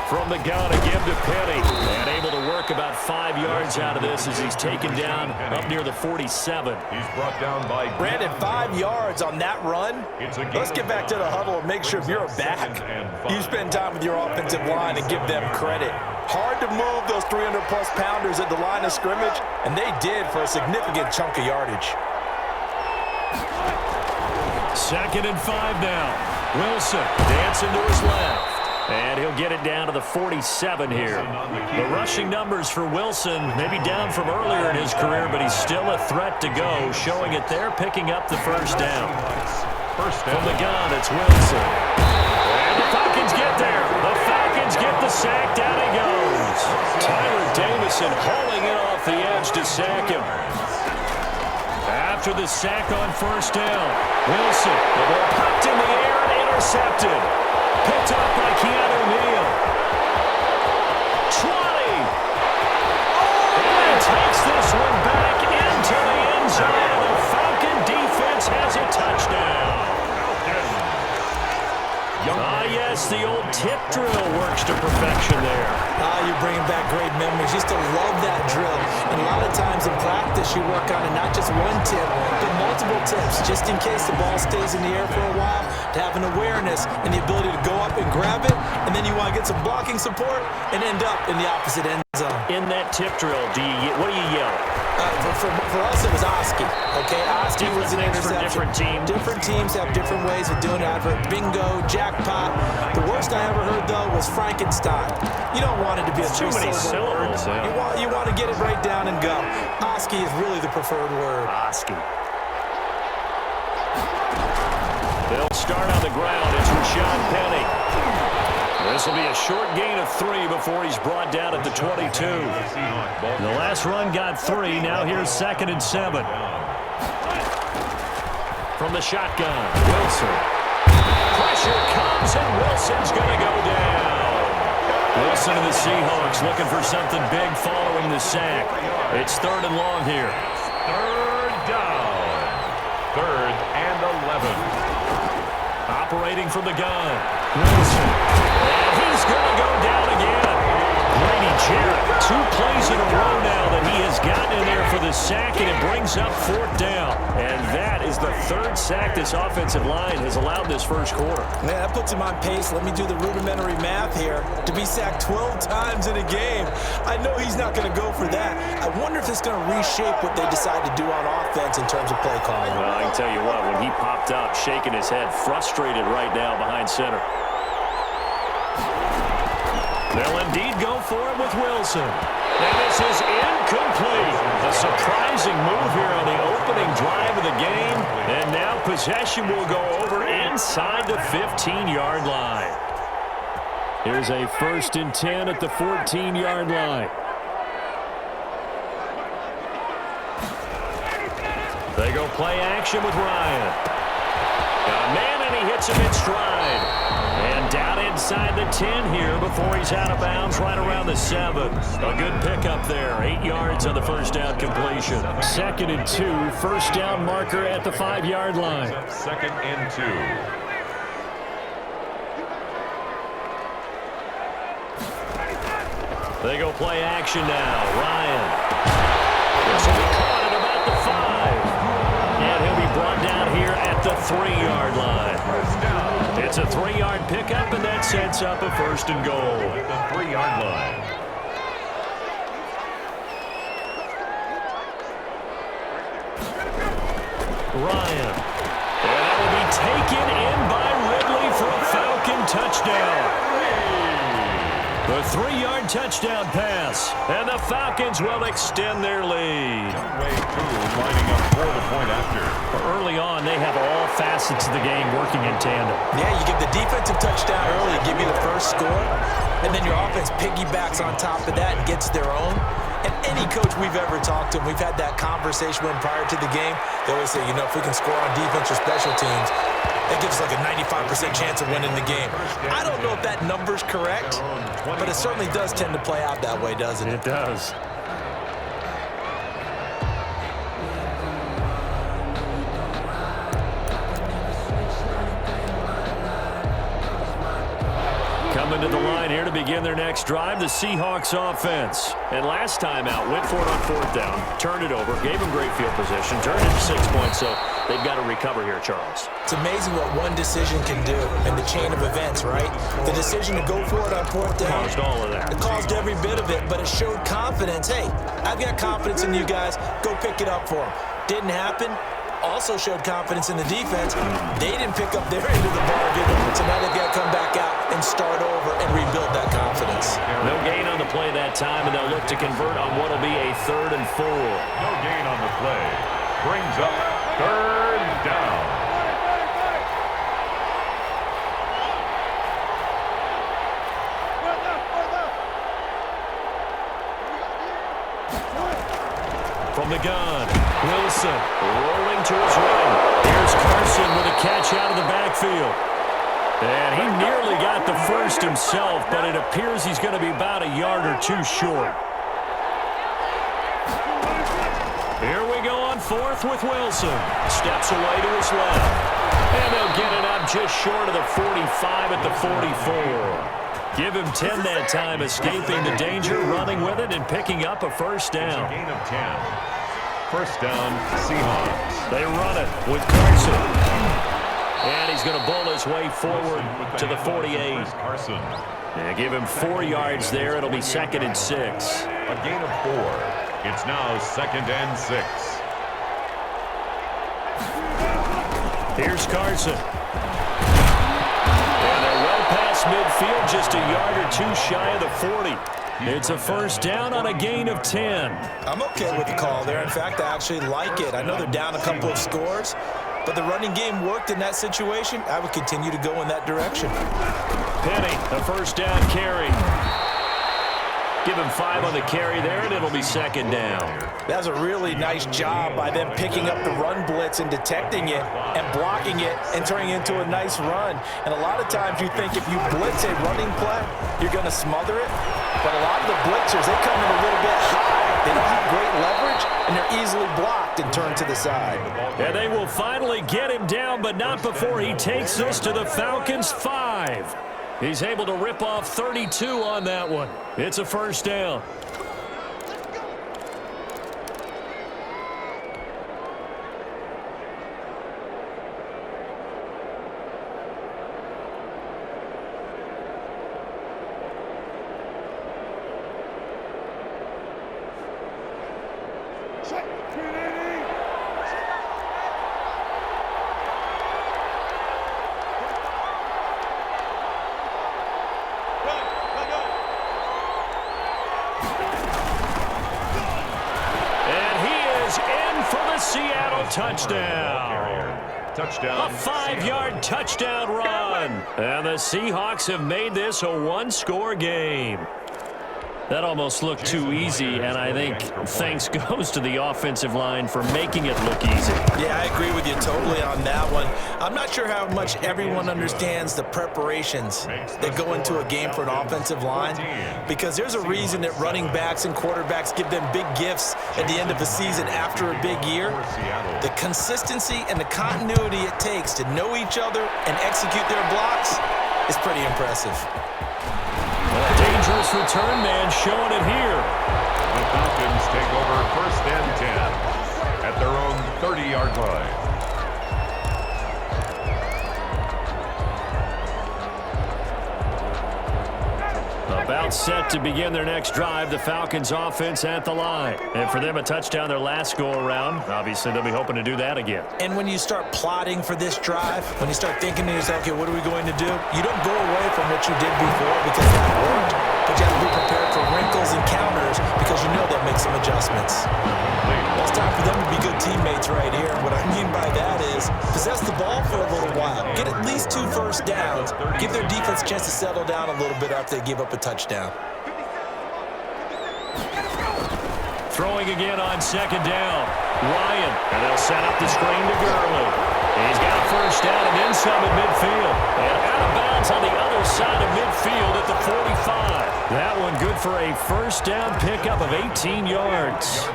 From the gun, a give to Penny. And able to work about 5 yards out of this as he's taken down up near the 47. He's brought down by Brandon, 5 yards on that run. Let's get back to the huddle and make sure if you're a back, you spend time with your offensive line and give them credit. Hard to move those 300-plus pounders at the line of scrimmage, and they did for a significant chunk of yardage. 2nd and 5 now. Wilson dancing to his left. And he'll get it down to the 47 here. The rushing numbers for Wilson, maybe down from earlier in his career, but he's still a threat to go, showing it there, picking up the first down. From the gun, it's Wilson. And the Falcons get there. The Falcons get the sack. Down he goes. Tyler Davison hauling it off the edge to sack him. After the sack on first down, Wilson, the ball popped in the air and intercepted. Picked up by Keanu Neal. 20. And takes this one back into the end zone. The Falcon defense has a touchdown. Yes, the old tip drill works to perfection there. You're bringing back great memories. Used to love that drill. And a lot of times in practice, you work on it, not just one tip, but multiple tips, just in case the ball stays in the air for a while, to have an awareness and the ability to go up and grab it, and then you want to get some blocking support and end up in the opposite end zone. In that tip drill, what do you yell? For us, it was Oski. Okay, Oski was an interception. For different teams. Different teams have different ways of doing it. I've heard bingo, jackpot. The worst I ever heard, though, was Frankenstein. You don't want it to be a too many syllables. You want to get it right down and go. Oski is really the preferred word. Oski. They'll start on the ground. It's Rashad Penny. This will be a short gain of 3 before he's brought down at the 22. The last run got 3. Now here's 2nd and 7. From the shotgun, Wilson. Pressure comes, and Wilson's going to go down. Wilson and the Seahawks looking for something big following the sack. It's 3rd and long here. 3rd down. 3rd and 11. Operating from the gun, Wilson. And he's going to go down again. Brady Jarrett, 2 plays in a row now that he has gotten in there for the sack, and it brings up 4th down. And that is the 3rd sack this offensive line has allowed this first quarter. Man, that puts him on pace. Let me do the rudimentary math here. To be sacked 12 times in a game, I know he's not going to go for that. I wonder if it's going to reshape what they decide to do on offense in terms of play calling. Well, I can tell you what, when he popped up, shaking his head, frustrated right now behind center. They'll indeed go for it with Wilson. And this is incomplete. A surprising move here on the opening drive of the game. And now possession will go over inside the 15-yard line. Here's a 1st and 10 at the 14-yard line. They go play action with Ryan. Got a man, and he hits him in stride. And down inside the 10 here before he's out of bounds right around the 7. A good pickup there. 8 yards on the first down completion. 2nd and 2. 1st down marker at the 5-yard line. 2nd and 2. They go play action now. Ryan. This will be caught at about the 5. And he'll be brought down here at the 3-yard line. It's a 3-yard pickup, and that sets up a 1st and goal. At the 3-yard line. Ryan. And that will be taken in by Ridley for a Falcon touchdown. The 3-yard touchdown pass, and the Falcons will extend their lead. Way through, lining up for the point after. Early on, they have all facets of the game working in tandem. Yeah, you give the defensive touchdown early, give you the first score, and then your offense piggybacks on top of that and gets their own. And any coach we've ever talked to, we've had that conversation with prior to the game, they always say, you know, if we can score on defense or special teams, that gives us like a 95% chance of winning the game. I don't know if that number's correct, but it certainly does tend to play out that way, doesn't it? It does. Coming to the line here to begin their next drive, the Seahawks offense. And last time out, went for it on 4th down, turned it over, gave them great field position, turned it to 6 points, so they've got to recover here, Charles. It's amazing what one decision can do in the chain of events, right? The decision to go for it on 4th down. Caused all of that. It caused every bit of it, but it showed confidence. Hey, I've got confidence in you guys. Go pick it up for them. Didn't happen. also showed confidence in the defense. They didn't pick up their end of the bargain, so now they've got to come back out and start over and rebuild that confidence. No gain on the play that time, and they'll look to convert on what will be a 3rd and 4. No gain on the play. Brings up 3rd down. From the gun, Wilson rolling to his right. Here's Carson with a catch out of the backfield. And he nearly got the first himself, but it appears he's going to be about a yard or two short. Here we go on 4th with Wilson. Steps away to his left. And they'll get it up just short of the 45 at the 44. Give him 10 that time, escaping the danger, running with it, and picking up a first down. Gain of 10. First down, Seahawks. They run it with Carson. And he's going to bowl his way forward to the 48. Carson. Yeah, give him 4 yards there. It'll be 2nd and 6. A gain of 4. It's now 2nd and 6. Here's Carson. And they're well past midfield, just a yard or two shy of the 40. It's a first down on a gain of 10. I'm okay with the call there. In fact, I actually like it. I know they're down a couple of scores, but the running game worked in that situation. I would continue to go in that direction. Penny, the first down carry. Give him 5 on the carry there, and it'll be 2nd down. That was a really nice job by them picking up the run blitz and detecting it and blocking it and turning it into a nice run. And a lot of times you think if you blitz a running play, you're going to smother it. But a lot of the blitzers, they come in a little bit high. They don't have great leverage, and they're easily blocked and turned to the side. And they will finally get him down, but not before he takes this to the Falcons' 5. He's able to rip off 32 on that one. It's a first down. Touchdown. A 5-yard touchdown run. And the Seahawks have made this a 1-score game. That almost looked too easy, and I think thanks goes to the offensive line for making it look easy. Yeah, I agree with you totally on that one. I'm not sure how much everyone understands the preparations that go into a game for an offensive line, because there's a reason that running backs and quarterbacks give them big gifts at the end of the season after a big year. The consistency and the continuity it takes to know each other and execute their blocks is pretty impressive. A dangerous return man showing it here. The Falcons take over 1st and 10 at their own 30-yard line. About set to begin their next drive, the Falcons offense at the line. And for them, a touchdown their last go-around. Obviously, they'll be hoping to do that again. And when you start plotting for this drive, when you start thinking to yourself, okay, what are we going to do? You don't go away from what you did before because that worked, but you have to be prepared for wrinkles and counters because you know they'll make some adjustments. Well, it's time for them to be good teammates right here. What I mean by that is possess the ball for a little while. Get at least 2 first downs. Give their defense a chance to settle down a little bit after they give up a touchdown. Throwing again on 2nd down. Ryan, and they'll set up the screen to Gurley. He's got a first down and then some at midfield. And out of bounds on the other side of midfield at the 45. That one good for a first down pickup of 18 yards.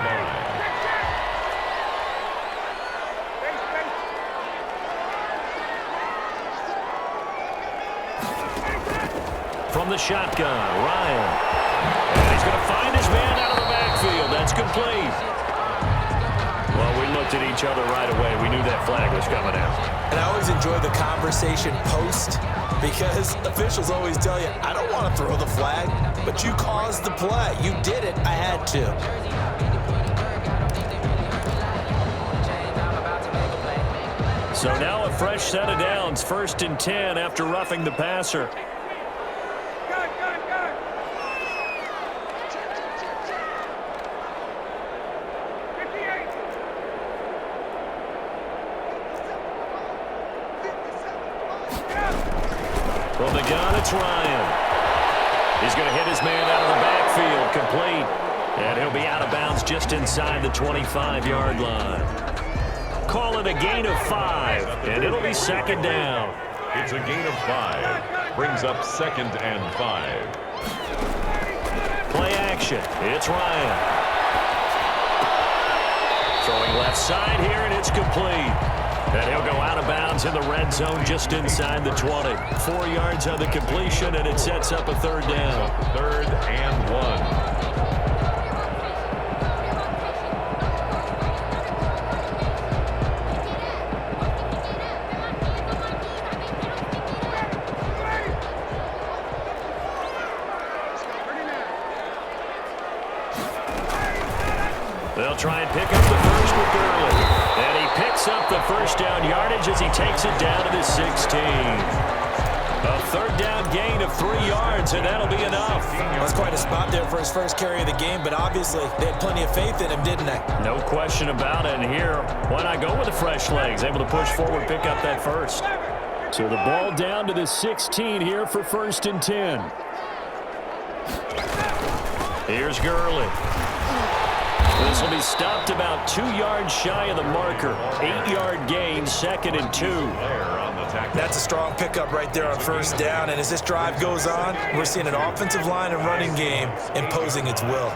From the shotgun, Ryan. And he's going to find his man out of the backfield. That's complete. Well, we looked at each other right away. We knew that flag was coming out. And I always enjoy the conversation post because officials always tell you, I don't want to throw the flag, but you caused the play. You did it. I had to. So now a fresh set of downs, 1st and 10 after roughing the passer. From the gun, it's Ryan. He's going to hit his man out of the backfield, complete. And he'll be out of bounds just inside the 25-yard line. Call it a gain of 5, and it'll be 2nd down. It's a gain of 5. Brings up 2nd and 5. Play action. It's Ryan. Throwing left side here, and it's complete. And he'll go out of bounds in the red zone just inside the 20. 4 yards on the completion, and it sets up a 3rd down. 3rd and 1. They'll try and pick up the first with Gurley. And he picks up the 1st down yardage as he takes it down to the 16. A 3rd down gain of 3 yards, and that'll be enough. That's quite a spot there for his first carry of the game, but obviously they had plenty of faith in him, didn't they? No question about it. And here, why not go with the fresh legs? Able to push forward, pick up that first. So the ball down to the 16 here for 1st and 10. Here's Gurley. This will be stopped about 2 yards shy of the marker. 8-yard gain, 2nd and 2. That's a strong pickup right there on 1st down, and as this drive goes on, we're seeing an offensive line and running game imposing its will.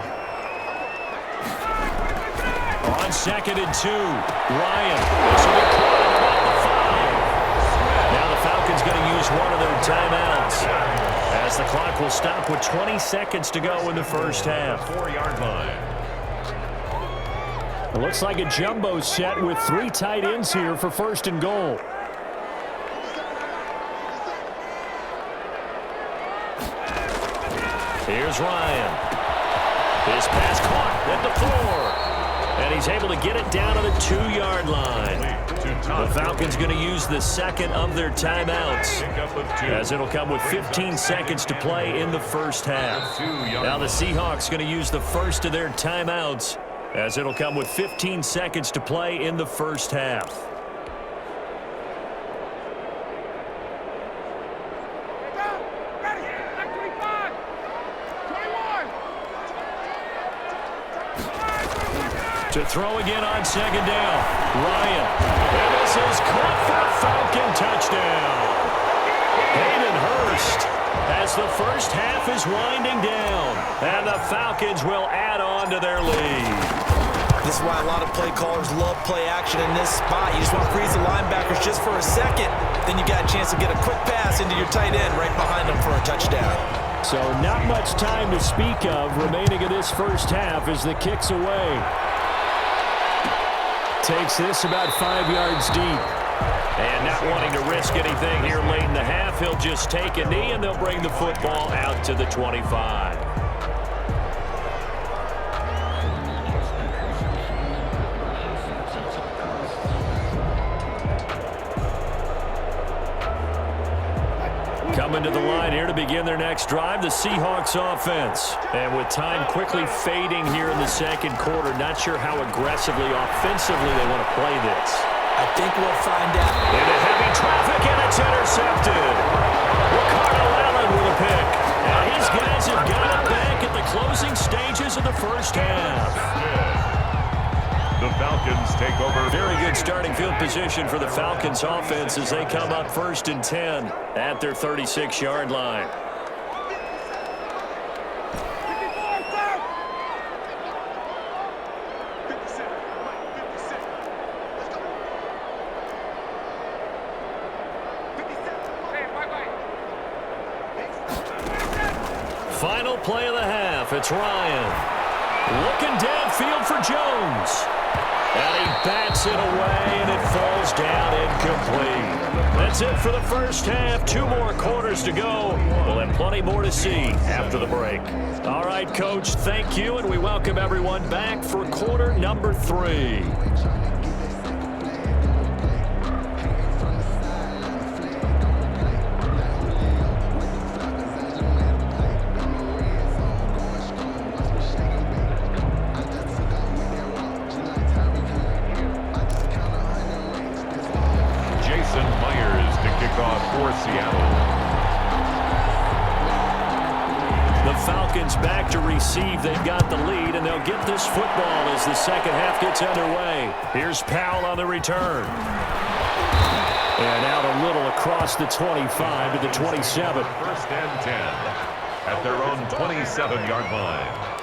On 2nd and 2, Ryan. This will be caught at about the 5. Now the Falcons going to use one of their timeouts, as the clock will stop with 20 seconds to go in the first half. 4-yard line. It looks like a jumbo set with 3 tight ends here for 1st and goal. Here's Ryan. His pass caught at the 4. And he's able to get it down to the 2-yard line. The Falcons going to use the 2nd of their timeouts, as it'll come with 15 seconds to play in the first half. Now the Seahawks going to use the 1st of their timeouts, as it'll come with 15 seconds to play in the first half. To throw again on 2nd down, Ryan. And this is caught for a Falcon touchdown. Hayden Hurst, as the first half is winding down, and the Falcons will add on to their lead. This is why a lot of play callers love play action in this spot. You just want to freeze the linebackers just for a second. Then you got a chance to get a quick pass into your tight end right behind them for a touchdown. So not much time to speak of remaining in this first half as the kick's away. Takes this about 5 yards deep. And not wanting to risk anything here late in the half, he'll just take a knee and they'll bring the football out to the 25. Coming to the line here to begin their next drive, the Seahawks offense. And with time quickly fading here in the 2nd quarter, not sure how aggressively, offensively they want to play this. I think we'll find out. Into heavy traffic, and it's intercepted. Ricardo Allen with a pick. And these guys have got it back at the closing stages of the first half. The Falcons take over. Very good starting field position for the Falcons offense as they come up 1st and 10 at their 36-yard line. Final play of the half. It's Ryan. Looking downfield for Jones. And he bats it away, and it falls down incomplete. That's it for the first half. 2 more quarters to go. We'll have plenty more to see after the break. All right, Coach, thank you, and we welcome everyone back for quarter number 3. kickoff for Seattle. The Falcons back to receive. They've got the lead, and they'll get this football as the second half gets underway. Here's Powell on the return. And out a little across the 25 to the 27. First and 10 at their own 27-yard line.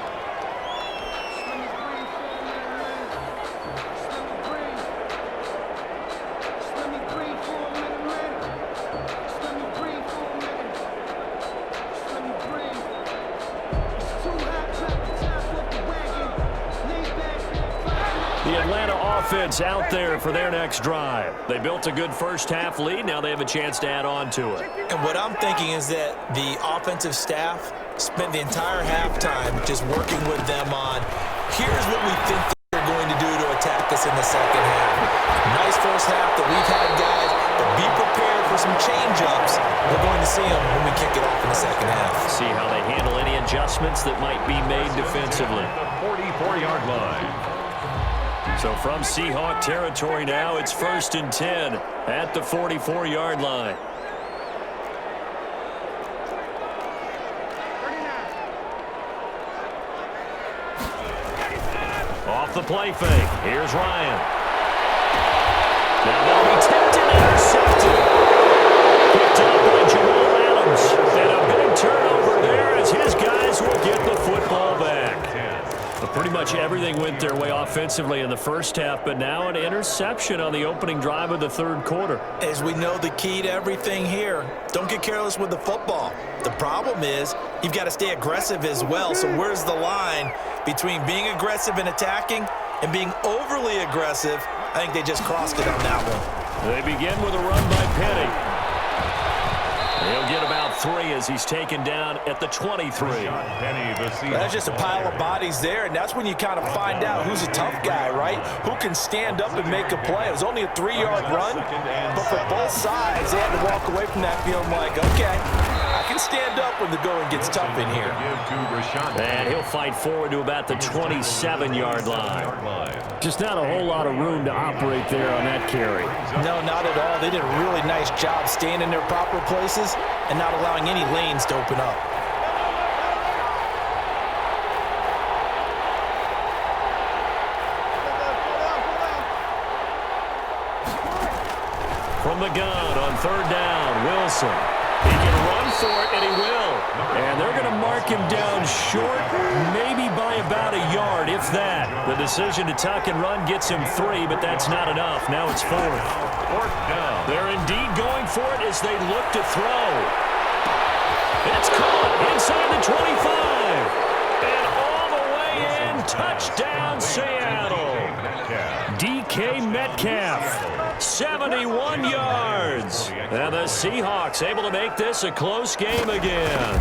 Offense out there for their next drive. They built a good first half lead. Now they have a chance to add on to it. And what I'm thinking is that the offensive staff spent the entire halftime just working with them on, here's what we think they're going to do to attack us in the second half. Nice first half that we've had, guys, but be prepared for some change-ups. We're going to see them when we kick it off in the second half. See how they handle any adjustments that might be made defensively. The 44-yard line. So from Seahawk territory now, it's 1st and 10 at the 44-yard line. Off the play fake. Here's Ryan. Now they'll be tipped and intercepted. Picked up by Jamal Adams. And a big turnover there as his guys will get the football back. But pretty much everything went their way offensively in the first half, but now an interception on the opening drive of the third quarter. As we know, the key to everything here, don't get careless with the football. The problem is you've got to stay aggressive as well. So where's the line between being aggressive and attacking and being overly aggressive? I think they just crossed it on that one. They begin with a run by Penny. He'll get about 3 as he's taken down at the 23. That's just a pile of bodies there, and that's when you kind of find out who's a tough guy, right? Who can stand up and make a play. It was only a 3-yard run, but for both sides, they had to walk away from that feeling like, okay, I can stand up when the going gets tough in here. And he'll fight forward to about the 27-yard line. Just not a whole lot of room to operate there on that carry. No, not at all. They did a really nice job staying in their proper places and not allowing any lanes to open up. From the gun on 3rd down, Wilson. He can run for it, and he will. And they're going to mark him down short, maybe by about a yard, if that. The decision to tuck and run gets him 3, but that's not enough. Now it's 4th. 4th down. They're indeed going for it as they look to throw. It's caught inside the 25. And all the way in, touchdown Seattle. DK Metcalf, 71 yards. And the Seahawks able to make this a close game again.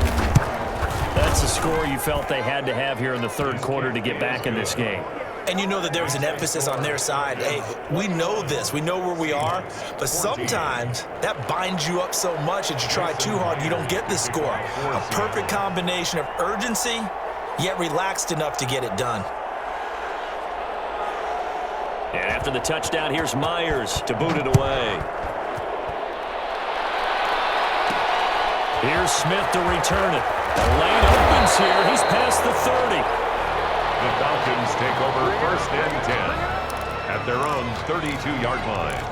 That's a score you felt they had to have here in the third quarter to get back in this game. And you know that there was an emphasis on their side. Hey, we know this. We know where we are. But sometimes that binds you up so much that you try too hard, you don't get the score. A perfect combination of urgency, yet relaxed enough to get it done. And after the touchdown, here's Myers to boot it away. Here's Smith to return it. The lane opens here. He's past the 30. The Falcons take over 1st and 10 at their own 32-yard line.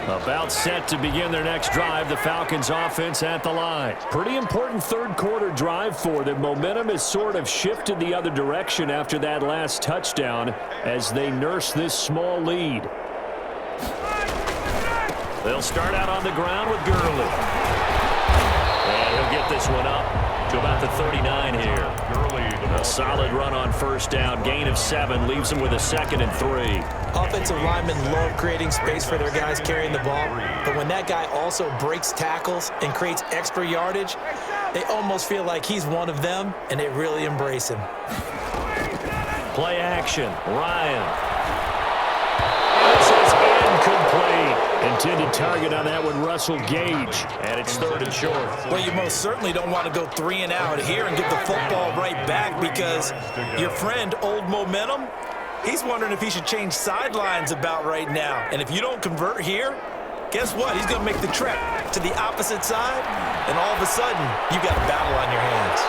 About set to begin their next drive, the Falcons offense at the line. Pretty important third quarter drive for them. Momentum has sort of shifted the other direction after that last touchdown as they nurse this small lead. They'll start out on the ground with Gurley. And he'll get this one up to about the 39 here. A solid run on first down. Gain of 7 leaves him with a 2nd and 3. Offensive linemen love creating space for their guys carrying the ball. But when that guy also breaks tackles and creates extra yardage, they almost feel like he's one of them, and they really embrace him. Play action. Ryan. This is incomplete. Intended target on that one, Russell Gage. And it's 3rd and short. Well, you most certainly don't want to go 3 and out here and give the football right back because your friend, Old Momentum, He's wondering if he should change sidelines about right now. And if you don't convert here, guess what? He's going to make the trek to the opposite side, and all of a sudden, you've got a battle on your hands.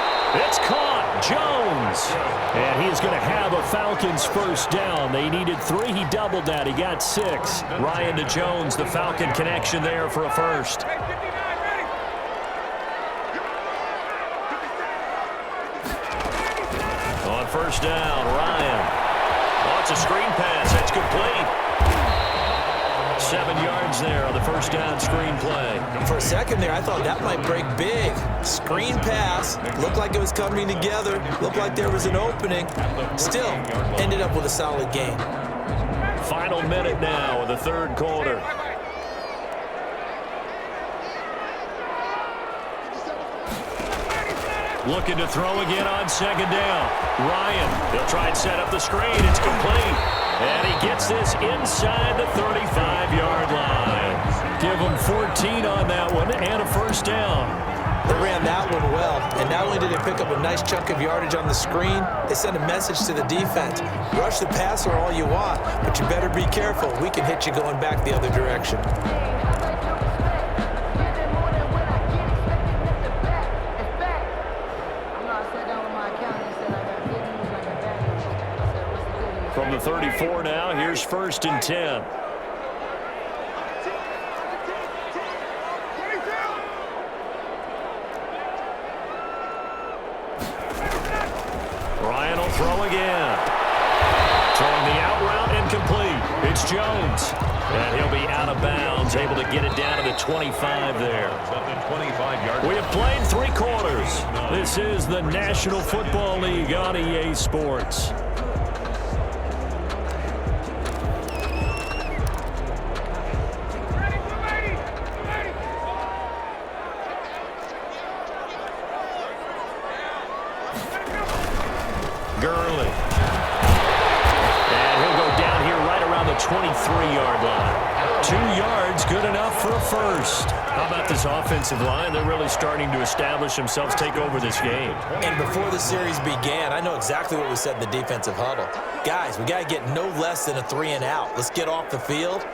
It's caught. Jones. And he's going to have a Falcons first down. They needed 3. He doubled that. He got 6. Ryan to Jones, the Falcon connection there for a first. On first down, Ryan. Oh, it's a screen pass. That's complete. 7 yards there on the first down screen play. For a second there, I thought that might break big. Screen pass. Looked like it was coming together. Looked like there was an opening. Still, ended up with a solid game. Final minute now of the third quarter. Looking to throw again on second down. Ryan, they'll try and set up the screen. It's complete. And he gets this inside the 35-yard line. Give him 14 on that one and a first down. They ran that one well, and not only did they pick up a nice chunk of yardage on the screen, they sent a message to the defense. Rush the passer all you want, but you better be careful. We can hit you going back the other direction. From the 34 now, here's first and 10. Ryan will throw again. Throwing the out route incomplete. It's Jones. And he'll be out of bounds, able to get it down to the 25 there. We have played 3 quarters. This is the National Football League on EA Sports. Gurley. And he'll go down here right around the 23-yard line. 2 yards, good enough for a first. How about this offensive line? They're really starting to establish themselves, take over this game. And before the series began, I know exactly what we said in the defensive huddle. Guys, we got to get no less than a 3 and out. Let's get off the field.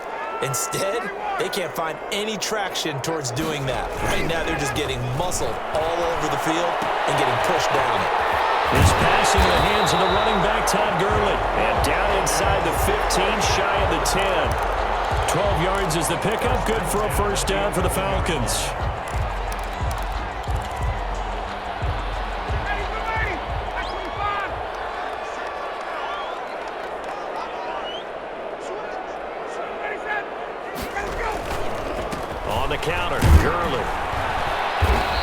Instead, they can't find any traction towards doing that. Right now, they're just getting muscled all over the field and getting pushed down it. His pass in the hands of the running back, Todd Gurley. And down inside the 15, shy of the 10. 12 yards is the pickup. Good for a first down for the Falcons. On the counter, Gurley.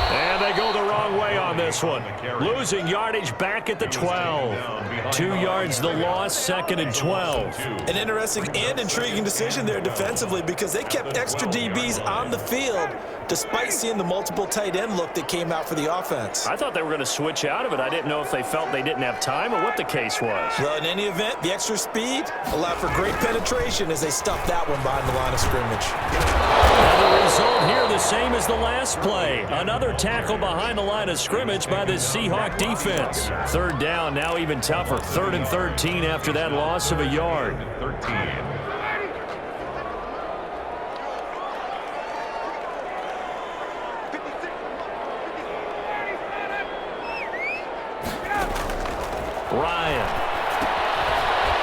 And they go the wrong way on this one. Losing yardage back at the 12. 2 yards the loss, 2nd and 12. An interesting and intriguing decision there defensively because they kept extra DBs on the field despite seeing the multiple tight end look that came out for the offense. I thought they were going to switch out of it. I didn't know if they felt they didn't have time or what the case was. Well, in any event, the extra speed allowed for great penetration as they stuffed that one behind the line of scrimmage. And the result here the same as the last play. Another tackle behind the line of scrimmage by the Seahawk defense. 3rd down, now even tougher. 3rd and 13 after that loss of a yard. 13. Ryan.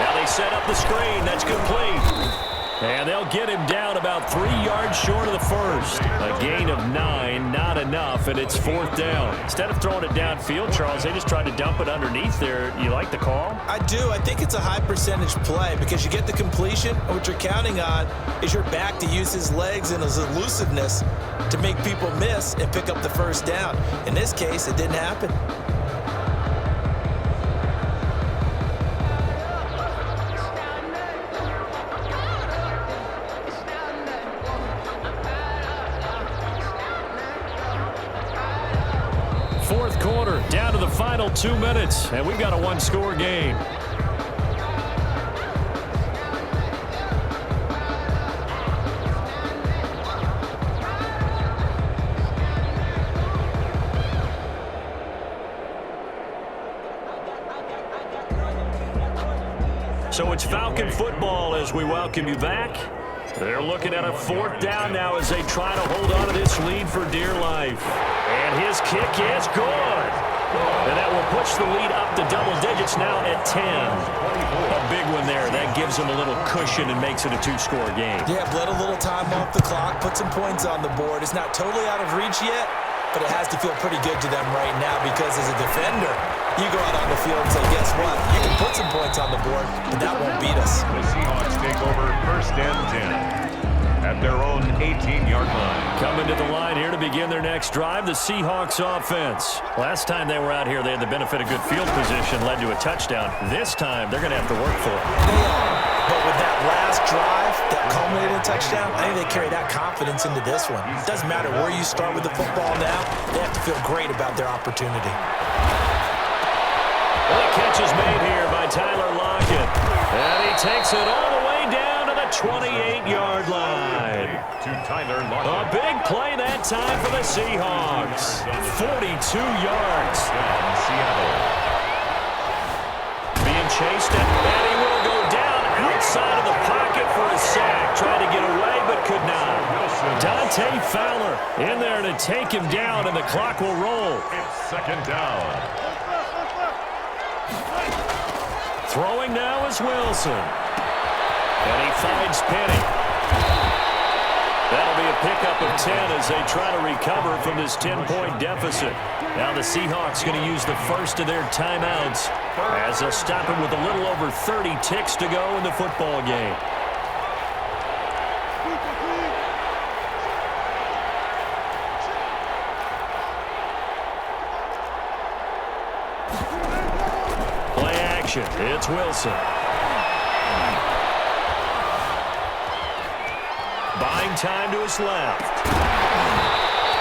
Now they set up the screen. That's complete. And they'll get him down about 3 yards short of the first. A gain of 9, not enough, and it's 4th down. Instead of throwing it downfield, Charles, they just tried to dump it underneath there. You like the call? I do. I think it's a high percentage play because you get the completion, and what you're counting on is your back to use his legs and his elusiveness to make people miss and pick up the first down. In this case, it didn't happen. Fourth quarter, down to the final 2 minutes, and we've got a 1-score game. So it's Falcon football as we welcome you back. They're looking at a 4th down now as they try to hold on to this lead for dear life. And his kick is good. And that will push the lead up to double digits now at 10. A big one there. That gives them a little cushion and makes it a 2-score game. Yeah, bled a little time off the clock, put some points on the board. It's not totally out of reach yet, but it has to feel pretty good to them right now because as a defender, you go out on the field and say, guess what? You can put some points on the board, but that won't beat us. The Seahawks take over 1st and 10 at their own 18-yard line. Coming to the line here to begin their next drive, the Seahawks offense. Last time they were out here, they had the benefit of good field position, led to a touchdown. This time, they're going to have to work for it. They are. But with that last drive that culminated in a touchdown, I think they carry that confidence into this one. It doesn't matter where you start with the football now. They have to feel great about their opportunity. Well, the catch is made here by Tyler Lockett. And he takes it all the way down to the 28-yard line. To Tyler Lockett. A big play that time for the Seahawks. 42 yards. Seattle. Being chased, and he will go down outside of the pocket for a sack. Tried to get away, but could not. Dante Fowler in there to take him down, and the clock will roll. It's 2nd down. Throwing now is Wilson. And he finds Penny. That'll be a pickup of 10 as they try to recover from this 10-point deficit. Now the Seahawks going to use the first of their timeouts as they'll stop it with a little over 30 ticks to go in the football game. Play action. It's Wilson. Buying time to his left.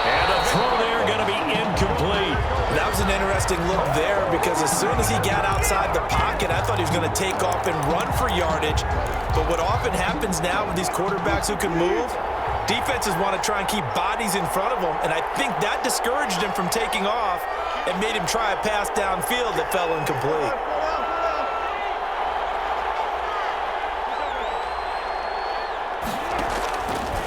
And the throw there going to be incomplete. That was an interesting look there because as soon as he got outside the pocket, I thought he was going to take off and run for yardage. But what often happens now with these quarterbacks who can move, defenses want to try and keep bodies in front of them, and I think that discouraged him from taking off and made him try a pass downfield that fell incomplete.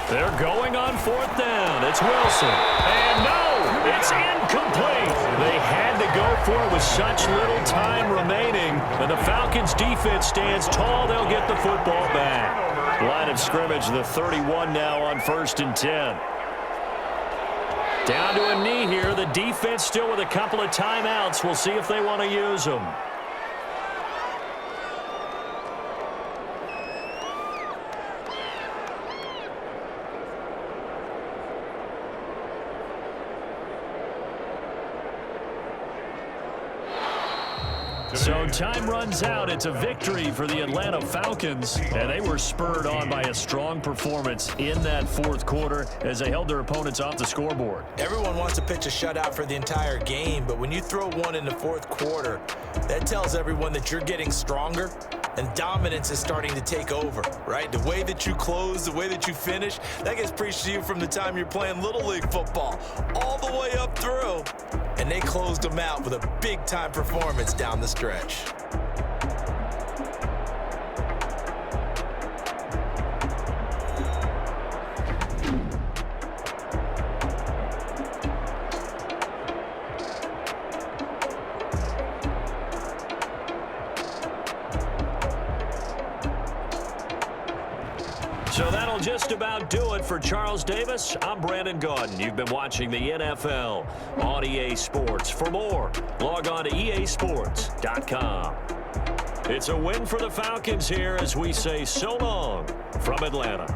They're going on 4th down. It's Wilson. And no, it's incomplete. They had to go for it with such little time remaining. And the Falcons defense stands tall. They'll get the football back. Line of scrimmage, the 31 now on 1st and 10. Down to a knee here. The defense still with a couple of timeouts. We'll see if they want to use them. So time runs out. It's a victory for the Atlanta Falcons, and they were spurred on by a strong performance in that 4th quarter as they held their opponents off the scoreboard. Everyone wants to pitch a shutout for the entire game, but when you throw one in the 4th quarter, that tells everyone that you're getting stronger and dominance is starting to take over, right? The way that you close, the way that you finish, that gets preached to you from the time you're playing Little League football all the way up through. And they closed them out with a big-time performance down the stretch. So that'll just about do it for Charles Davis. I'm Brandon Gaudin. You've been watching the NFL on EA Sports. For more, log on to easports.com. It's a win for the Falcons here as we say so long from Atlanta.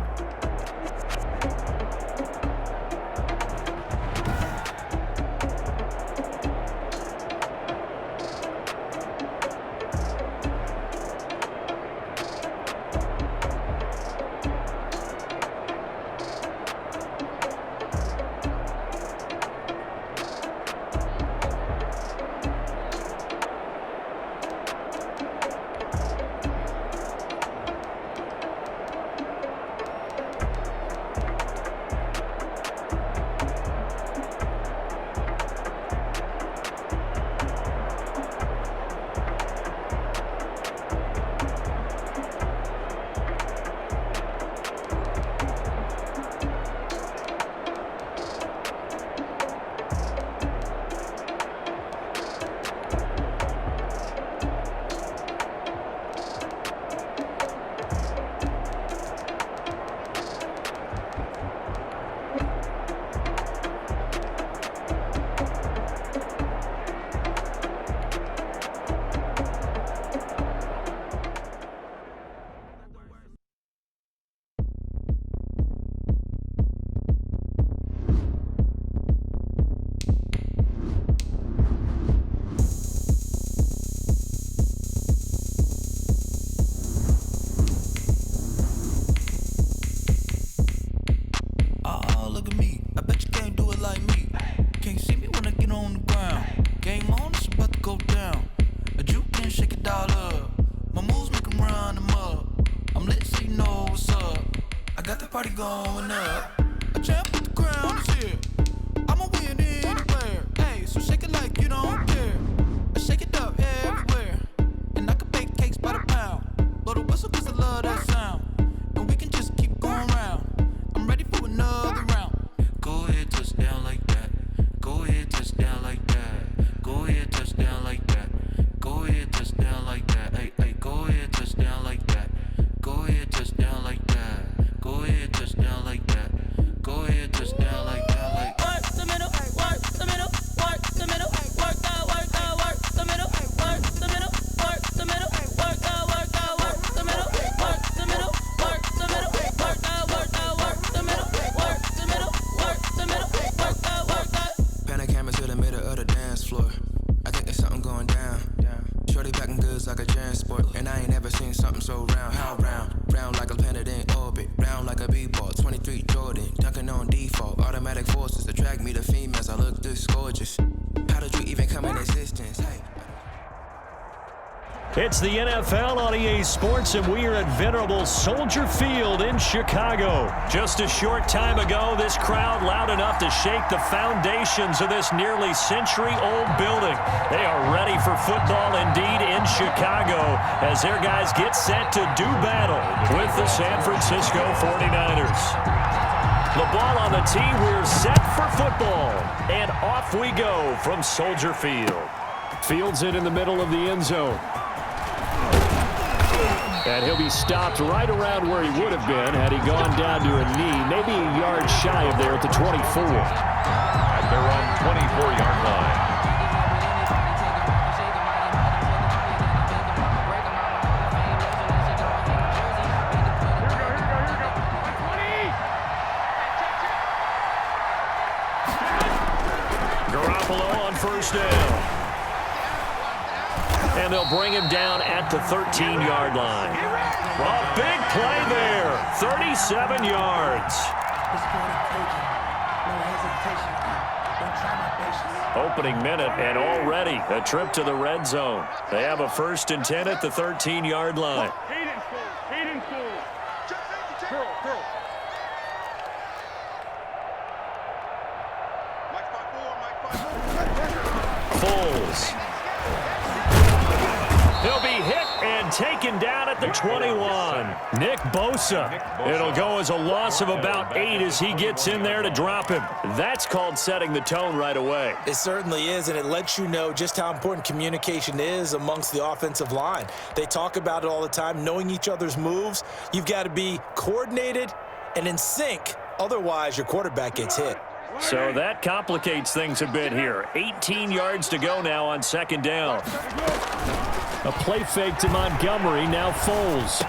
party going up. A champ with the crown is here. I'ma win anywhere. Hey, so shake it like you don't care. I shake it up everywhere. And I can bake cakes by the pound. Blow the whistle 'cause I love that sound. And we can just keep going round. I'm ready for another round. Go ahead, touch down like that. Go ahead, touch down like that. Go ahead, touch down like that. Go ahead, touch down like that. Hey, hey, go ahead, touch down like that. Go ahead, touch down like that. Go ahead, touch down like that. Go ahead, touch down like that. Like work the middle, work the middle, work the middle, work the middle, work the middle, work the middle, work the middle, work the middle, work the middle, work the middle, work the middle, work the middle. Pan a camera to the middle of the dance floor. I think there's something going down. Shorty packing goods like a transport, and I ain't ever seen something so round. How round? Round like a planet in orbit, round like a b-ball. 23 Jordan, dunking on default. Automatic forces attract me to females. I look this gorgeous. How did you even come in existence? Hey. It's the NFL on EA Sports, and we are at venerable Soldier Field in Chicago. Just a short time ago, this crowd loud enough to shake the foundations of this nearly century-old building. They are ready for football indeed in Chicago as their guys get set to do battle with the San Francisco 49ers. The ball on the tee, we're set for football, and off we go from Soldier Field. Fields it in the middle of the end zone. And he'll be stopped right around where he would have been had he gone down to a knee, maybe a yard shy of there at the 24. At their own 24-yard line. Garoppolo on first down. And they'll bring him down at the 13-yard line. A big play there, 37 yards. Opening minute, and already a trip to the red zone. They have a 1st and 10 at the 13-yard line. Foles. He'll be hit and taken down at the 21. Nick Bosa. It'll go as a loss of about 8 as he gets in there to drop him. That's called setting the tone right away. It certainly is, and it lets you know just how important communication is amongst the offensive line. They talk about it all the time, knowing each other's moves. You've got to be coordinated and in sync. Otherwise, your quarterback gets hit. So that complicates things a bit here. 18 yards to go now on 2nd down. A play fake to Montgomery, now Foles.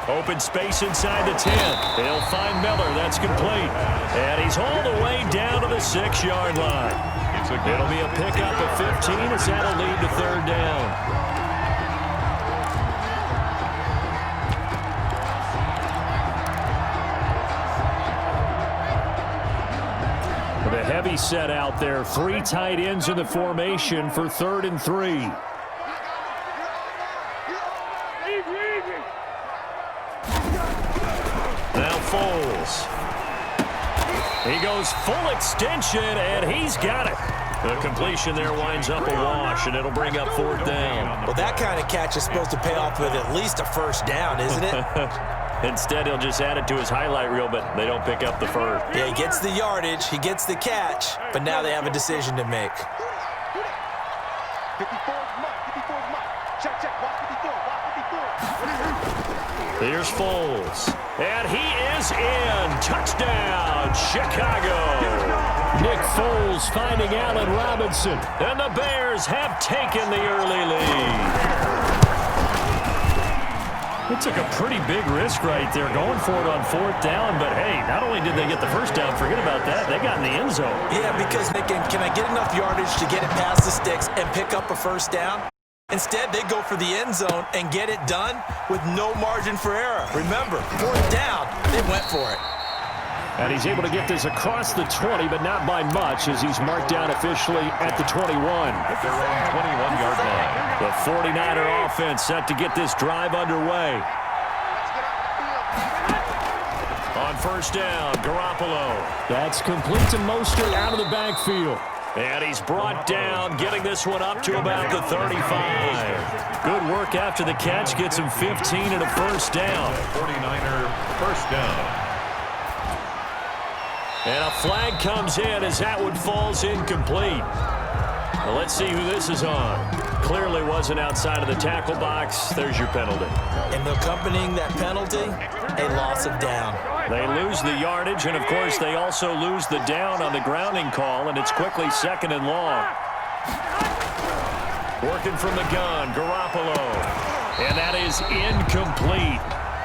Open space inside the 10. They'll find Miller, that's complete. And he's all the way down to the 6-yard line. It'll be a pickup of 15 as that'll lead to 3rd down. The heavy set out there. 3 tight ends in the formation for 3rd and 3. Now Foles. He goes full extension, and he's got it. The completion there winds up a wash, and it'll bring up 4th down. Well, that kind of catch is supposed to pay off with at least a 1st down, isn't it? Instead, he'll just add it to his highlight reel, but they don't pick up the 1st. Yeah, he gets the yardage, he gets the catch, but now they have a decision to make. 54 check, watch 54, Here's Foles. And he is in. Touchdown, Chicago. Nick Foles finding Allen Robinson. And the Bears have taken the early lead. It took a pretty big risk right there going for it on 4th down, but hey, not only did they get the 1st down, forget about that, they got in the end zone. Yeah, because, Nick, can I get enough yardage to get it past the sticks and pick up a 1st down? Instead, they go for the end zone and get it done with no margin for error. Remember, 4th down, they went for it. And he's able to get this across the 20, but not by much, as he's marked down officially at the 21. At their own 21-yard line. The 49er offense set to get this drive underway. On first down, Garoppolo. That's complete to Mostert out of the backfield. And he's brought down, getting this one up to about the 35. Good work after the catch. Gets him 15 and a first down. 49er first down. And a flag comes in as that one falls incomplete. Well, let's see who this is on. Clearly wasn't outside of the tackle box. There's your penalty. And accompanying that penalty, a loss of down. They lose the yardage, and, of course, they also lose the down on the grounding call, and it's quickly 2nd and long. Working from the gun, Garoppolo. And that is incomplete.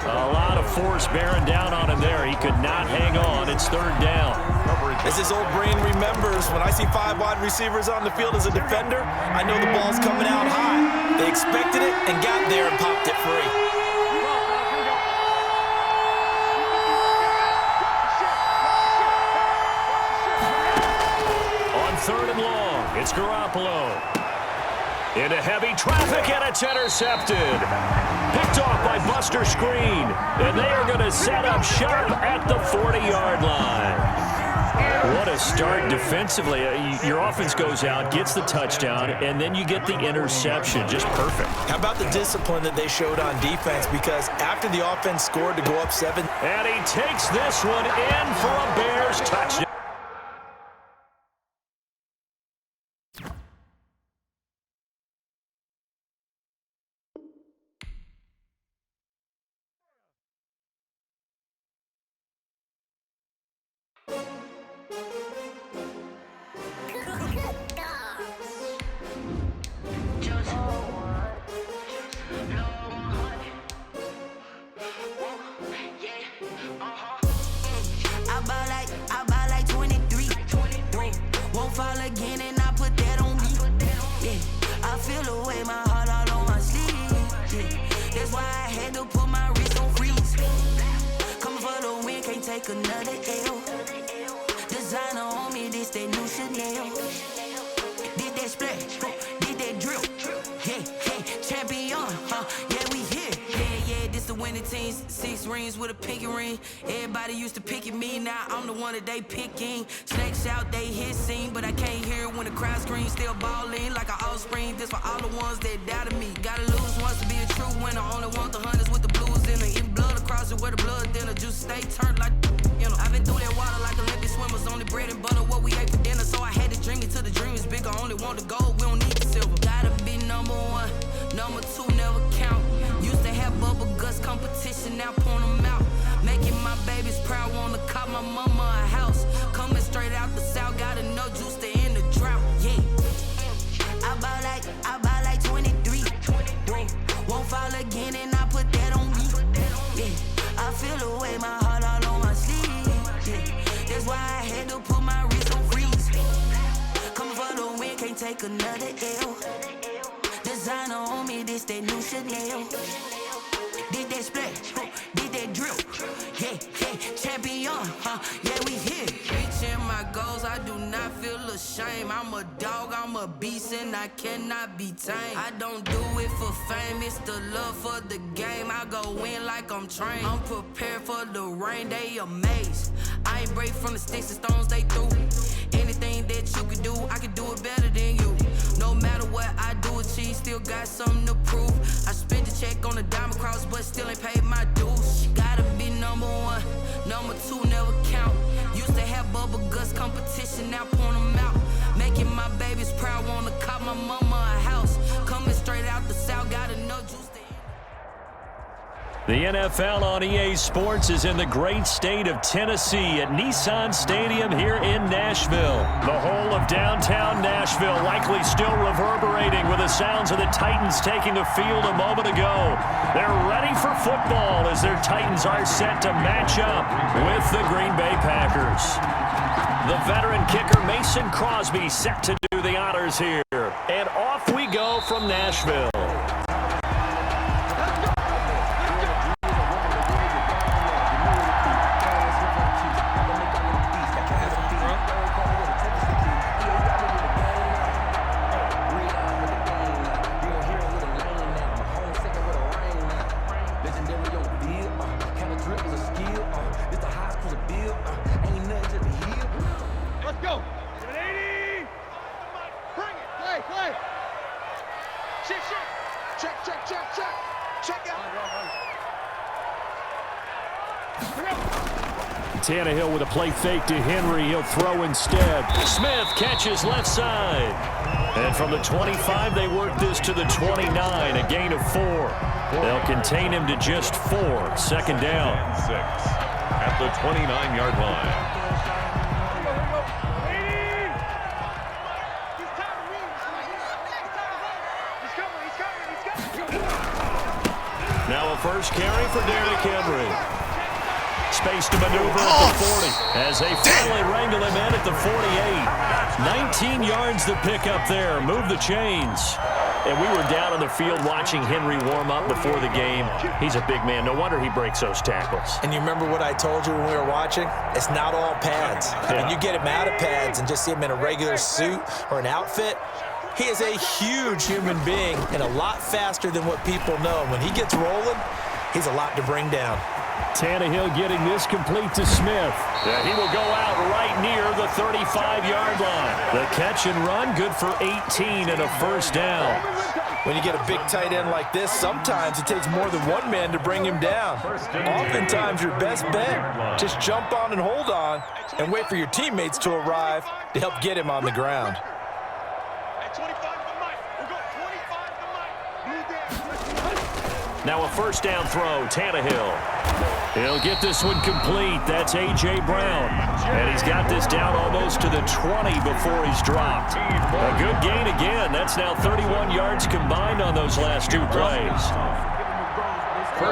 A lot of force bearing down on him there. He could not hang on. It's 3rd down. As his old brain remembers, when I see 5 wide receivers on the field as a defender, I know the ball's coming out high. They expected it and got there and popped it free. On 3rd and long, it's Garoppolo. Into heavy traffic, and it's intercepted. Picked off by Buster Screen, and they are going to set up shop at the 40-yard line. What a start defensively. Your offense goes out, gets the touchdown, and then you get the interception. Just perfect. How about the discipline that they showed on defense? Because after the offense scored to go up 7. And he takes this one in for a Bears touchdown. Another L. Designer on me, this that new Chanel. Did that splash, did that drill. Yeah, champion, yeah, we here. Yeah, this the winning teams. 6 rings with a pinky ring. Everybody used to pick at me, now I'm the one that they picking. Snakes out, they hissing, but I can't hear when the crowd screams. Still balling like an offspring. This for all the ones that doubted me. Gotta lose once to be a true winner. Only want the hunters with the blues in it. Even blood across it, where the blood then the juice stay turned like. I've been through that water like Olympic swimmers. Only bread and butter, what we ate for dinner. So I had to dream it till the dream is bigger. Only want the gold, we don't need the silver. Gotta be number 1, number 2 never count. Used to have bubble guts competition, now point them out. Making my babies proud, wanna cop my mama a house. Coming straight out the south, gotta know juice to end the drought. Yeah, I buy like 23. Won't fall again and I put that on me. Yeah, I feel the way my heart all on my sleeve. That's why I had to put my wrist on freeze. Coming for the win, can't take another L. Designer on me, this that new Chanel. Did that splash, did that drill. Yeah, champion, yeah, we here. Reaching my goals, I do not feel ashamed. I'm a dog, I'm a beast, and I cannot be tamed. I don't do it for fame, it's the love for the game. I go in like I'm trained. I'm prepared for the rain, they amazed. I ain't break from the sticks and stones they threw. Anything that you could do, I could do it better than you. No matter what I do achieve, still got something to prove. I spent the check on the diamond cross, but still ain't paid my dues. Gotta be number 1, number 2 never count. Used to have bubble guts competition, now point them out. Making my babies proud, wanna cop my mama a house. Coming straight out the south, gotta know juice. The NFL on EA Sports is in the great state of Tennessee at Nissan Stadium here in Nashville. The whole of downtown Nashville likely still reverberating with the sounds of the Titans taking the field a moment ago. They're ready for football as their Titans are set to match up with the Green Bay Packers. The veteran kicker Mason Crosby set to do the honors here. And off we go from Nashville. Legendary on the field, kind of drip is a skill. This the high Tannehill with a play fake to Henry. He'll throw instead. Smith catches left side. And from the 25, they work this to the 29, a gain of 4. They'll contain him to just 4. Second down. 6 at the 29-yard line. Now a first carry for Derrick Henry. Space to maneuver at the 40 as they finally wrangle him in at the 48. 19 yards to pick up there. Move the chains. And we were down on the field watching Henry warm up before the game. He's a big man. No wonder he breaks those tackles. And you remember what I told you when we were watching? It's not all pads. I mean, you get him out of pads and just see him in a regular suit or an outfit. He is a huge human being and a lot faster than what people know. When he gets rolling, he's a lot to bring down. Tannehill getting this complete to Smith. He will go out right near the 35-yard line. The catch and run, good for 18 and a first down. When you get a big tight end like this, sometimes it takes more than one man to bring him down. Oftentimes, your best bet, just jump on and hold on and wait for your teammates to arrive to help get him on the ground. Now a first down throw, Tannehill. He'll get this one complete. That's A.J. Brown. And he's got this down almost to the 20 before he's dropped. A good gain again. That's now 31 yards combined on those last 2 plays.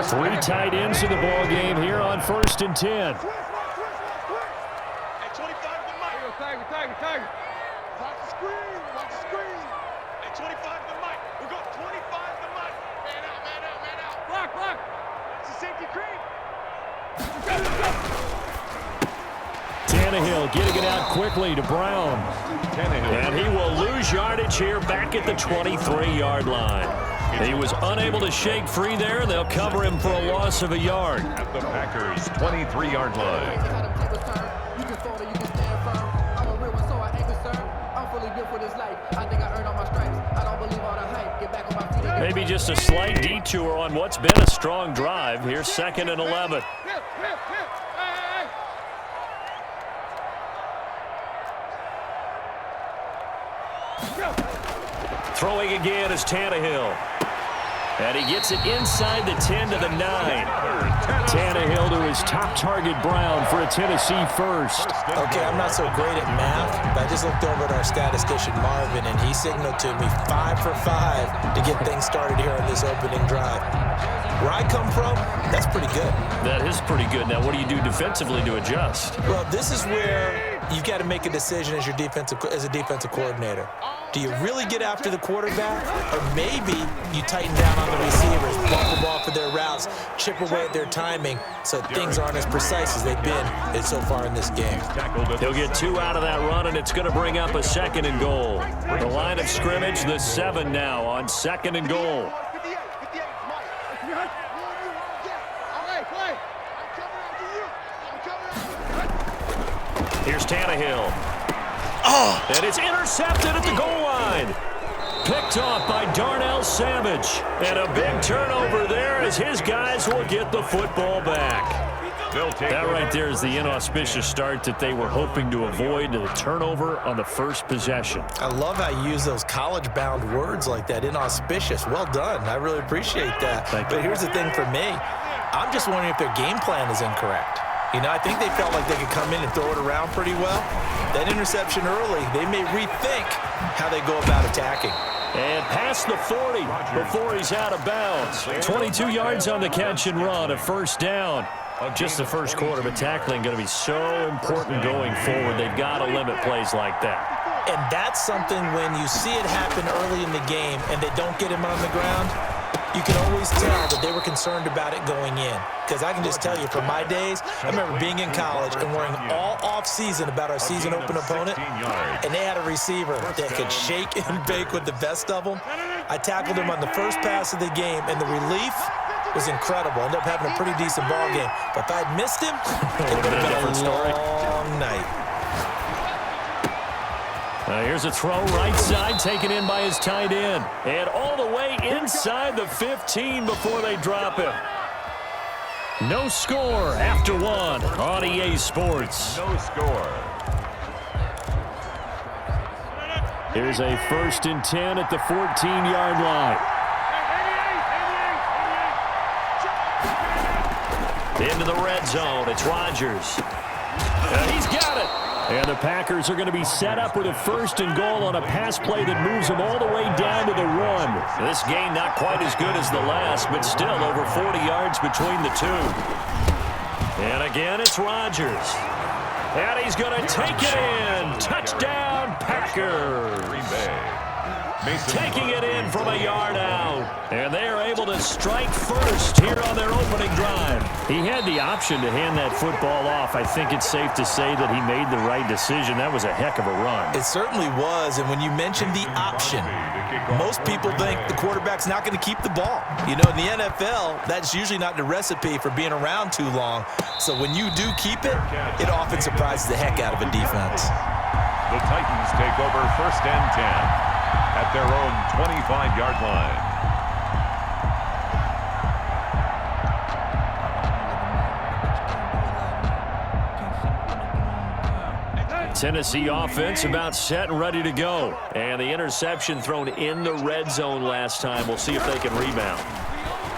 3 tight ends in the ball game here on 1st and 10. Tannehill getting it out quickly to Brown. And he will lose yardage here back at the 23-yard line. He was unable to shake free there, and they'll cover him for a loss of a yard. At the Packers' 23-yard line. Maybe just a slight detour on what's been a strong drive. Here's 2nd and 11. Throwing again is Tannehill. And he gets it inside the 10 to the 9. Tannehill to his top target, Brown, for a Tennessee first. Okay, I'm not so great at math, but I just looked over at our statistician, Marvin, and he signaled to me 5 for 5 to get things started here on this opening drive. Where I come from, that's pretty good. That is pretty good. Now, what do you do defensively to adjust? Well, this is where you've got to make a decision as a defensive coordinator. Do you really get after the quarterback, or maybe you tighten down on the receivers, block the ball for their routes, chip away at their timing, so things aren't as precise as they've been so far in this game. He'll get 2 out of that run, and it's going to bring up a 2nd and goal. The line of scrimmage, the 7 now on 2nd and goal. Here's Tannehill. And it's intercepted at the goal line. Picked off by Darnell Savage. And a big turnover there as his guys will get the football back. That right there is the inauspicious start that they were hoping to avoid, the turnover on the first possession. I love how you use those college-bound words like that, inauspicious. Well done. I really appreciate that. But here's the thing for me. I'm just wondering if their game plan is incorrect. You know, I think they felt like they could come in and throw it around pretty well. That interception early, they may rethink how they go about attacking. And past the 40 before he's out of bounds. 22 yards on the catch and run, a first down. Just the first quarter, but tackling going to be so important going forward. They've got to limit plays like that. And that's something when you see it happen early in the game and they don't get him on the ground, you can always tell that they were concerned about it going in. Because I can just tell you, from my days, I remember being in college and worrying all off-season about our season-open opponent, and they had a receiver that could shake and bake with the best of them. I tackled him on the first pass of the game, and the relief was incredible. Ended up having a pretty decent ball game. But if I had missed him, it would have been a long night. Here's a throw right side, taken in by his tight end. And all the way inside the 15 before they drop him. No score after one on EA Sports. No score. Here's a 1st and 10 at the 14-yard line. Into the red zone. It's Rodgers. He's got it. And the Packers are going to be set up with a 1st and goal on a pass play that moves them all the way down to the 1. This game not quite as good as the last, but still over 40 yards between the two. And again, it's Rodgers. And he's going to take it in. Touchdown, Packers. Green Bay. Taking it in from a yard out. And they are able to strike first here on their opening drive. He had the option to hand that football off. I think it's safe to say that he made the right decision. That was a heck of a run. It certainly was. And when you mentioned the option, most people think the quarterback's not going to keep the ball. You know, in the NFL, that's usually not the recipe for being around too long. So when you do keep it, it often surprises the heck out of a defense. The Titans take over 1st and 10 at their own 25-yard line. Tennessee offense about set and ready to go. And the interception thrown in the red zone last time. We'll see if they can rebound.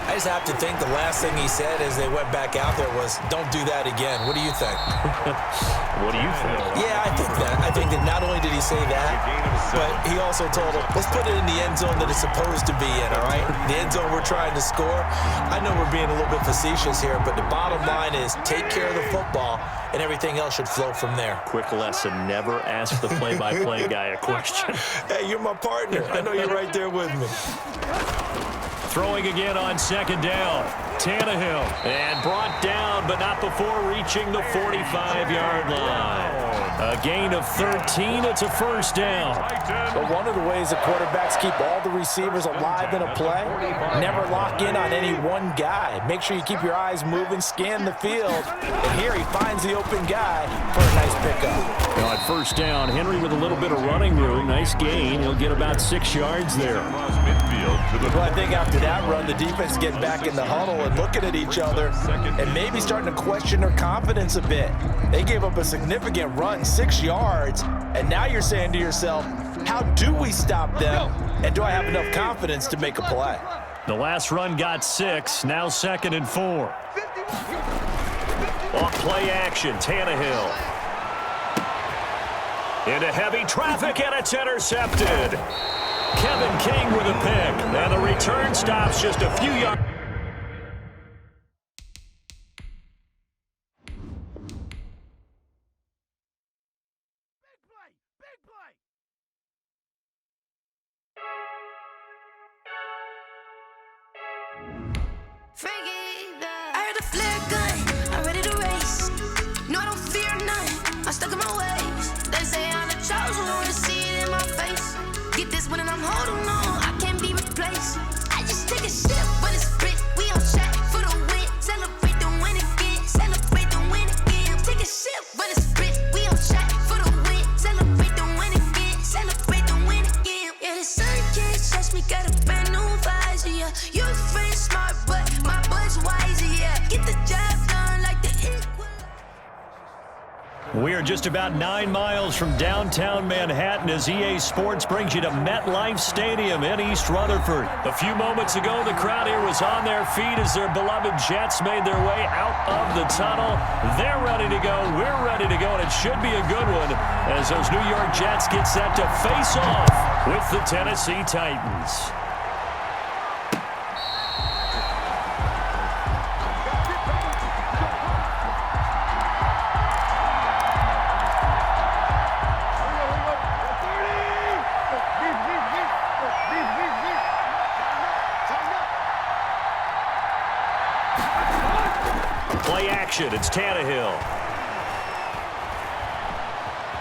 I just have to think the last thing he said as they went back out there was, don't do that again. What do you think? What do you think? Yeah, I think that. I think that not only did he say that, but he also told them, let's put it in the end zone that it's supposed to be in, all right? The end zone we're trying to score. I know we're being a little bit facetious here, but the bottom line is take care of the football, and everything else should flow from there. Quick lesson, never ask the play-by-play guy a question. Hey, you're my partner. I know you're right there with me. Throwing again on 2nd down. Tannehill. And brought down, but not before reaching the 45-yard line. A gain of 13. It's a 1st down. But one of the ways the quarterbacks keep all the receivers alive in a play, never lock in on any one guy. Make sure you keep your eyes moving, scan the field. And here he finds the open guy for a nice pickup. Now at 1st down, Henry with a little bit of running room. Nice gain. He'll get about 6 yards there. Well, I think after that run, the defense getting back in the huddle and looking at each other and maybe starting to question their confidence a bit. They gave up a significant run, 6 yards, and now you're saying to yourself, how do we stop them? And do I have enough confidence to make a play? The last run got 6, now 2nd and 4. Off play action, Tannehill. Into heavy traffic, and it's intercepted. Kevin King with a pick. And the return stops just a few yards. I heard a flare gun, I'm ready to race. No, I don't fear none, I'm stuck in my ways. They say I'm the chosen one, see it in my face. Get this one and I'm holding on, I can't be replaced. I just take a sip, but it's spit. We on track for the win. Celebrate the win again, celebrate the win again. Take a sip, but it's spit. We on track for the win. Celebrate the win again, celebrate the win again. Yeah, the sun can't touch me, got a brand new visor, yeah. Your friend's smart, but my bud's wiser, yeah. Get the job done like the equal. We are just about 9 miles from downtown Manhattan as EA Sports brings you to MetLife Stadium in East Rutherford. A few moments ago, the crowd here was on their feet as their beloved Jets made their way out of the tunnel. They're ready to go. We're ready to go, and it should be a good one as those New York Jets get set to face off with the Tennessee Titans. Play action, it's Tannehill.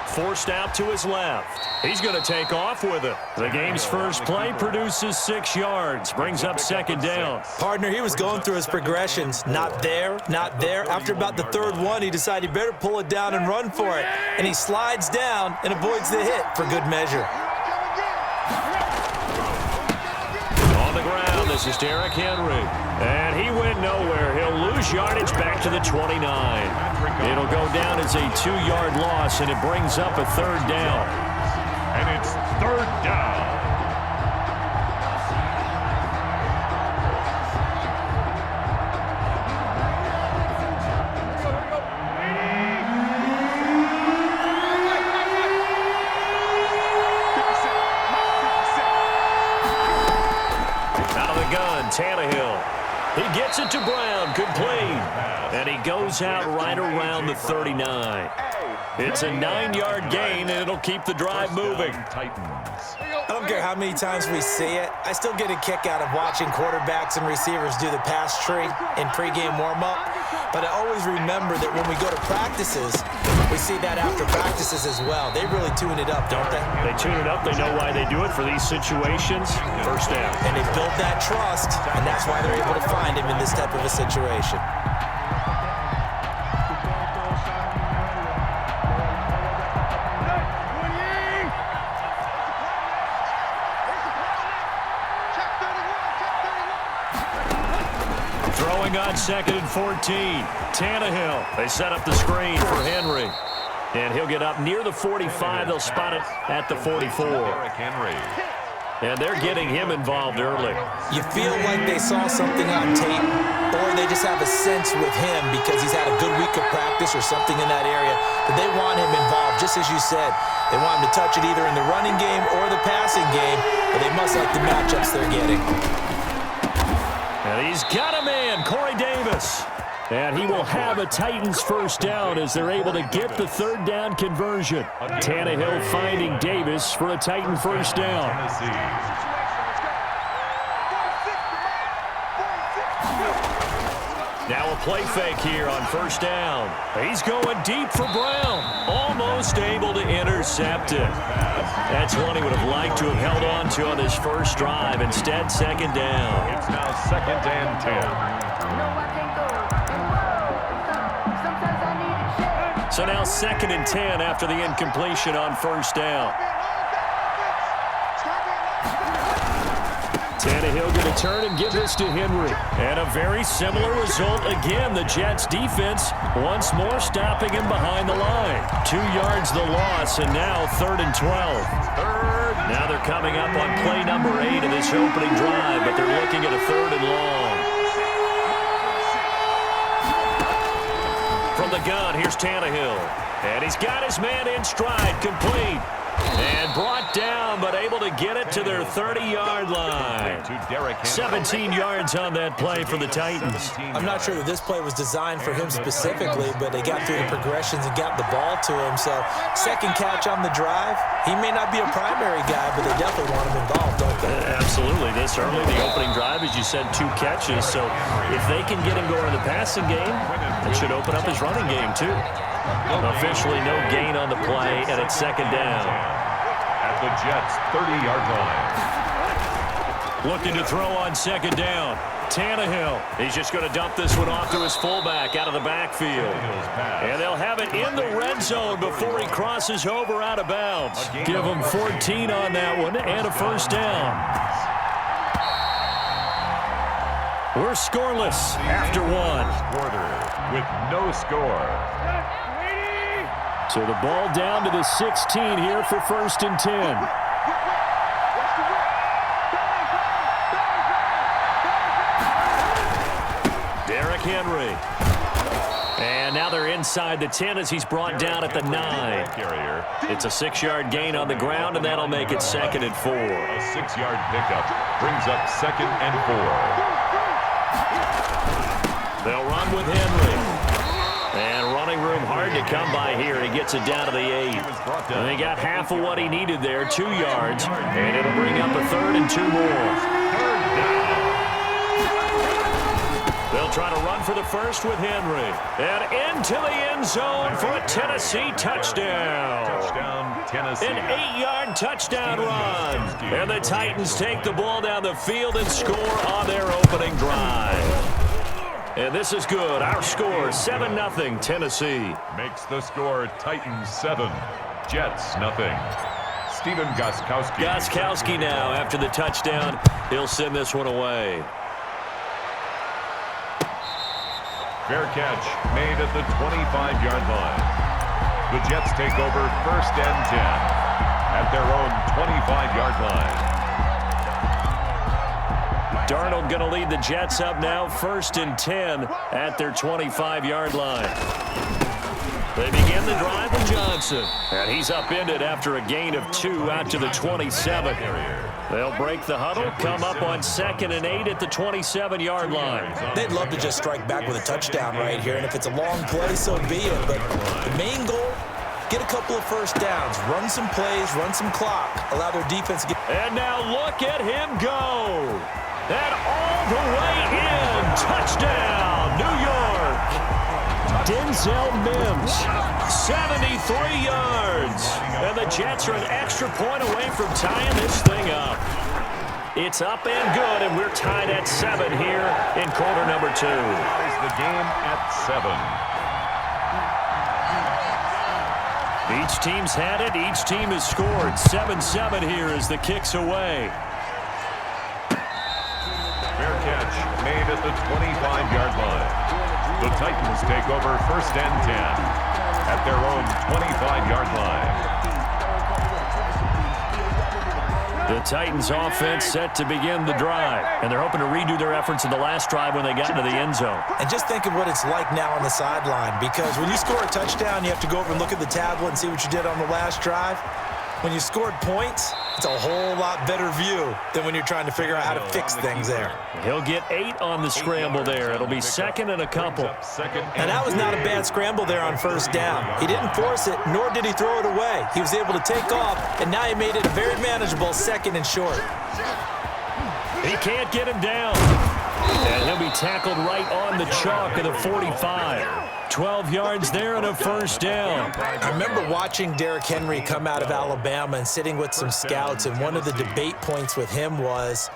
Forced out to his left. He's going to take off with it. The game's first play produces 6 yards, brings up 2nd down. Partner, he was going through his progressions. Not there, not there. After about the 3rd one, he decided he better pull it down and run for it. And he slides down and avoids the hit for good measure. On the ground, this is Derrick Henry. And he went nowhere. He'll lose moves yardage back to the 29. It'll go down as a 2-yard loss, and it brings up a third down. And it's third down. Tannehill. He gets it to Brown. Complete. And he goes out right around the 39. It's a 9-yard gain, and it'll keep the drive moving. I don't care how many times we see it. I still get a kick out of watching quarterbacks and receivers do the pass tree in pregame warm-up. But I always remember that when we go to practices, we see that after practices as well. They really tune it up, don't they? They tune it up. They know why they do it for these situations. First down. And they build that trust, and that's why they're able to find him in this type of a situation. Throwing on 2nd and 14. Tannehill. They set up the screen for Henry. And he'll get up near the 45. They'll spot it at the 44. And they're getting him involved early. You feel like they saw something on tape, or they just have a sense with him because he's had a good week of practice or something in that area, that they want him involved, just as you said. They want him to touch it either in the running game or the passing game, but they must like the matchups they're getting. And he's got a man, Corey Davis. And he will have a Titans first down as they're able to get the third down conversion. Tannehill finding Davis for a Titan first down. Now a play fake here on first down. He's going deep for Brown. Almost able to intercept it. That's one he would have liked to have held on to on his first drive. Instead, second down. It's now 2nd and 10. So now 2nd and 10 after the incompletion on first down. Tannehill going to turn and give this to Henry. And a very similar result again. The Jets defense once more stopping him behind the line. 2 yards the loss, and now 3rd and 12. Now they're coming up on play number 8 of this opening drive, but they're looking at a 3rd and long. From the gun, here's Tannehill. And he's got his man in stride, complete. And brought down, but able to get it to their 30-yard line. 17 yards on that play for the Titans. I'm not sure that this play was designed for him specifically, but they got through the progressions and got the ball to him. So, second catch on the drive. He may not be a primary guy, but they definitely want him involved, don't they? Absolutely. This early, the opening drive, as you said, 2 catches. So, if they can get him going in the passing game, it should open up his running game, too. Officially no gain on the play, and it's second down. At the Jets' 30-yard line. Looking to throw on second down. Tannehill. He's just going to dump this one off to his fullback out of the backfield. And they'll have it in the red zone before he crosses over out of bounds. Give him 14 on that one and a first down. We're scoreless after 1. Quarter with no score. So the ball down to the 16 here for 1st and 10. Derrick Henry. And now they're inside the 10 as he's brought down at the 9. It's a 6-yard gain on the ground, and that'll make it 2nd and 4. A 6-yard pickup brings up 2nd and 4. They'll run with Henry. And running room hard to come by here. He gets it down to the 8. And they got half of what he needed there, 2 yards. And it'll bring up a 3rd and 2 more. They'll try to run for the first with Henry. And into the end zone for a Tennessee touchdown. Touchdown, Tennessee. An 8-yard touchdown run. And the Titans take the ball down the field and score on their opening drive. And this is good. Our score, 7-0, Tennessee. Makes the score Titans 7, Jets 0. Stephen Gostkowski. Gostkowski now, after the touchdown, he'll send this one away. Fair catch made at the 25-yard line. The Jets take over 1st and 10 at their own 25-yard line. Darnold going to lead the Jets up now, 1st and 10 at their 25-yard line. They begin the drive with Johnson, and he's upended after a gain of 2 out to the 27. They'll break the huddle, come up on 2nd and 8 at the 27-yard line. They'd love to just strike back with a touchdown right here, and if it's a long play, so be it. But the main goal, get a couple of first downs, run some plays, run some clock, allow their defense to get... And now look at him go. And all the way in. Touchdown, New York. Denzel Mims, 73 yards. And the Jets are an extra point away from tying this thing up. It's up and good, and we're tied at 7 here in quarter number 2. Ties the game at 7. Each team's had it. Each team has scored. 7-7 here as the kick's away. Fair catch made at the 25-yard line. The Titans take over 1st and 10 at their own 25-yard line. The Titans offense set to begin the drive, and they're hoping to redo their efforts in the last drive when they got into the end zone. And just think of what it's like now on the sideline, because when you score a touchdown, you have to go over and look at the tablet and see what you did on the last drive. When you scored points, it's a whole lot better view than when you're trying to figure out how to fix things there. He'll get 8 on the scramble there. It'll be 2nd and a couple. And that was not a bad scramble there on 1st down. He didn't force it, nor did he throw it away. He was able to take off, and now he made it a very manageable 2nd and short. He can't get him down. And he'll be tackled right on the chalk of the 45. 12 yards there and a 1st down. I remember watching Derrick Henry come out of Alabama and sitting with some scouts, and one of the debate points with him was,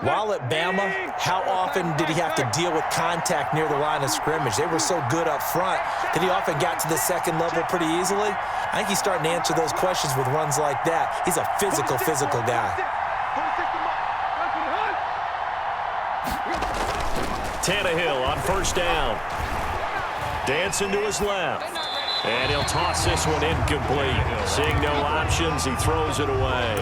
while at Bama, how often did he have to deal with contact near the line of scrimmage? They were so good up front that he often got to the 2nd level pretty easily. I think he's starting to answer those questions with runs like that. He's a physical guy. Tannehill on 1st down. Dancing to his left. And he'll toss this one incomplete. Seeing no options, he throws it away.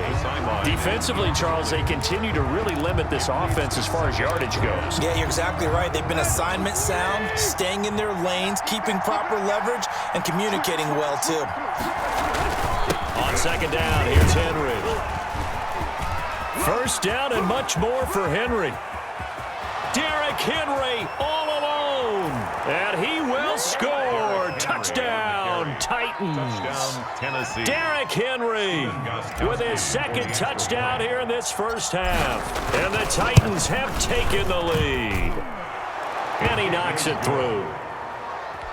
Defensively, Charles, they continue to really limit this offense as far as yardage goes. Yeah, you're exactly right. They've been assignment sound, staying in their lanes, keeping proper leverage, and communicating well, too. On 2nd down, here's Henry. 1st down and much more for Henry. Derrick Henry all alone, and he will score. Touchdown, Titans. Touchdown, Tennessee. Derrick Henry with his 2nd touchdown here in this 1st half. And the Titans have taken the lead. And he knocks it through.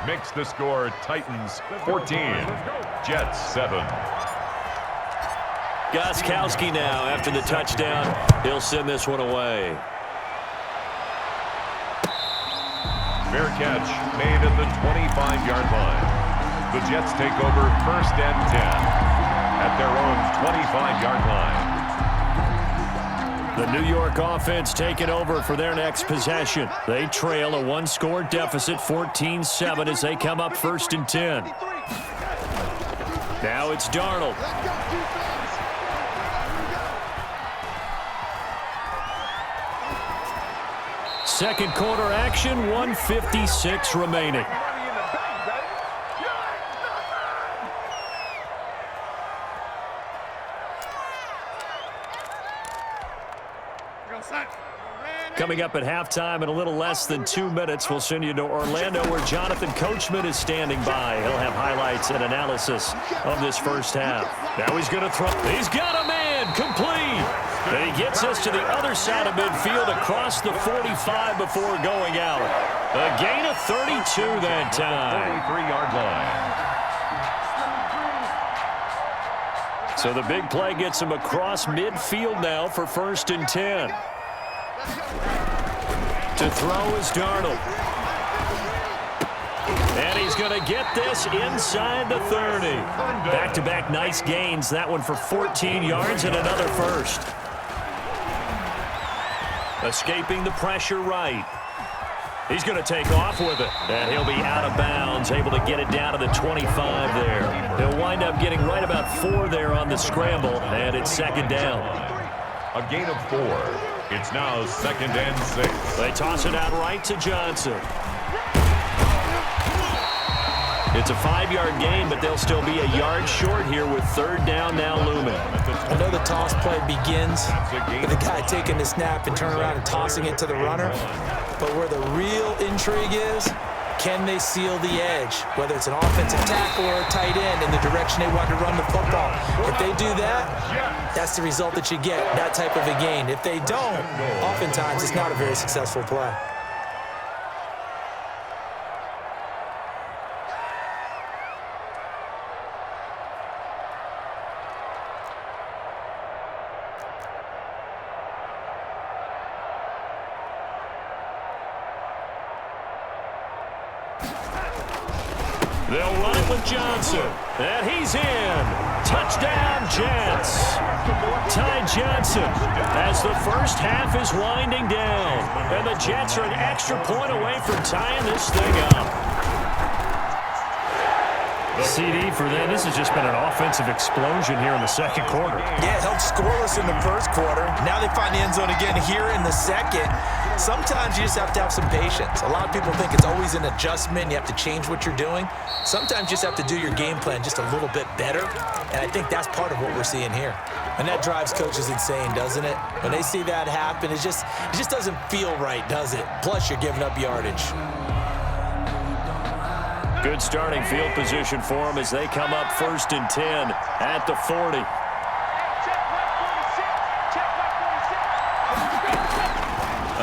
Makes the score Titans 14, Jets 7. Gostkowski now after the touchdown. He'll send this one away. Fair catch made at the 25-yard line. The Jets take over 1st and 10 at their own 25-yard line. The New York offense taking over for their next possession. They trail a 1-score deficit, 14-7, as they come up 1st and 10. Now it's Darnold. Second quarter action, 1:56 remaining. Coming up at halftime in a little less than 2 minutes, we'll send you to Orlando where Jonathan Coachman is standing by. He'll have highlights and analysis of this 1st half. Now he's going to throw. He's got a man complete. And he gets us to the other side of midfield across the 45 before going out. A gain of 32 that time. 33-yard line. So the big play gets him across midfield now for 1st and 10. To throw is Darnold. And he's going to get this inside the 30. Back-to-back nice gains. That one for 14 yards and another 1st. Escaping the pressure right. He's going to take off with it, and he'll be out of bounds, able to get it down to the 25 there. He'll wind up getting right about 4 there on the scramble, and it's second down. A gain of 4. It's now 2nd and 6. They toss it out right to Johnson. It's a 5-yard gain, but they'll still be a yard short here with 3rd down now looming. I know the toss play begins with the guy taking the snap and turning around and tossing it to the runner. But where the real intrigue is, can they seal the edge? Whether it's an offensive tackle or a tight end in the direction they want to run the football. If they do that, that's the result that you get, that type of a gain. If they don't, oftentimes it's not a very successful play. They'll run it with Johnson, and he's in. Touchdown, Jets. Ty Johnson as the first half is winding down, and the Jets are an extra point away from tying this thing up. CD for them. This has just been an offensive explosion here in the second quarter. Yeah, held scoreless in the first quarter. Now they find the end zone again here in the second. Sometimes you just have to have some patience. A lot of people think it's always an adjustment. You have to change what you're doing. Sometimes you just have to do your game plan just a little bit better, and I think that's part of what we're seeing here. And that drives coaches insane, doesn't it? When they see that happen, it just doesn't feel right, does it? Plus, you're giving up yardage. Good starting field position for them as they come up 1st and 10 at the 40.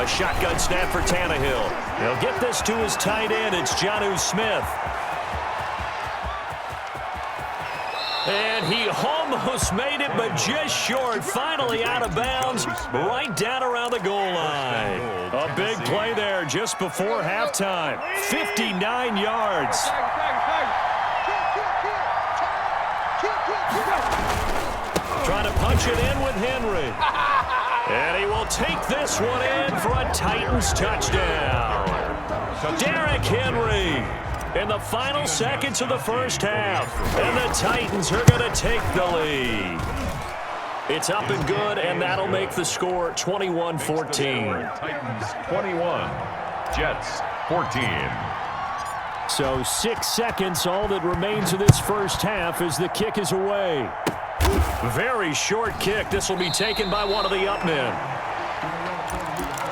A shotgun snap for Tannehill. He'll get this to his tight end. It's Jonnu Smith. And he almost made it, but just short. Finally out of bounds, right down around the goal line. A big play there just before halftime. 59 yards. Trying to punch it in with Henry. And he will take this one in for a Titans touchdown. Derrick Henry in the final seconds of the first half. And the Titans are going to take the lead. It's up and good, and that'll make the score 21-14. Titans 21, Jets 14. So 6 seconds, all that remains of this first half as the kick is away. Very short kick. This will be taken by one of the up men.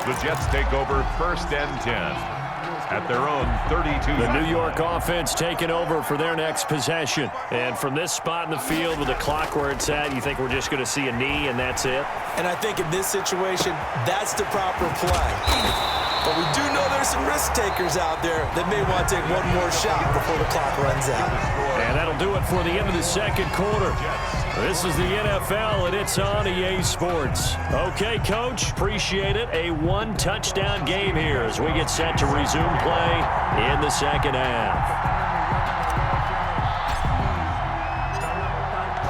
The Jets take over 1st and 10 at their own 32. The New York offense taking over for their next possession. And from this spot in the field with the clock where it's at, you think we're just going to see a knee and that's it? And I think in this situation, that's the proper play. But we do know there's some risk takers out there that may want to take one more shot before the clock runs out. And that'll do it for the end of the second quarter. This is the NFL, and it's on EA Sports. Okay, Coach, appreciate it. A 1-touchdown game here as we get set to resume play in the second half.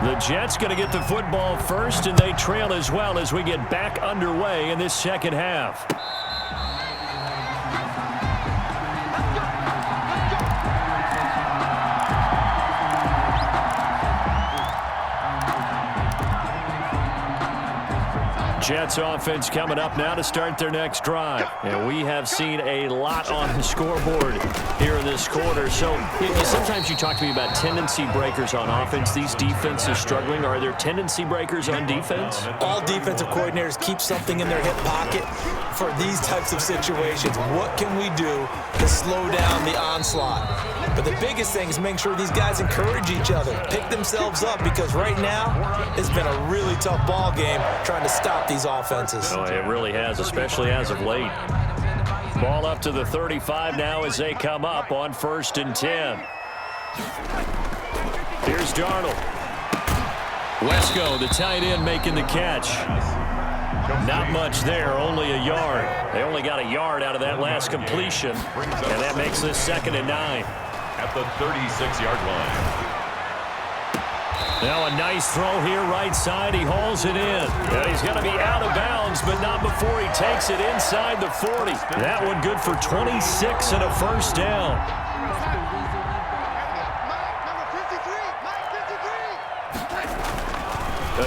The Jets going to get the football first, and they trail as well as we get back underway in this second half. Jets offense coming up now to start their next drive. And we have seen a lot on the scoreboard here in this quarter. So sometimes you talk to me about tendency breakers on offense. These defenses struggling. Are there tendency breakers on defense? All defensive coordinators keep something in their hip pocket for these types of situations. What can we do to slow down the onslaught? But the biggest thing is make sure these guys encourage each other, pick themselves up, because right now it's been a really tough ball game trying to stop these offenses. Oh, it really has, especially as of late. Ball up to the 35 now as they come up on 1st and 10. Here's Darnold. Wesco, the tight end, making the catch. Not much there, only a yard. They only got a yard out of that last completion, and that makes this 2nd and 9. At the 36-yard line. Now a nice throw here right side. He hauls it in. And he's going to be out of bounds, but not before he takes it inside the 40. That one good for 26 and a first down.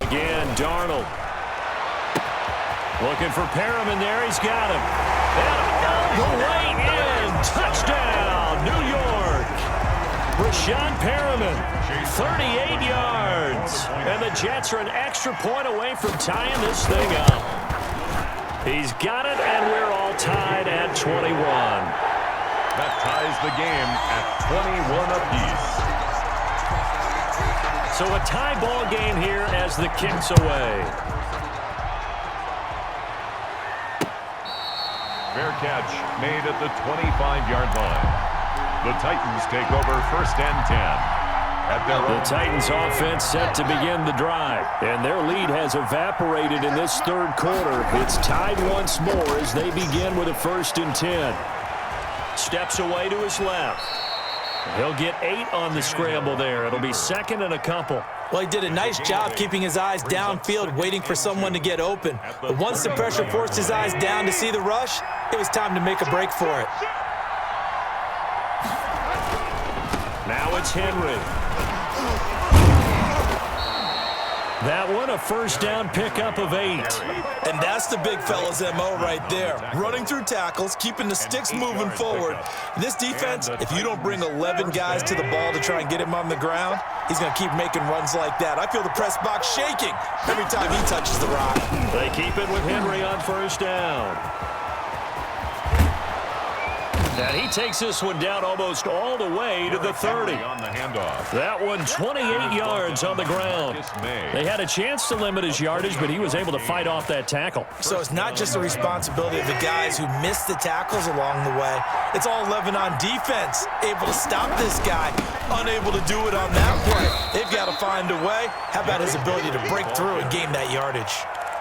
Again, Darnold. Looking for Perriman there. He's got him. And all the way in. Touchdown, New York. Rashad Perriman, 38 yards. And the Jets are an extra point away from tying this thing up. He's got it, and we're all tied at 21. That ties the game at 21 apiece. So a tie ball game here as the kick's away. Fair catch made at the 25-yard line. The Titans take over first and 10. The Titans offense set to begin the drive, and their lead has evaporated in this third quarter. It's tied once more as they begin with a first and 10. Steps away to his left. He'll get 8 on the scramble there. It'll be second and a couple. Well, he did a nice job keeping his eyes downfield, waiting for someone to get open. But once the pressure forced his eyes down to see the rush, it was time to make a break for it. Now it's Henry. That one, a first down pickup of 8. And that's the big fella's MO right there. Running through tackles, keeping the sticks moving forward. In this defense, if you don't bring 11 guys to the ball to try and get him on the ground, he's going to keep making runs like that. I feel the press box shaking every time he touches the rock. They keep it with Henry on first down. And he takes this one down almost all the way to the 30. On the handoff. That one 28 yards on the ground. They had a chance to limit his yardage, but he was able to fight off that tackle. So it's not just the responsibility of the guys who missed the tackles along the way. It's all 11 on defense, able to stop this guy, unable to do it on that play. They've got to find a way. How about his ability to break through and gain that yardage?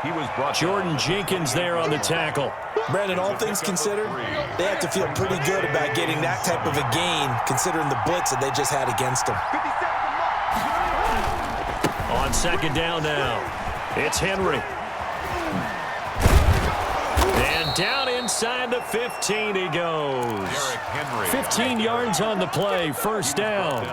He was brought Jordan Jenkins there on the tackle. Brandon, all things considered, they have to feel pretty good about getting that type of a gain, considering the blitz that they just had against them. On second down now, it's Henry. And down inside the 15 he goes. 15 yards on the play, first down.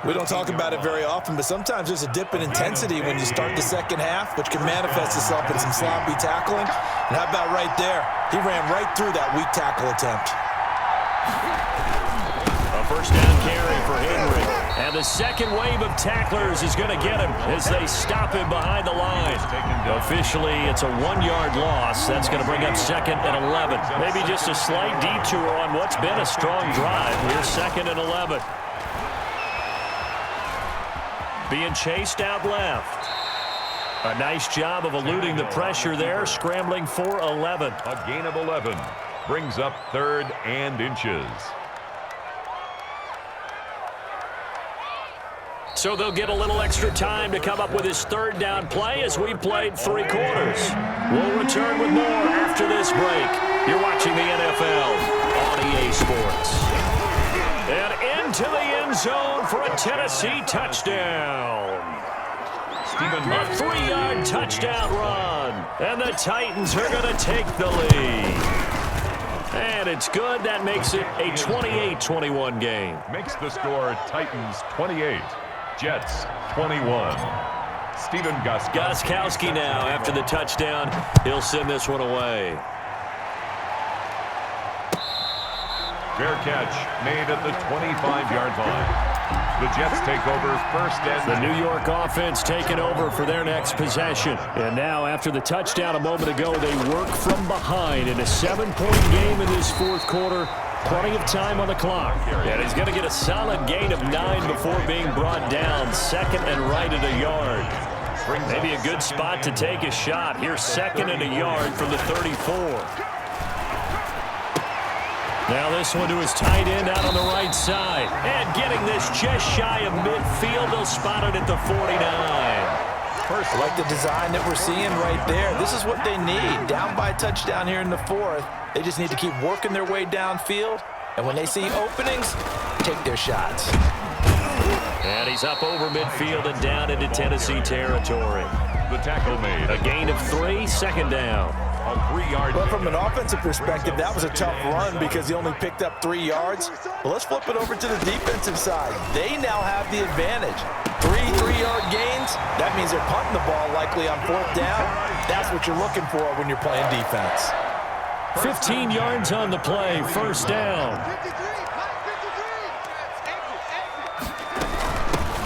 We don't talk about it very often, but sometimes there's a dip in intensity when you start the second half, which can manifest itself in some sloppy tackling. And how about right there? He ran right through that weak tackle attempt. A first down carry for Henry. And the second wave of tacklers is going to get him as they stop him behind the line. Officially, it's a 1-yard loss. That's going to bring up second and 11. Maybe just a slight detour on what's been a strong drive. We're second and 11. Being chased out left. A nice job of eluding the pressure there, scrambling for 11. A gain of 11 brings up third and inches. So they'll get a little extra time to come up with his third down play as we played 3 quarters. We'll return with more after this break. You're watching the NFL on EA Sports. And into the end zone for a Tennessee touchdown. A 3-yard touchdown run. And the Titans are going to take the lead. And it's good. That makes it a 28-21 game. Makes the score Titans 28. Jets 21. Stephen Gostkowski now after the touchdown. He'll send this one away. Fair catch made at the 25-yard line. The Jets take over first and the New York offense taking over for their next possession. And now after the touchdown a moment ago, they work from behind in a 7-point game in this fourth quarter. Plenty of time on the clock. And he's going to get a solid gain of 9 before being brought down. Second and right at a yard. Maybe a good spot to take a shot. Here's second and a yard from the 34. Now this one to his tight end out on the right side. And getting this just shy of midfield. They'll spot it at the 49. First, like the design that we're seeing right there. This is what they need. Down by a touchdown here in the 4th. They just need to keep working their way downfield. And when they see openings, take their shots. And he's up over midfield and down into Tennessee territory. The tackle made. A gain of 3, second down. A 3-yard. Well, from an offensive perspective, that was a tough run because he only picked up 3 yards. Well, let's flip it over to the defensive side. They now have the advantage. 3 3-yard gains. That means they're punting the ball likely on 4th down. That's what you're looking for when you're playing defense. 15 yards on the play, first down.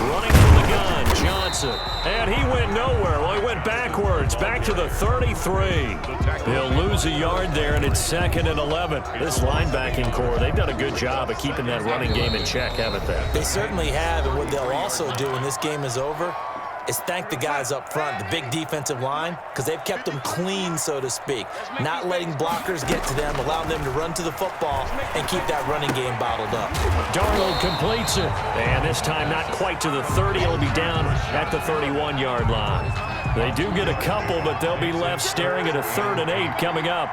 Running from the gun, Johnson. And he went nowhere. Well, he went backwards, back to the 33. He'll lose a yard there, and it's 2nd and 11. This linebacking core, they've done a good job of keeping that running game in check, haven't they? They certainly have, and what they'll also do when this game is over is thank the guys up front, the big defensive line, because they've kept them clean, so to speak, not letting blockers get to them, allowing them to run to the football and keep that running game bottled up. Darnold completes it, and this time not quite to the 30. It'll be down at the 31-yard line. They do get a couple, but they'll be left staring at a 3rd and 8 coming up.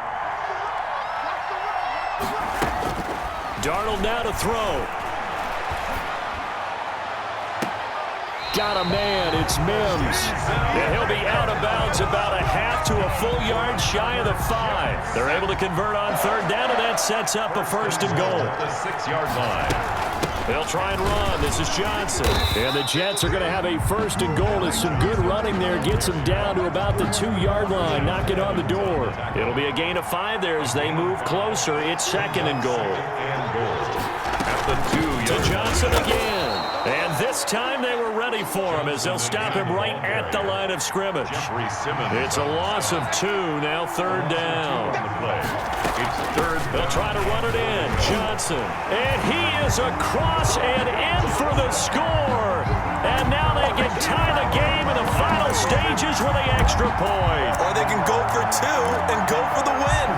Darnold now to throw. Got a man, it's Mims. And he'll be out of bounds about a half to a full yard shy of the 5. They're able to convert on 3rd down, and that sets up a 1st and goal. The 6-yard line. They'll try and run. This is Johnson. And the Jets are going to have a 1st and goal as some good running there gets them down to about the 2-yard line. Knock it on the door. It'll be a gain of 5 there as they move closer. It's 2nd and goal. At the 2-yard line. To Johnson again. And this time they were ready for him as they'll stop him right at the line of scrimmage. It's a loss of 2, now 3rd down. It's 3rd. They'll try to run it in. Johnson. And he is across and in for the score. And now they can tie the game in the final stages with the extra point. Or they can go for 2 and go for the win.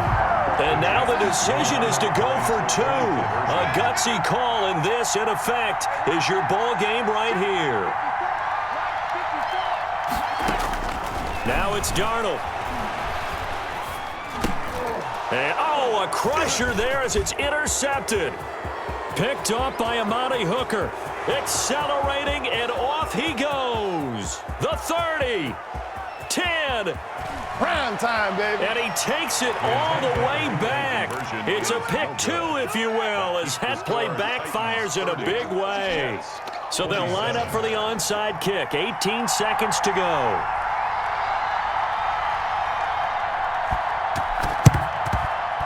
And now the decision is to go for 2. A gutsy call, and this, in effect, is your ball game right here. Now it's Darnold. And, a crusher there as it's intercepted. Picked off by AMileHiii. Accelerating, and off he goes. The 30. 10. Prime time, baby. And he takes it all the way back. It's a pick 2, if you will, as that play backfires in a big way. So they'll line up for the onside kick. 18 seconds to go.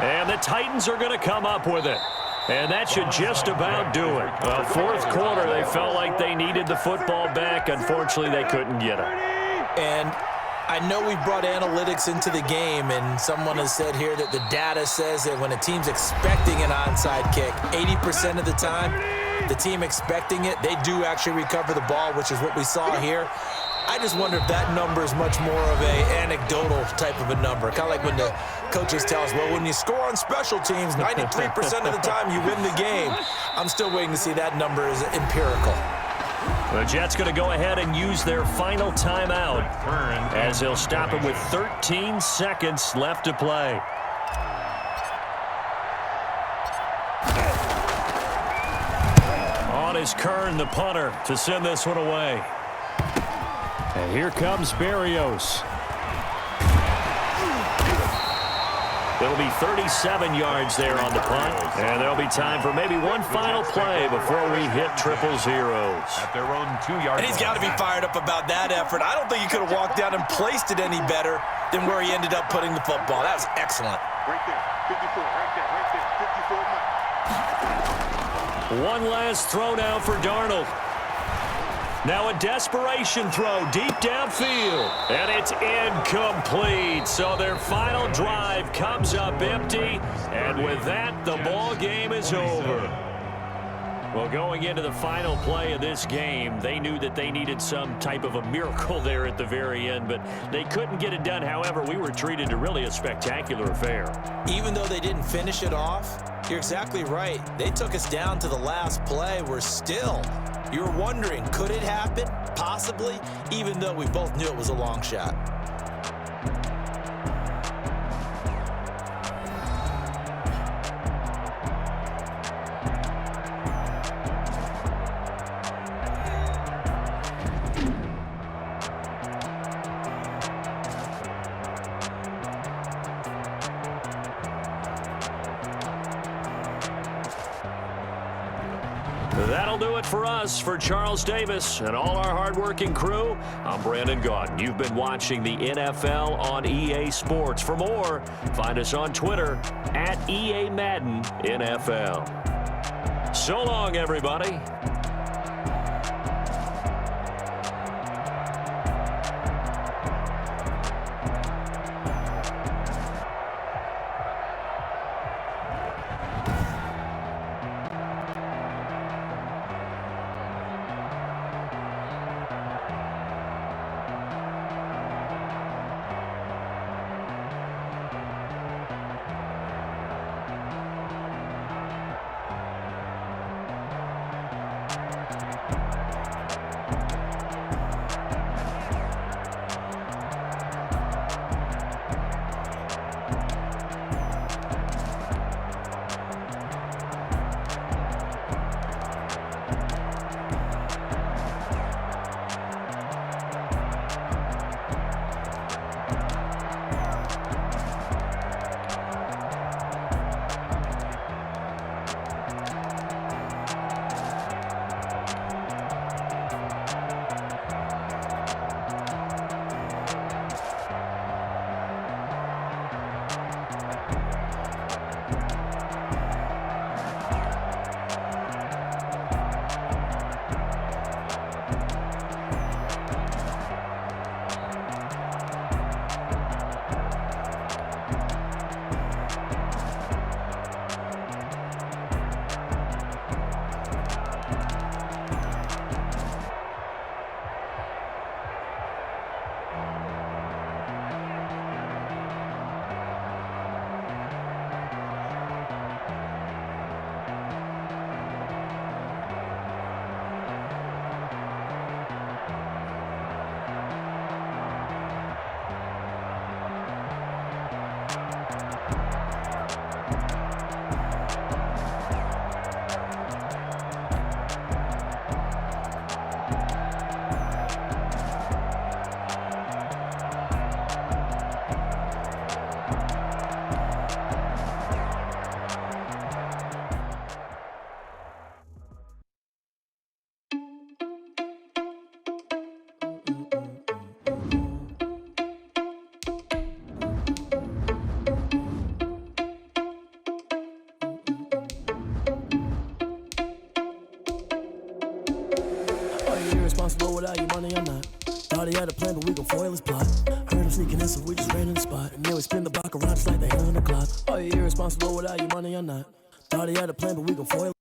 And the Titans are going to come up with it. And that should just about do it. Well, 4th quarter, they felt like they needed the football back. Unfortunately, they couldn't get it. And I know we brought analytics into the game, and someone has said here that the data says that when a team's expecting an onside kick, 80% of the time, the team expecting it, they do actually recover the ball, which is what we saw here. I just wonder if that number is much more of a anecdotal type of a number. Kind of like when the coaches tell us, well, when you score on special teams, 93% of the time you win the game. I'm still waiting to see that number is empirical. The Jets going to go ahead and use their final timeout as they'll stop him with 13 seconds left to play. On is Kern, the punter, to send this one away. And here comes Berrios. It'll be 37 yards there on the punt. And there'll be time for maybe one final play before we hit triple zeros. At their own 2-yard line. And he's got to be fired up about that effort. I don't think he could have walked down and placed it any better than where he ended up putting the football. That was excellent. Right there, 54, right there, 54 miles. One last throw now for Darnold. Now a desperation throw deep downfield. And it's incomplete. So their final drive comes up empty. And with that, the ball game is over. Well, going into the final play of this game, they knew that they needed some type of a miracle there at the very end, but they couldn't get it done. However, we were treated to really a spectacular affair. Even though they didn't finish it off, you're exactly right. They took us down to the last play. We're still... You're wondering, could it happen? Possibly, even though we both knew it was a long shot. That'll do it for us. For Charles Davis and all our hardworking crew, I'm Brandon Gaudin. You've been watching the NFL on EA Sports. For more, find us on Twitter at EA Madden NFL. So long, everybody. Irresponsible without your money or not. Thought he had a plan, but we gon' foil his plot. Heard him sneaking in, so we just ran in the spot. And then we spin the block around just like the hands on the clock. Are you irresponsible without your money or not? Thought he had a plan, but we gon' foil